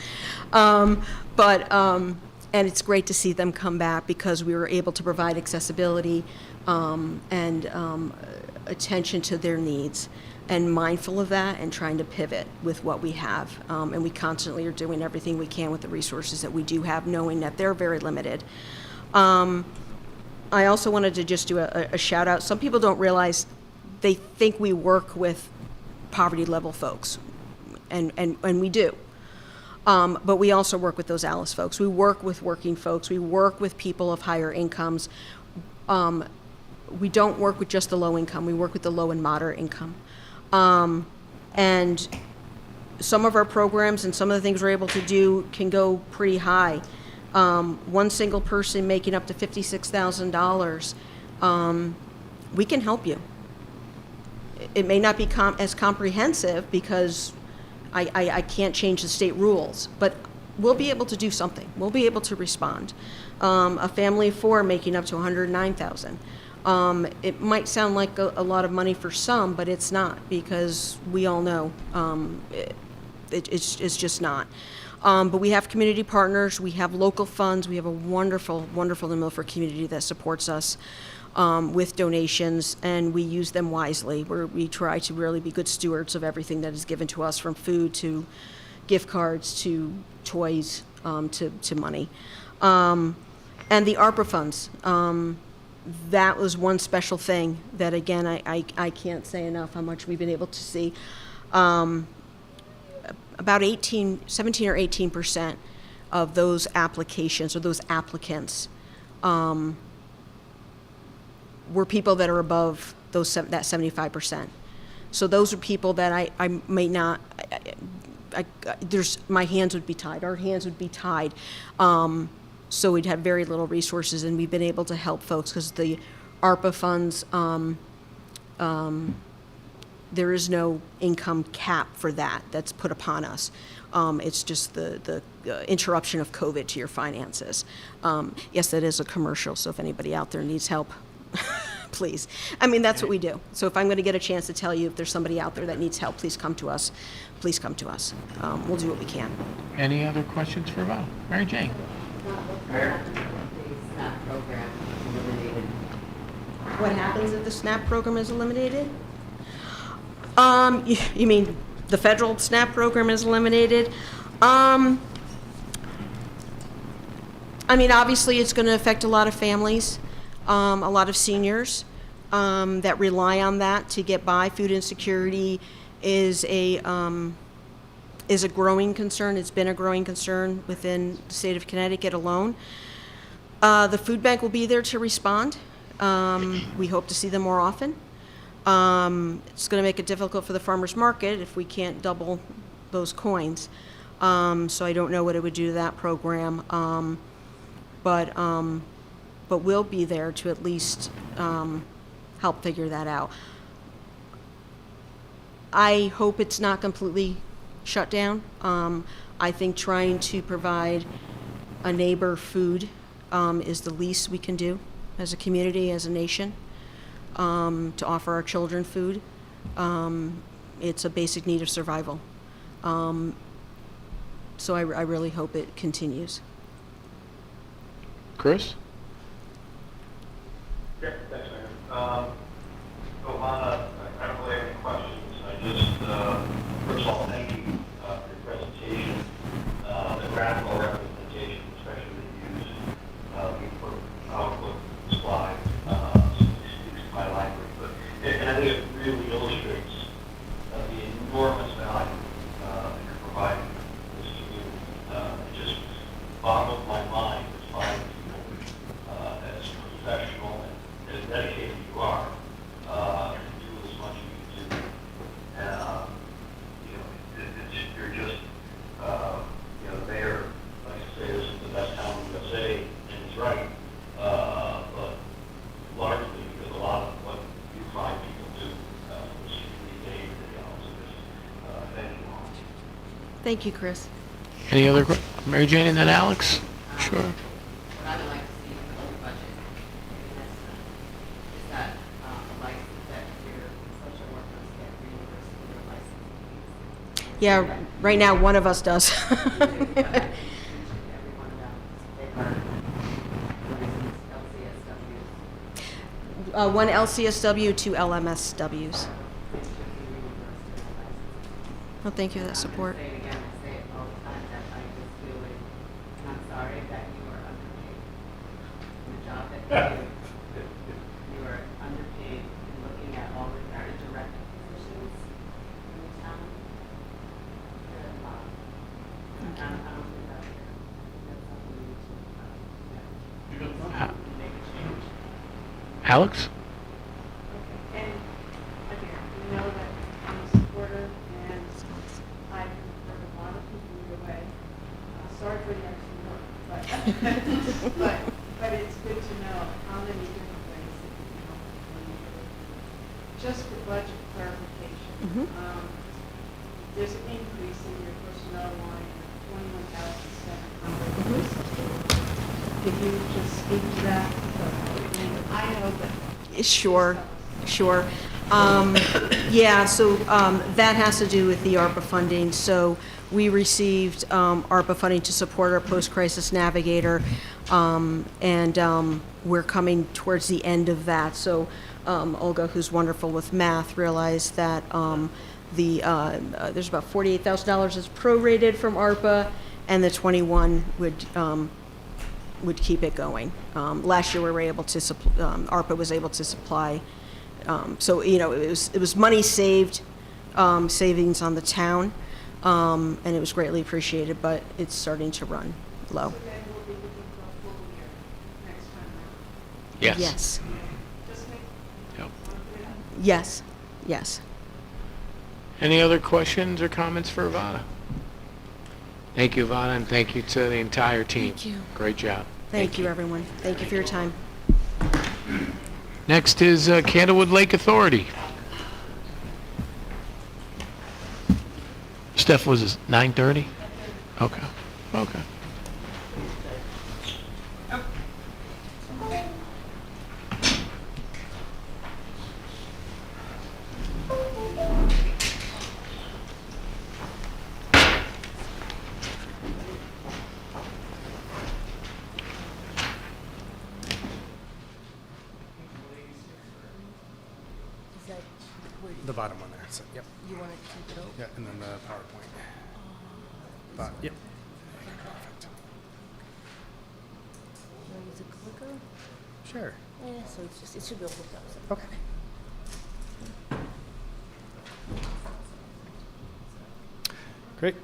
And it's great to see them come back because we were able to provide accessibility and attention to their needs, and mindful of that and trying to pivot with what we have. And we constantly are doing everything we can with the resources that we do have, knowing that they're very limited. I also wanted to just do a shout out. Some people don't realize, they think we work with poverty level folks, and we do. But we also work with those Alice folks. We work with working folks. We work with people of higher incomes. We don't work with just the low income. We work with the low and moderate income. And some of our programs and some of the things we're able to do can go pretty high. One single person making up to $56,000, we can help you. It may not be as comprehensive because I can't change the state rules, but we'll be able to do something. We'll be able to respond. A family of 4 making up to $109,000. It might sound like a lot of money for some, but it's not, because we all know it's just not. But we have community partners, we have local funds, we have a wonderful, wonderful Milford community that supports us with donations, and we use them wisely. We try to really be good stewards of everything that is given to us, from food to gift cards to toys to money. And the ARPA funds, that was one special thing that, again, I can't say enough how much we've been able to see. About 17 or 18% of those applications, or those applicants, were people that are above that 75%. So those are people that I may not, my hands would be tied, our hands would be tied. So we'd have very little resources, and we've been able to help folks because the ARPA funds, there is no income cap for that that's put upon us. It's just the interruption of COVID to your finances. Yes, that is a commercial, so if anybody out there needs help, please. I mean, that's what we do. So if I'm going to get a chance to tell you if there's somebody out there that needs help, please come to us. Please come to us. We'll do what we can. Any other questions for Val? Mary Jane? What happens if the SNAP program is eliminated? You mean the federal SNAP program is eliminated? I mean, obviously, it's going to affect a lot of families, a lot of seniors that rely on that to get by. Food insecurity is a growing concern. It's been a growing concern within the state of Connecticut alone. The food bank will be there to respond. We hope to see them more often. It's going to make it difficult for the farmers market if we can't double those coins. So I don't know what it would do to that program. But we'll be there to at least help figure that out. I hope it's not completely shut down. I think trying to provide a neighbor food is the least we can do as a community, as a nation, to offer our children food. It's a basic need of survival. So I really hope it continues. Chris? Yeah, thanks, Mayor. So, Lana, I don't really have any questions. I just, first of all, thank you for your presentation, the graphical representation, especially that you use for outlook slide, speaks to my language. And I think it really illustrates the enormous value that you're providing this community. It just boggles my mind as five people, as professional and as dedicated you are, to do as much as you do. You're just, the mayor likes to say this is the best town in the USA, and he's right. But largely because a lot of what you find people do, which is day to day, so just thank you all. Thank you, Chris. Any other Mary Jane and then Alex? Sure. What I would like to see for your budget is that a license that your social workers get reimbursed for their license fees. Yeah, right now one of us does. One LCSW, two LMSWs. Well, thank you for that support. I'm sorry that you are underpaid. The job that you are underpaid and looking at all the very direct positions in the town. You're a lot. I don't think that's fair. That's something we need to make a change. Alex? And again, you know that I'm a supporter, and I've heard a lot of people your way. Sorry for the extra work, but it's good to know how many different ways that you can help the community. Just for budget clarification, there's an increase in your personnel line of $21,700. Could you just speak to that? I know that Sure, sure. Yeah, so that has to do with the ARPA funding. So we received ARPA funding to support our post-crisis navigator, and we're coming towards the end of that. So Olga, who's wonderful with math, realized that there's about $48,000 is prorated from ARPA, and the 21 would keep it going. Last year we were able to ARPA was able to supply. So it was money saved, savings on the town, and it was greatly appreciated. But it's starting to run low. Yes. Yes. Yep. Yes. Yes. Any other questions or comments for Ivana? Thank you, Ivana, and thank you to the entire team. Thank you. Great job. Thank you, everyone. Thank you for your time. Next is Candlewood Lake Authority. Steph, was it 9:30? Okay. Okay. The bottom one there. So, yep. You want to keep it open? Yeah, and then the PowerPoint. Yep. Perfect. Want to use a clicker? Sure. Yeah, so it should be hooked up. Okay. Great.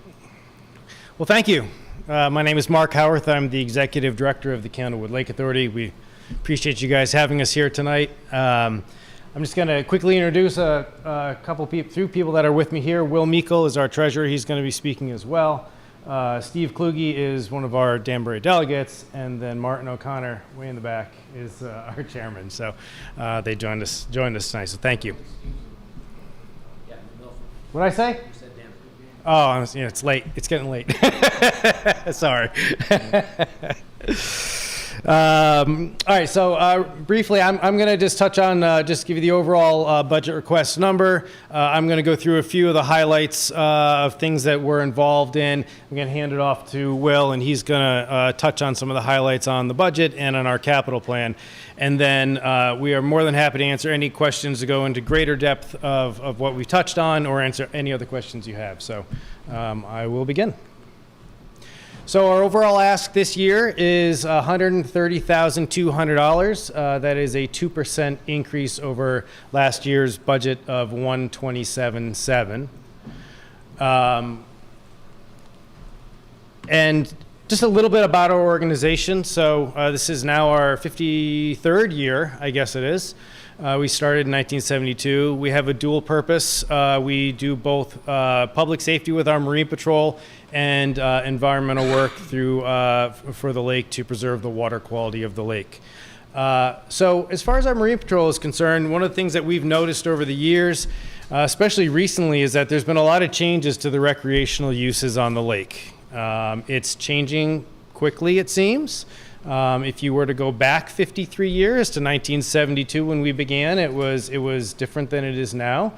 Well, thank you. My name is Mark Howarth. I'm the Executive Director of the Candlewood Lake Authority. We appreciate you guys having us here tonight. I'm just going to quickly introduce a couple people that are with me here. Will Meikle is our treasurer. He's going to be speaking as well. Steve Kluge is one of our Danbury delegates, and then Martin O'Connor, way in the back, is our chairman. So they joined us tonight. So thank you. What did I say? Oh, yeah, it's late. It's getting late. Sorry. All right, so briefly, I'm going to just touch on, just give you the overall budget request number. I'm going to go through a few of the highlights of things that we're involved in. I'm going to hand it off to Will, and he's going to touch on some of the highlights on the budget and on our capital plan. And then we are more than happy to answer any questions to go into greater depth of what we touched on or answer any other questions you have. So I will begin. So our overall ask this year is $130,200. That is a 2% increase over last year's budget of $127,700. And just a little bit about our organization. So this is now our 53rd year, I guess it is. We started in 1972. We have a dual purpose. We do both public safety with our Marine Patrol and environmental work for the lake to preserve the water quality of the lake. So as far as our Marine Patrol is concerned, one of the things that we've noticed over the years, especially recently, is that there's been a lot of changes to the recreational uses on the lake. It's changing quickly, it seems. If you were to go back 53 years to 1972 when we began, it was different than it is now.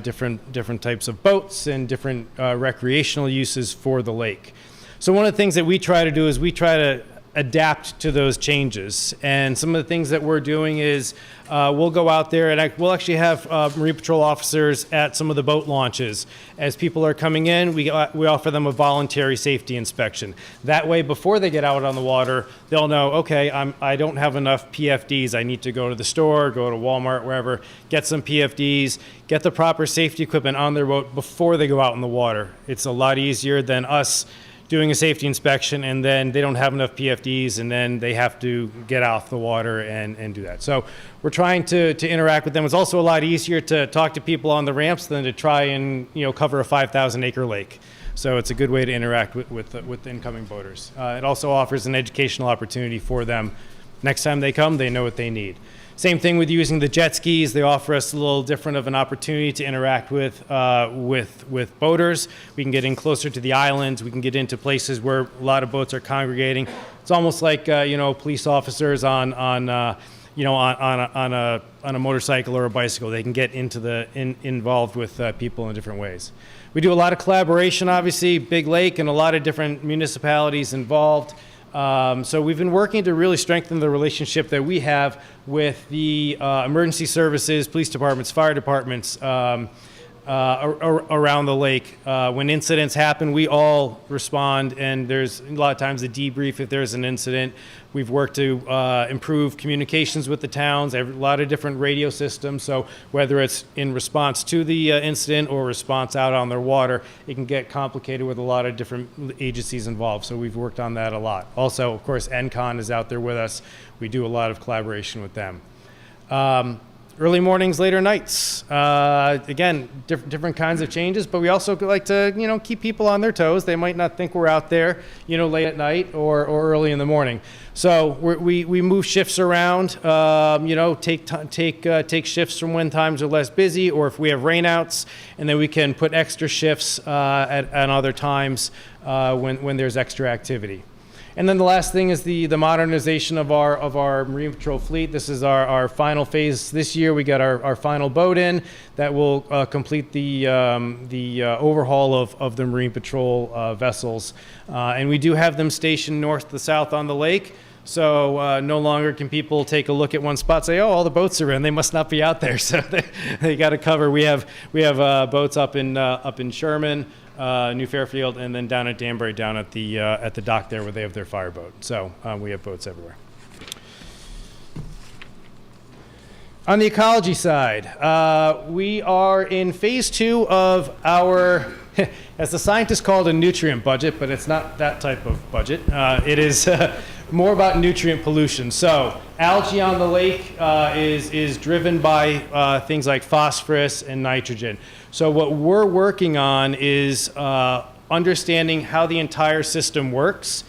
Different types of boats and different recreational uses for the lake. So one of the things that we try to do is we try to adapt to those changes. And some of the things that we're doing is we'll go out there and we'll actually have Marine Patrol officers at some of the boat launches. As people are coming in, we offer them a voluntary safety inspection. That way, before they get out on the water, they'll know, okay, I don't have enough PFDs. I need to go to the store, go to Walmart, wherever, get some PFDs, get the proper safety equipment on their boat before they go out in the water. It's a lot easier than us doing a safety inspection and then they don't have enough PFDs and then they have to get off the water and do that. So we're trying to interact with them. It's also a lot easier to talk to people on the ramps than to try and cover a 5,000 acre lake. So it's a good way to interact with incoming boaters. It also offers an educational opportunity for them. Next time they come, they know what they need. Same thing with using the jet skis. They offer us a little different of an opportunity to interact with boaters. We can get in closer to the islands. We can get into places where a lot of boats are congregating. It's almost like police officers on on a motorcycle or a bicycle. They can get involved with people in different ways. We do a lot of collaboration, obviously, big lake and a lot of different municipalities involved. So we've been working to really strengthen the relationship that we have with the emergency services, police departments, fire departments, around the lake. When incidents happen, we all respond, and there's a lot of times a debrief if there's an incident. We've worked to improve communications with the towns, a lot of different radio systems, so whether it's in response to the incident or response out on their water, it can get complicated with a lot of different agencies involved, so we've worked on that a lot. Also, of course, NCON is out there with us. We do a lot of collaboration with them. Early mornings, later nights. Again, different kinds of changes, but we also like to, keep people on their toes. They might not think we're out there, late at night or early in the morning. So we move shifts around, take shifts from when times are less busy, or if we have rainouts, and then we can put extra shifts at other times when there's extra activity. And then the last thing is the modernization of our Marine Patrol fleet. This is our final phase this year. We got our final boat in that will complete the overhaul of the Marine Patrol vessels. And we do have them stationed north to south on the lake. So no longer can people take a look at one spot and say, oh, all the boats are in. They must not be out there. So they got to cover. We have boats up in Sherman, New Fairfield, and then down at Danbury, down at the dock there where they have their fireboat. So we have boats everywhere. On the ecology side, we are in phase 2 of our, as the scientists call it, a nutrient budget, but it's not that type of budget. It is more about nutrient pollution. So algae on the lake is driven by things like phosphorus and nitrogen. So what we're working on is understanding how the entire system works,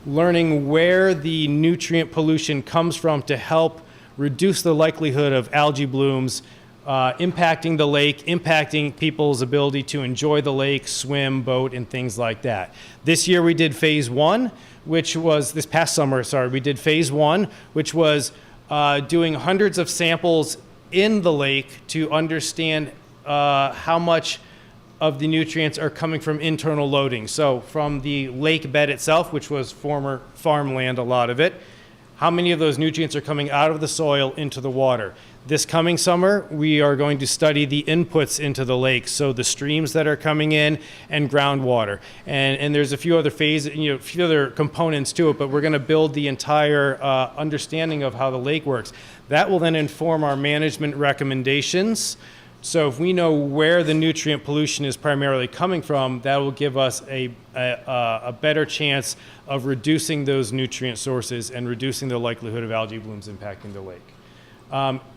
learning where the nutrient pollution comes from to help reduce the likelihood of algae blooms impacting the lake, impacting people's ability to enjoy the lake, swim, boat, and things like that. This year we did phase 1, which was, this past summer, we did phase 1, which was doing hundreds of samples in the lake to understand how much of the nutrients are coming from internal loading. So from the lake bed itself, which was former farmland, a lot of it, how many of those nutrients are coming out of the soil into the water. This coming summer, we are going to study the inputs into the lake, so the streams that are coming in and groundwater. And there's a few other a few other components to it, but we're going to build the entire understanding of how the lake works. That will then inform our management recommendations. So if we know where the nutrient pollution is primarily coming from, that will give us a better chance of reducing those nutrient sources and reducing the likelihood of algae blooms impacting the lake.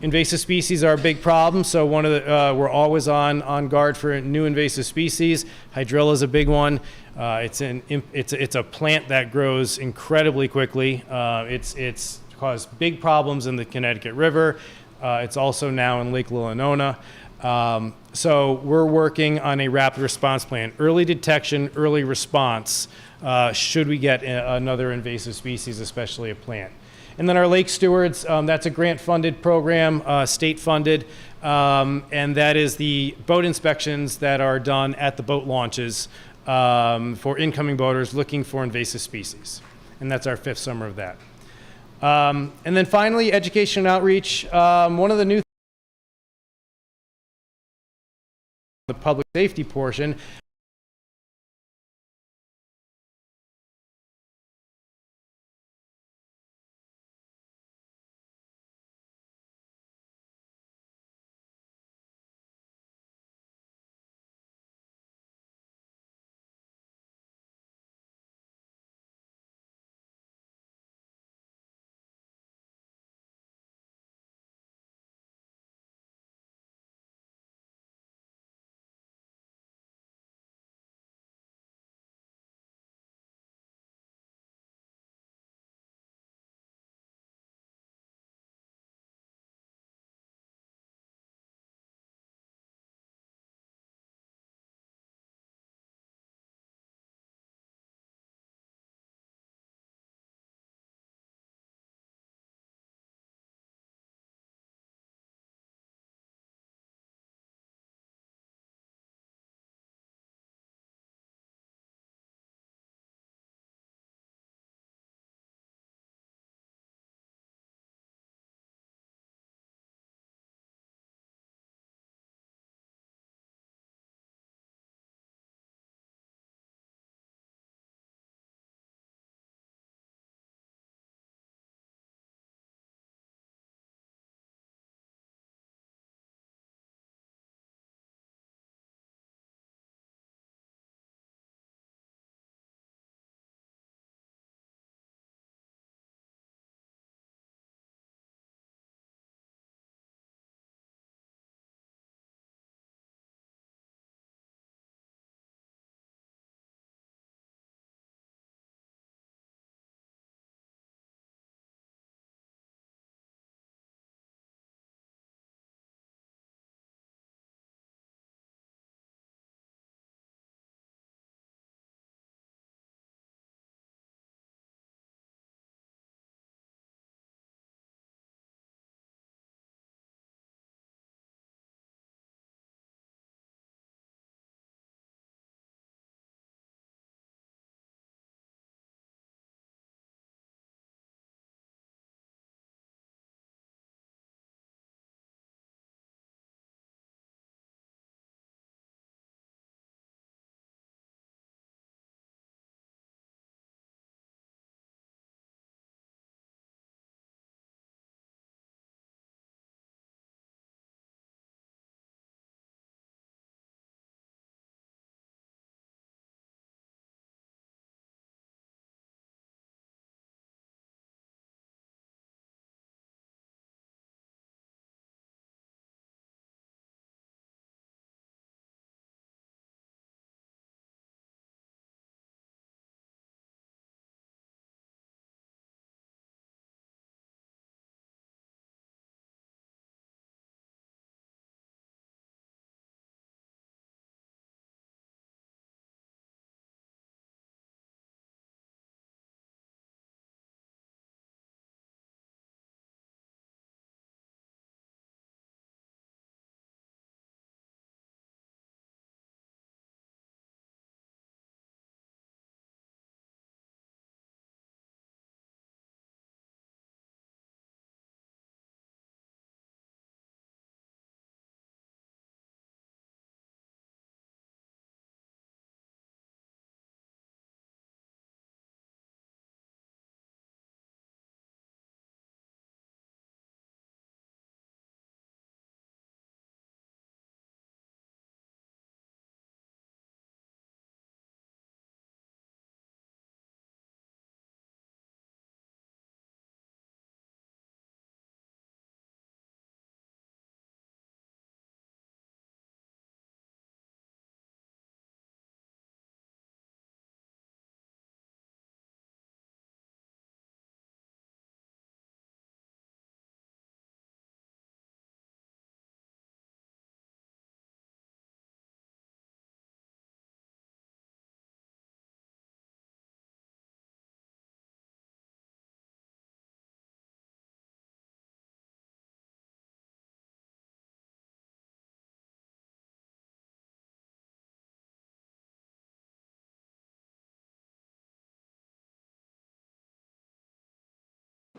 Invasive species are a big problem, so we're always on guard for new invasive species. Hydrilla is a big one. It's a plant that grows incredibly quickly. It's caused big problems in the Connecticut River. It's also now in Lake Leelanau. So we're working on a rapid response plan, early detection, early response, should we get another invasive species, especially a plant. And then our lake stewards, that's a grant-funded program, state-funded, and that is the boat inspections that are done at the boat launches for incoming boaters looking for invasive species. And that's our 5th summer of that. And then finally, education and outreach. One of the new the public safety portion.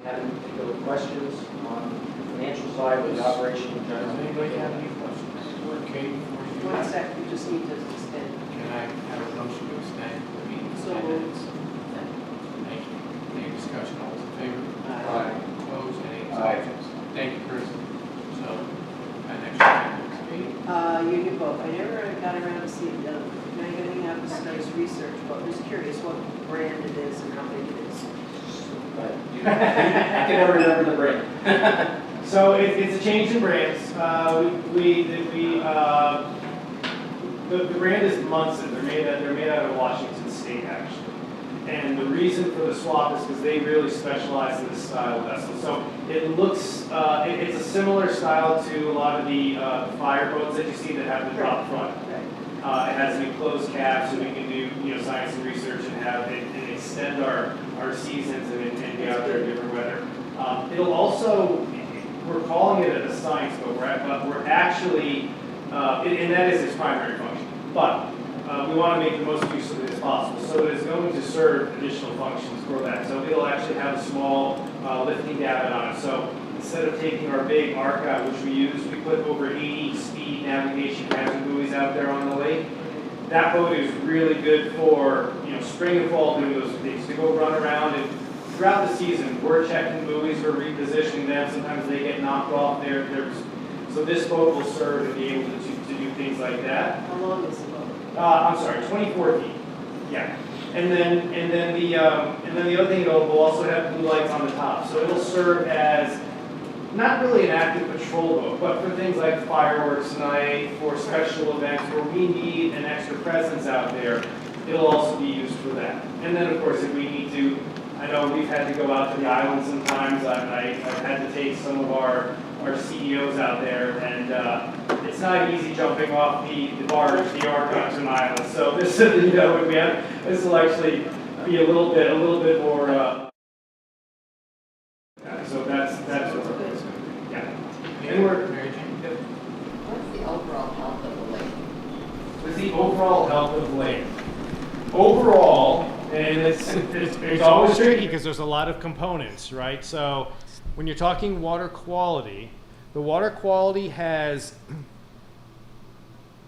Have any particular questions on the financial side or the operation in general? Does anybody have any questions? Okay, before you do One that, sec, we just need to extend. can I have a motion to extend the meeting to So 10 moved. minutes? Thank you. Any discussion, all those in favor? Aye. Opposed, any Aye. abstentions? Thank you, Chris. So, an extra 10 minutes. Katie? You do both. I never got around to see anything out of this guy's research, but I'm just curious what brand it is and how big it is. I can never remember the brand. So it's a change in brands. The brand is Munson. They're made out of Washington State, actually. And the reason for the swap is because they really specialize in this style of vessel. So it looks, it's a similar style to a lot of the fire boats that you see that have the drop front. It has an enclosed cab, so we can do science and research and have it and extend our seasons and be out there in different weather. It'll also, we're calling it a science boat, but we're actually, and that is its primary function. But we want to make the most use of it as possible. So it is going to serve additional functions for that. So it'll actually have a small lifting davit on it. So instead of taking our big arc out, which we use, we put over 80 speed navigation cabs and buoys out there on the lake. That boat is really good for spring and fall doing those things, to go run around. And throughout the season, we're checking buoys, we're repositioning them. Sometimes they get knocked off there. So this boat will serve and be able to do things like that. How long is the boat? I'm sorry, 24 feet. Yeah. And then the other thing, will also have blue lights on the top. So it'll serve as not really an active patrol boat, but for things like fireworks night, for special events where we need an extra presence out there, it'll also be used for that. And then, of course, if we need to, I know we've had to go out to the island sometimes. I've had to take some of our CEOs out there, and it's not easy jumping off the barge, the ark onto an island. So this, this will actually be a little bit more. So that's what we're doing. Yeah. And What's the overall health of the lake? What's the overall health of the lake? Overall, and it's always tricky because there's a lot of components, right? So when you're talking water quality, the water quality has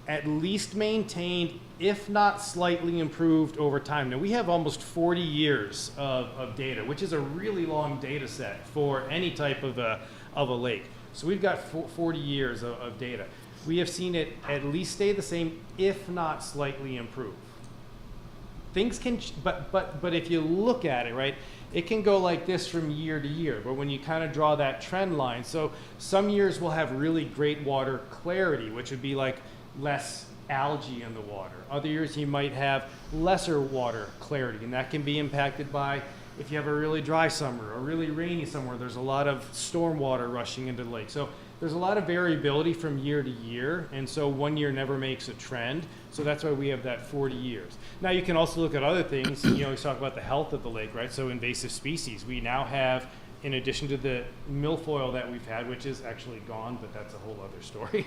at least maintained, if not slightly improved over time. Now we have almost 40 years of data, which is a really long data set for any type of a lake. So we've got 40 years of data. We have seen it at least stay the same, if not slightly improve. Things can, but if you look at it, right, it can go like this from year to year. But when you kind of draw that trend line, so some years will have really great water clarity, which would be like less algae in the water. Other years you might have lesser water clarity, and that can be impacted by if you have a really dry summer or really rainy summer. There's a lot of storm water rushing into the lake. So there's a lot of variability from year to year, and so one year never makes a trend. So that's why we have that 40 years. Now you can also look at other things. We talk about the health of the lake, right? So invasive species. We now have, in addition to the milfoil that we've had, which is actually gone, but that's a whole other story,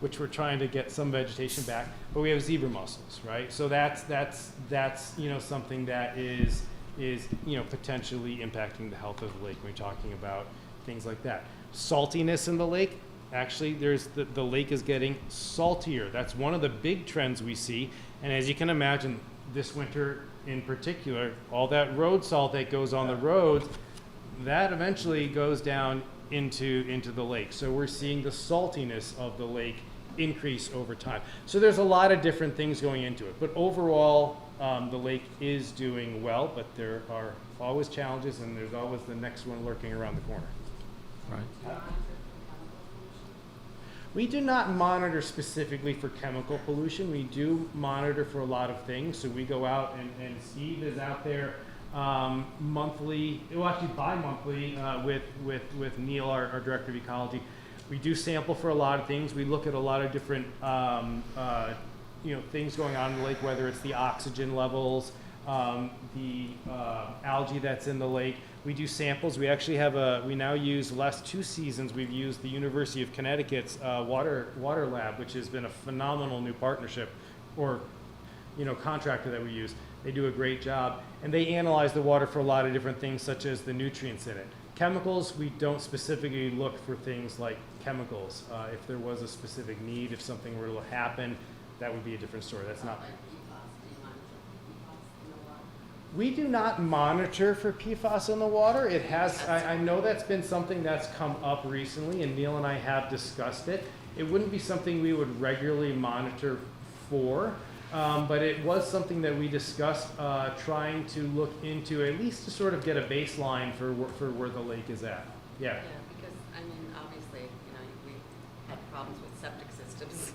which we're trying to get some vegetation back. But we have zebra mussels, right? So that's something that is potentially impacting the health of the lake when we're talking about things like that. Saltiness in the lake. Actually, the lake is getting saltier. That's one of the big trends we see. And as you can imagine, this winter in particular, all that road salt that goes on the roads, that eventually goes down into the lake. So we're seeing the saltiness of the lake increase over time. So there's a lot of different things going into it. But overall, the lake is doing well, but there are always challenges, and there's always the next one lurking around the corner. Right. We do not monitor specifically for chemical pollution. We do monitor for a lot of things. So we go out, and Steve is out there monthly, well actually bi-monthly with Neil, our Director of Ecology. We do sample for a lot of things. We look at a lot of different things going on in the lake, whether it's the oxygen levels, the algae that's in the lake. We do samples. We actually have we now use, the last 2 seasons, we've used the University of Connecticut's water lab, which has been a phenomenal new partnership or contractor that we use. They do a great job. And they analyze the water for a lot of different things, such as the nutrients in it. Chemicals, we don't specifically look for things like chemicals. If there was a specific need, if something were to happen, that would be a different story. That's not. We do not monitor for PFAS in the water. It has, I know that's been something that's come up recently, and Neil and I have discussed it. It wouldn't be something we would regularly monitor for, but it was something that we discussed trying to look into, at least to sort of get a baseline for where the lake is at. Yeah. Yeah, because, I mean, obviously, you know, we had problems with septic systems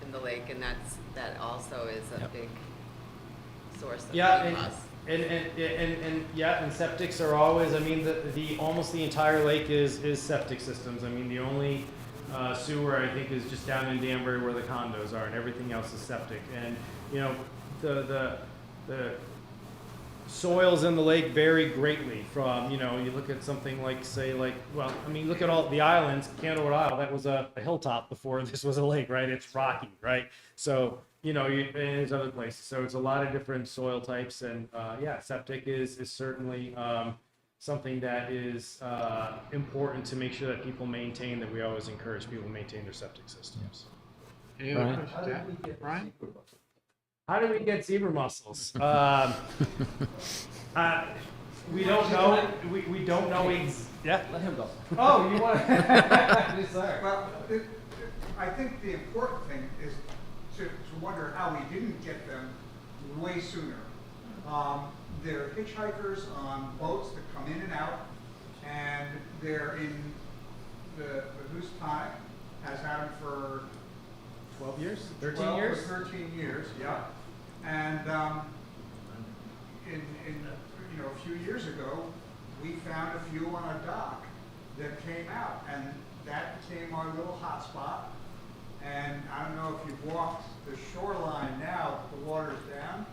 in the lake, and that also is a big source of PFAS. And septics are always, I mean, the almost the entire lake is septic systems. I mean, the only sewer I think is just down in Danbury where the condos are, and everything else is septic. And you know, the soils in the lake vary greatly from, you know, you look at something like, say, like, well, I mean, look at all the islands. Candlewood Isle, that was a hilltop before this was a lake, right? It's rocky, right? So, you know, and there's other places. So it's a lot of different soil types, and yeah, septic is certainly something that is important to make sure that people maintain, that we always encourage people to maintain their septic systems. Any other questions? Brian? How do we get zebra mussels? We don't know. We don't know. Yeah. Let him go. Oh, you want to? Well, I think the important thing is to wonder how we didn't get them way sooner. They're hitchhikers on boats that come in and out, and they're in the Houstonic has had them for 12 years, 13 12 years, or 13 years, yeah. And in you know, a few years ago, we found a few on a dock that came out, and that became our little hot spot. And I don't know if you've walked the shoreline now, the water's down.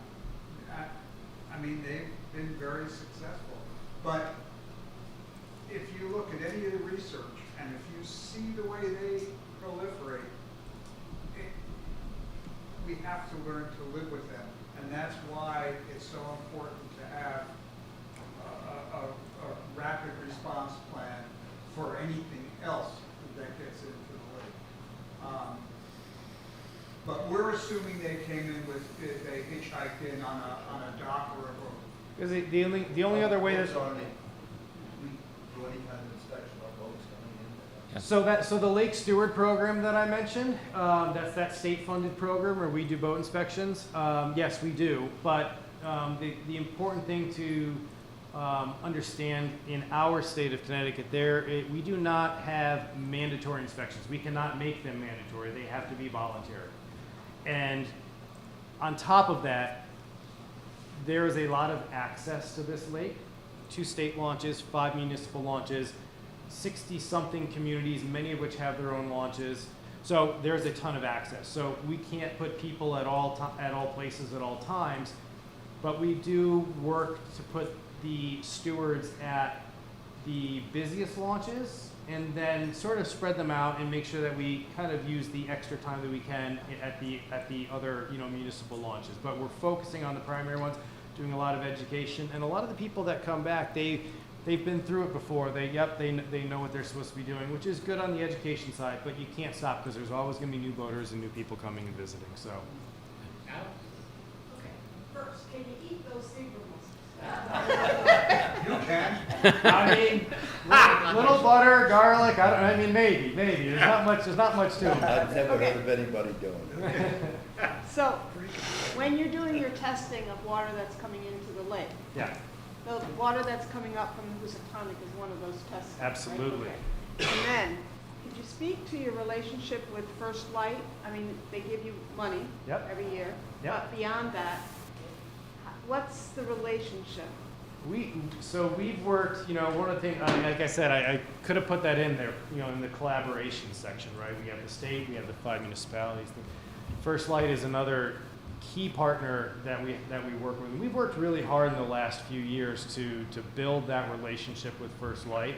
I mean, they've been very successful. But if you look at any of the research, and if you see the way they proliferate, we have to learn to live with them. And that's why it's so important to have a rapid response plan for anything else that gets into the lake. But we're assuming they came in with, they hitchhiked in on a dock or a boat. Because the only other way that. So the Lake Steward program that I mentioned, that's that state-funded program where we do boat inspections. Yes, we do. But the important thing to understand in our state of Connecticut, we do not have mandatory inspections. We cannot make them mandatory. They have to be voluntary. And on top of that, there is a lot of access to this lake. 2 state launches, 5 municipal launches, 60-something communities, many of which have their own launches. So there's a ton of access. So we can't put people at all places at all times, but we do work to put the stewards at the busiest launches and then sort of spread them out and make sure that we kind of use the extra time that we can at the other, you know, municipal launches. But we're focusing on the primary ones, doing a lot of education, and a lot of the people that come back, they've been through it before. They know what they're supposed to be doing, which is good on the education side, but you can't stop because there's always going to be new boaters and new people coming and visiting. So. Alex? Okay, first, can you eat those zebra mussels? You can. I mean, little butter, garlic. I mean, maybe. There's not much to them. I've never heard of anybody doing it. So, when you're doing your testing of water that's coming into the lake, Yeah. the water that's coming up from the Houstonic is one of those tests. Absolutely. Right? Okay. And then, could you speak to your relationship with First Light? I mean, they give you money every year. Yep. But beyond that, what's the relationship? We've worked, you know, one of the things, like I said, I could have put that in there, you know, in the collaboration section, right? We have the state, we have the 5 municipalities. First Light is another key partner that we work with. And we've worked really hard in the last few years to build that relationship with First Light.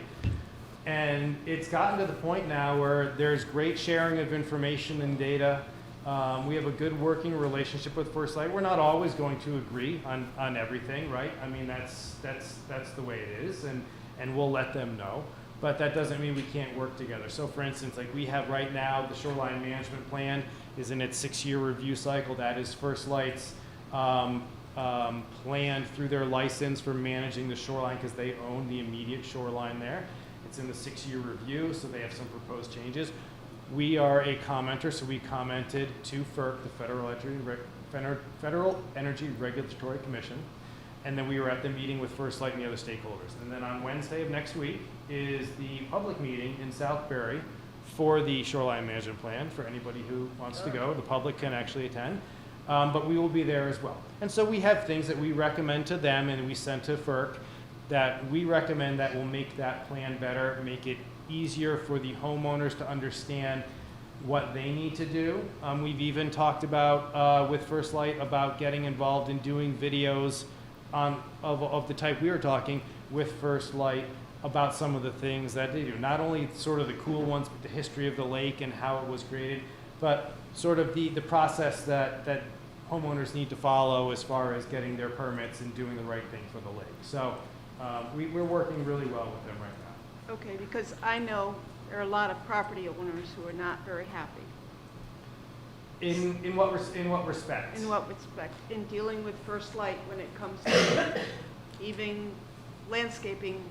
And it's gotten to the point now where there's great sharing of information and data. We have a good working relationship with First Light. We're not always going to agree on everything, right? I mean, that's the way it is, and we'll let them know. But that doesn't mean we can't work together. So for instance, like we have right now, the shoreline management plan is in its 6-year review cycle. That is First Light's plan through their license for managing the shoreline, because they own the immediate shoreline there. It's in the 6-year review, so they have some proposed changes. We are a commenter, so we commented to FERC, the Federal Energy Regulatory Commission, and then we were at the meeting with First Light and the other stakeholders. And then on Wednesday of next week is the public meeting in Southbury for the shoreline management plan. For anybody who wants to go, the public can actually attend, but we will be there as well. And so we have things that we recommend to them and we send to FERC that we recommend that will make that plan better, make it easier for the homeowners to understand what they need to do. We've even talked about with First Light about getting involved in doing videos of the type we were talking with First Light about some of the things that they do. Not only sort of the cool ones, but the history of the lake and how it was created, but sort of the process that homeowners need to follow as far as getting their permits and doing the right thing for the lake. So we're working really well with them right now. Okay, because I know there are a lot of property owners who are not very happy. In what respect? In what respect? In dealing with First Light when it comes to even landscaping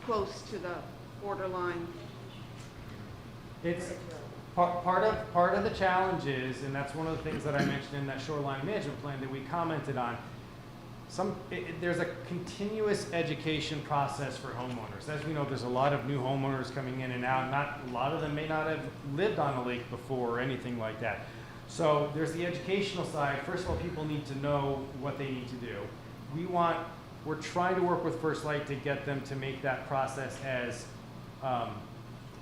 close to the borderline. It's part of the challenge is, and that's one of the things that I mentioned in that shoreline management plan that we commented on. There's a continuous education process for homeowners. As we know, there's a lot of new homeowners coming in and out. Not a lot of them may not have lived on a lake before or anything like that. So there's the educational side. First of all, people need to know what they need to do. We're trying to work with First Light to get them to make that process as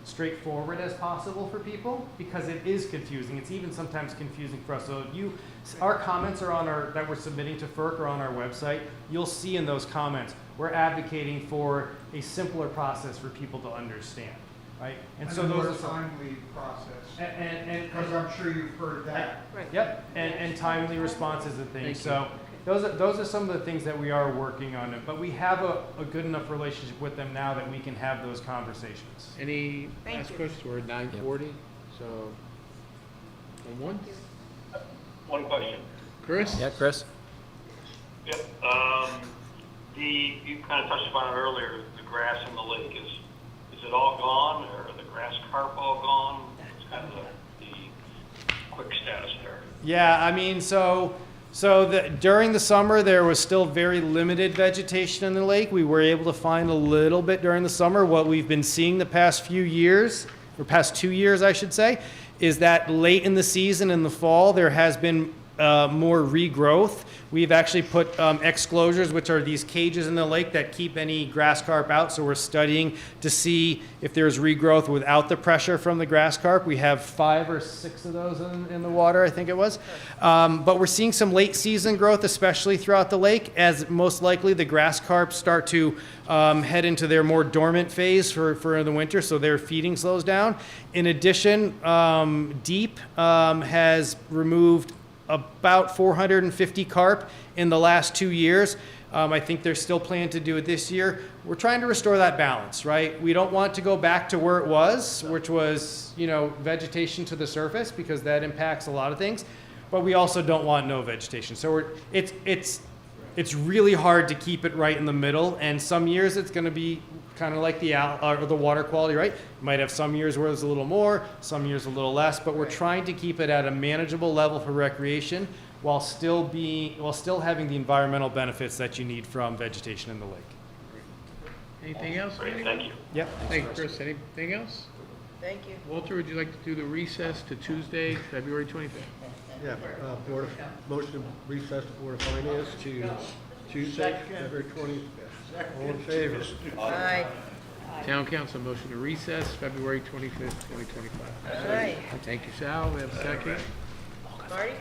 straightforward as possible for people, because it is confusing. It's even sometimes confusing for us. So if our comments are that we're submitting to FERC are on our website. You'll see in those comments we're advocating for a simpler process for people to understand, right? And so a those more are some, timely process. and because I'm sure you've heard that. Right. Yep, and timely responses and things. So those are some of the things that we are working on, but we have a good enough relationship with them now that we can have those conversations. Any last questions? We're at 9:40, so one. One question. Chris? Yeah, Chris? Yep. You kind of touched upon it earlier, the grass in the lake. Is it all gone, or are the grass carp all gone? What's kind of the quick status there? Yeah, I mean, during the summer, there was still very limited vegetation in the lake. We were able to find a little bit during the summer. What we've been seeing the past few years, or past 2 years, I should say, is that late in the season, in the fall, there has been more regrowth. We've actually put exclosures, which are these cages in the lake that keep any grass carp out. So we're studying to see if there's regrowth without the pressure from the grass carp. We have 5 or 6 of those in the water, I think it was. But we're seeing some late season growth, especially throughout the lake, as most likely the grass carp start to head into their more dormant phase for the winter, so their feeding slows down. In addition, Deep has removed about 450 carp in the last 2 years. I think they're still planning to do it this year. We're trying to restore that balance, right? We don't want to go back to where it was, which was, vegetation to the surface, because that impacts a lot of things. But we also don't want no vegetation. So it's really hard to keep it right in the middle. And some years it's going to be kind of like the water quality, right? You might have some years where there's a little more, some years a little less, but we're trying to keep it at a manageable level for recreation while still having the environmental benefits that you need from vegetation in the lake. Anything else? Great, thank you. Yep. Thank you, Chris. Anything else? Thank you. Walter, would you like to do the recess to Tuesday, February 25th? Yeah, motion to recess the Board of Finance to Tuesday, February 25th. All in favor? Aye. Town Council motion to recess, February 25th, 2025. Aye. Thank you, Sal. We have a second. Marty?